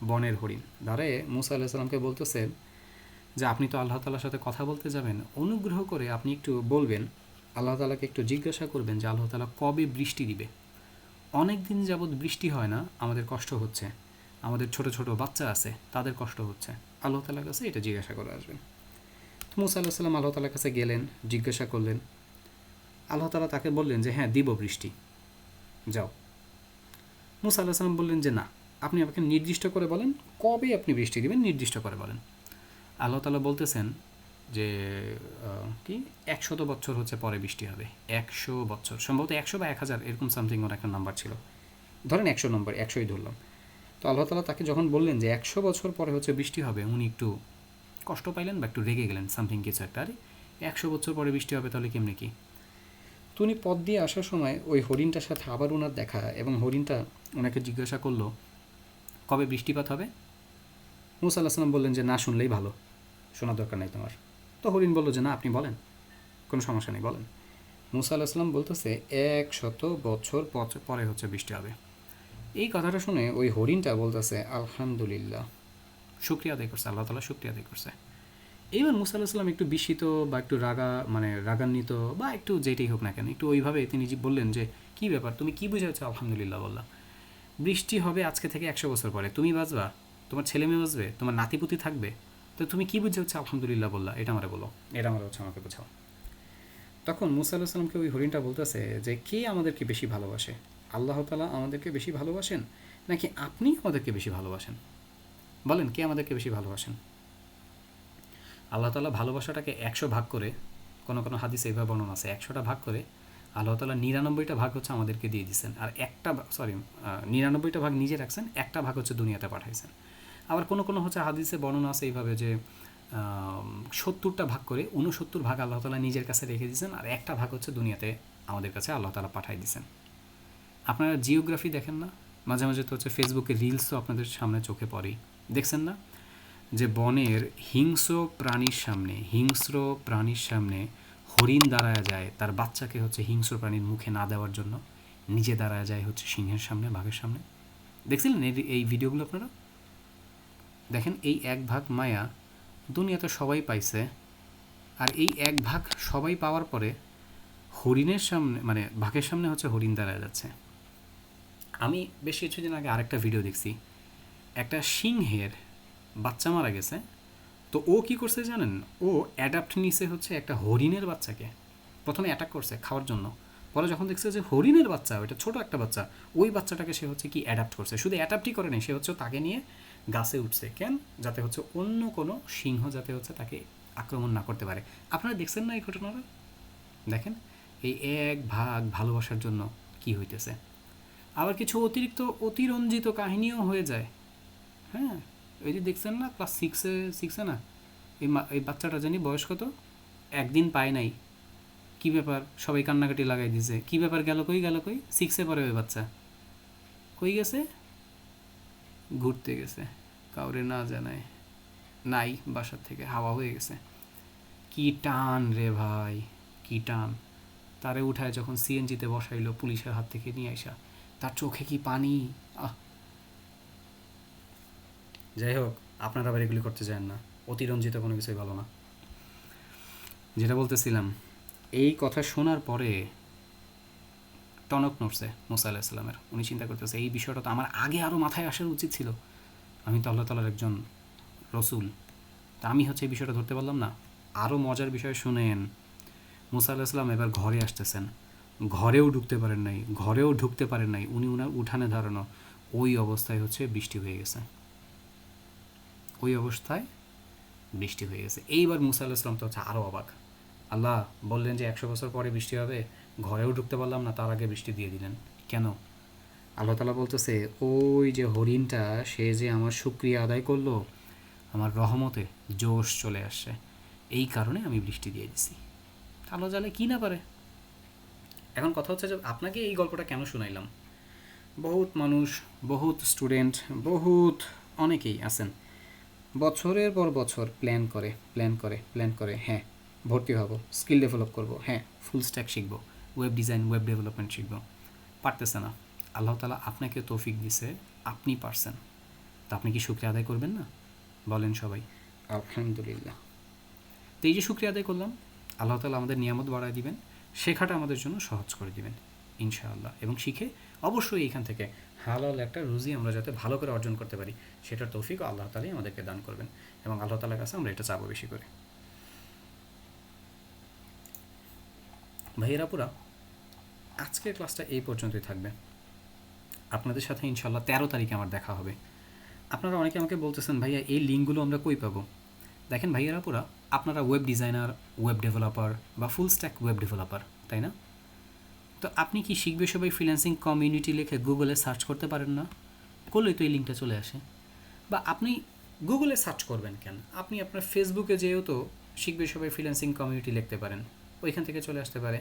S1: বনের হরিণ দাঁড়ায় মুসা আলাইহিস সালামকে বলতেছে যে আপনি তো আল্লাহ তাআলার সাথে কথা বলতে যাবেন, অনুগ্রহ করে আপনি একটু বলবেন, আল্লাহ তাআলাকে একটু জিজ্ঞাসা করবেন যে আল্লাহ তাআলা কবে বৃষ্টি দিবে। অনেক দিন যাবৎ বৃষ্টি হয় না, আমাদের কষ্ট হচ্ছে, আমাদের ছোট ছোট বাচ্চা আছে তাদের কষ্ট হচ্ছে, আল্লাহ তাআলার কাছে এটা জিজ্ঞাসা করে আসবেন। তো মুসা আলাইহিস সালাম আল্লাহ তাআলার কাছে গেলেন, জিজ্ঞাসা করলেন। আল্লাহ তাআলা তাকে বললেন যে হ্যাঁ দিব বৃষ্টি, যাও। মুসা আলাইহিস সালাম বললেন যে না, আপনি আমাকে নির্দিষ্ট করে বলেন কবে আপনি বৃষ্টি দিবেন, নির্দিষ্ট করে বলেন। আল্লাহ তাআলা বলতেছেন যে কি 100 বছর হচ্ছে পরে বৃষ্টি হবে, 100 বছর, সম্ভবত 100 বা 1000 এরকম সামথিং ওর একটা নাম্বার ছিল, ধরেন 100 নম্বর, 100ই ধরলাম। তো আল্লাহ তাআলা তাকে যখন বললেন যে 100 বছর পরে হচ্ছে বৃষ্টি হবে, উনি একটু কষ্ট পাইলেন বা একটু রেগে গেলেন, সামথিং কিছু একটা, আরে 100 বছর পরে বৃষ্টি হবে তাহলে কেমনে কি। তো উনি পথ দিয়ে আসার সময় ওই হরিণটার সাথে আবার ওনার দেখা, এবং হরিণটা ওনাকে জিজ্ঞাসা করলো কবে বৃষ্টিপাত হবে। মুসা আলাইহিস সালাম বললেন যে না শুনলেই ভালো, শোনার দরকার নেই তোমার। তো হরিণ বলল যে না আপনি বলেন, কোনো সমস্যা নেই বলেন। মুসা আলাইহিস সালাম বলতেছে 100 বছর পরে হচ্ছে বৃষ্টি হবে। এই কথাটা শুনে ওই হরিণটা বলতেছে আলহামদুলিল্লাহ, শুকরিয়া আদায় করছে, আল্লাহ তাআলা শুকরিয়া আদায় করছে। এইবার মুসা আলাইহিস সালাম একটু বিস্মিত বা একটু রাগান্বিত বা একটু যেটাই হোক না কেন, একটু ওইভাবে তিনি বললেন যে কী ব্যাপার, তুমি কী বুঝাচ্ছ আলহামদুলিল্লাহ বললা, বৃষ্টি হবে আজকে থেকে 100 বছর পরে, তুমি বাঁচবা, তোমার ছেলে মেয়ে বাঁচবে, তোমার নাতিপুতি থাকবে, তো তুমি কী বুঝে হচ্ছে আলহামদুলিল্লাহ বললা, এটা আমারে বলো, এটা আমার হচ্ছে আমাকে বোঝাও। তখন মুসা আলাইহিস সালামকে ওই হরিণটা বলতেছে যে কে আমাদেরকে বেশি ভালোবাসে, আল্লাহ তাআলা আমাদেরকে বেশি ভালোবাসেন নাকি আপনি আমাদেরকে বেশি ভালোবাসেন, বলেন কে আমাদেরকে বেশি ভালোবাসেন। আল্লাহ তাআলা ভালোবাসাটাকে 100 ভাগ করে, কোনো কোনো হাদিসে এইভাবে বর্ণনা আছে, 100টা ভাগ করে আল্লাহ তাআলা 99টা ভাগ হচ্ছে আমাদেরকে দিয়ে দিয়েছেন, আর 99টা ভাগ নিজে রাখছেন, একটা ভাগ হচ্ছে দুনিয়াতে পাঠাইছেন। আবার কোনো কোনো হচ্ছে হাদিসে বর্ণনা আছে এইভাবে যে 70টা ভাগ করে 69 ভাগ আল্লাহ তাআলা নিজের কাছে রেখে দিয়েছেন, আর একটা ভাগ হচ্ছে দুনিয়াতে আমাদের কাছে আল্লাহ তাআলা পাঠাই দিয়েছেন। আপনারা জিওগ্রাফি দেখেন না, মাঝে মাঝে তো হচ্ছে ফেসবুকে রিলসও আপনাদের সামনে চোখে পড়েই, দেখছেন না যে বনের হিংস্র প্রাণীর সামনে হরিণ দাঁড়ায় যায় তার বাচ্চাকে হচ্ছে হিংস্র প্রাণীর মুখে না দেওয়ার জন্য, নিজে দাঁড়ায় যায় হচ্ছে সিংহের সামনে, বাঘের সামনে। দেখছিলেন এই ভিডিওগুলো আপনারা? দেখেন এই এক ভাগ মায়া দুনিয়াতে সবাই পাইছে, আর এই এক ভাগ সবাই পাওয়ার পরে হরিণের সামনে মানে বাঘের সামনে হচ্ছে হরিণ দাঁড়ায় যাচ্ছে। আমি বেশ কিছুদিন আগে আরেকটা ভিডিও দেখছি, একটা সিংহের বাচ্চা মারা গেছে, তো ও কি করছে জানেন, ও অ্যাডাপ্ট নিছে হচ্ছে একটা হরিণের বাচ্চাকে, প্রথমে অ্যাটাক করছে খাওয়ার জন্য, পরে যখন দেখছে যে হরিণের বাচ্চা, ওইটা ছোট একটা বাচ্চা, ওই বাচ্চাটাকে সে হচ্ছে কি অ্যাডাপ্ট করছে, শুধু অ্যাডাপ্টই করে নাই, সে হচ্ছে তাকে নিয়ে গাছে উঠছে, কেন, যাতে হচ্ছে অন্য কোনো সিংহ যাতে হচ্ছে তাকে আক্রমণ না করতে পারে। আপনারা দেখছেন না এই ঘটনাটা? দেখেন এই এক ভাগ ভালোবাসার জন্য কি হইতেছে। আবার কিছু অতিরঞ্জিত কাহিনীও হয়ে যায়। হ্যাঁ, এই যে দেখছেন না ক্লাস সিক্সে না, এই বাচ্চাটা জানি বয়স কত, একদিন পায় নাই, কি ব্যাপার, সবাই কান্নাকাটি লাগাই দিছে, কি ব্যাপার, গেল কই, সিক্সে পড়ে ওই বাচ্চা, কই গেছে, ঘুরতে গেছে, কাউরে না জানায়, নাই বাসার থেকে, হাওয়া হয়ে গেছে। কি টান রে ভাই, কি টান। তারে উঠায় যখন সিএনজিতে বসাইলো পুলিশের হাত থেকে নিয়ে আসা, তার চোখে কি পানি। যাই হোক, আপনারা আবার এগুলি করতে চান না, অতিরঞ্জিত কোনো কিছুই ভালো না। যেটা বলতেছিলাম, এই কথা শোনার পরে টনক নড়ছে মুসা আলাহিসাল্লামের। উনি চিন্তা করতেছে এই বিষয়টা তো আমার আগে আরও মাথায় আসার উচিত ছিল, আমি তো আল্লাহ তাআলার একজন রসুল, তা আমি হচ্ছে এই বিষয়টা ধরতে পারলাম না। আরও মজার বিষয় শুনেন, মুসা আলাহিসাল্লাম এবার ঘরে আসতেছেন, ঘরেও ঢুকতে পারেন নাই, উনি উনার উঠানে দাঁড়ানো, ওই অবস্থায় হচ্ছে বৃষ্টি হয়ে গেছে, এইবার মুসা আলাহিসাল্লাম তো হচ্ছে আরও অবাক। আল্লাহ বললেন যে 100 বছর পরে বৃষ্টি হবে, ঘরেও ঢুকতে পারলাম না, তার আগে বৃষ্টি দিয়ে দিলেন কেন? আল্লাহ তাআলা বলতেছে, ওই যে হরিণটা, সে যে আমার শুকরিয়া আদায় করলো, আমার রহমতে জোশ চলে আসছে, এই কারণে আমি বৃষ্টি দিয়ে দিছি। আল্লাহ জানে কি না পারে। এখন কথা হচ্ছে যে আপনাকে এই গল্পটা কেন শুনাইলাম, বহুত মানুষ, বহুত স্টুডেন্ট, অনেকেই আছেন বছরের পর বছর প্ল্যান করে, হ্যাঁ ভর্তি হব, স্কিল ডেভেলপ করব, হ্যাঁ ফুল স্ট্যাক শিখব, ওয়েব ডিজাইন, ওয়েব ডেভেলপমেন্ট শিখব, পারতেছে না। আল্লাহ তাআলা আপনাকে তৌফিক দিছে, আপনি পারছেন, তা আপনি কি শুকরিয়া আদায় করবেন না? বলেন সবাই আলহামদুলিল্লাহ। তো এই যে শুকরিয়া আদায় করলাম, আল্লাহ তাআলা আমাদের নিয়ামত বাড়ায় দিবেন, শেখাটা আমাদের জন্য সহজ করে দিবেন ইনশাআল্লাহ, এবং শিখে অবশ্যই এইখান থেকে হালাল একটা রুজি আমরা যাতে ভালো করে অর্জন করতে পারি, সেটার তৌফিক আল্লাহ তাআলাই আমাদেরকে দান করবেন, এবং আল্লাহ তাআলার কাছে আমরা এটা চাবো বেশি করে। ভাইয়েরা পুরা, আজকের ক্লাসটা এই পর্যন্তই থাকবে। আপনাদের সাথে ইনশাআল্লাহ 13 তারিখে আমার দেখা হবে। আপনারা অনেকে আমাকে বলতেছেন, ভাইয়া এই লিঙ্কগুলো আমরা কই পাবো? দেখেন ভাইয়েরা পুরা, আপনারা ওয়েব ডিজাইনার, ওয়েব ডেভেলপার বা ফুল স্ট্যাক ওয়েব ডেভেলপার, তাই না? তো আপনি কি শিখবে সবাই ফ্রিল্যান্সিং কমিউনিটি লিখে গুগলে সার্চ করতে পারেন না? করলেই তো এই লিঙ্কটা চলে আসে। বা আপনি গুগলে সার্চ করবেন কেন, আপনি আপনার ফেসবুকে যেও তো শিখবে সবাই ফ্রিল্যান্সিং কমিউনিটি লিখতে পারেন, ওইখান থেকে চলে আসতে পারে।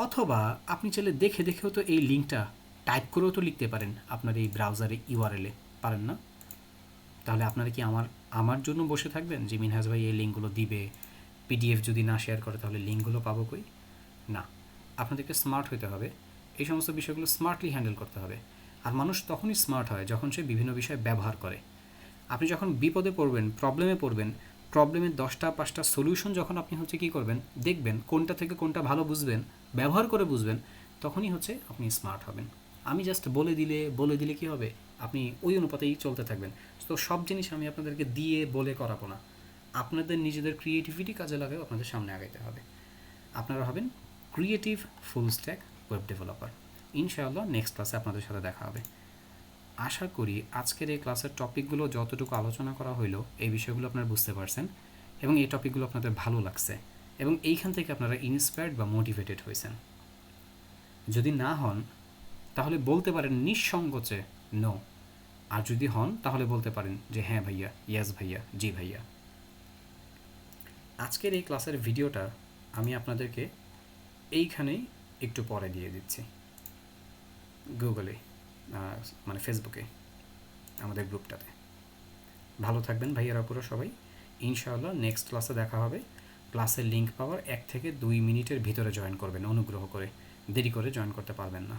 S1: অথবা আপনি চাইলে দেখেও তো এই লিঙ্কটা টাইপ করেও তো লিখতে পারেন আপনার এই ব্রাউজারে ইউআরএলে, পারেন না? তাহলে আপনারা কি আমার জন্য বসে থাকবেন যে মিনহাজ ভাই এই লিঙ্কগুলো দিবে, পিডিএফ যদি না শেয়ার করে তাহলে লিঙ্কগুলো পাবো কই? না, আপনাদেরকে স্মার্ট হতে হবে, এই সমস্ত বিষয়গুলো স্মার্টলি হ্যান্ডেল করতে হবে। আর মানুষ তখনই স্মার্ট হয় যখন সে বিভিন্ন বিষয় ব্যবহার করে। আপনি যখন বিপদে পড়বেন, প্রবলেমের 10টা 5টা সলিউশন যখন আপনি হচ্ছে কী করবেন, দেখবেন কোনটা থেকে কোনটা ভালো বুঝবেন, ব্যবহার করে বুঝবেন, তখনই হচ্ছে আপনি স্মার্ট হবেন। আমি জাস্ট বলে দিলে কি হবে, আপনি ওই অনুপাতেই চলতে থাকবেন। তো সব জিনিস আমি আপনাদেরকে দিয়ে বলে করাবো না, আপনাদের নিজেদের ক্রিয়েটিভিটি কাজে লাগাও আপনাদের সামনে আগাইতে হবে। আপনারা হবেন creative full stack web developer. ইনশাআল্লাহ নেক্সট ক্লাসে আপনাদের সাথে দেখা হবে। আশা করি আজকের এই ক্লাসের টপিকগুলো যতটুকু আলোচনা করা হইলো, এই বিষয়গুলো আপনারা বুঝতে পারছেন এবং এই টপিকগুলো আপনাদের ভালো লাগছে এবং এইখান থেকে আপনারা ইন্সপায়ার্ড বা মোটিভেটেড হয়েছেন। যদি না হন তাহলে বলতে পারেন নিঃসংকোচে নো, আর যদি হন তাহলে বলতে পারেন যে হ্যাঁ ভাইয়া, ইয়েস ভাইয়া, জি ভাইয়া। আজকের এই ক্লাসের ভিডিওটা আমি আপনাদেরকে এইখানেই একটু পরে দিয়ে দিচ্ছি, গুগলে মানে ফেসবুকে আমাদের গ্রুপটাতে। ভালো থাকবেন ভাইয়ারা পুরো সবাই, ইনশাআল্লাহ নেক্সট ক্লাসে দেখা হবে। ক্লাসের লিঙ্ক পাওয়ার 1 থেকে 2 মিনিটের ভিতরে জয়েন করবেন অনুগ্রহ করে, দেরি করে জয়েন করতে পারবেন না।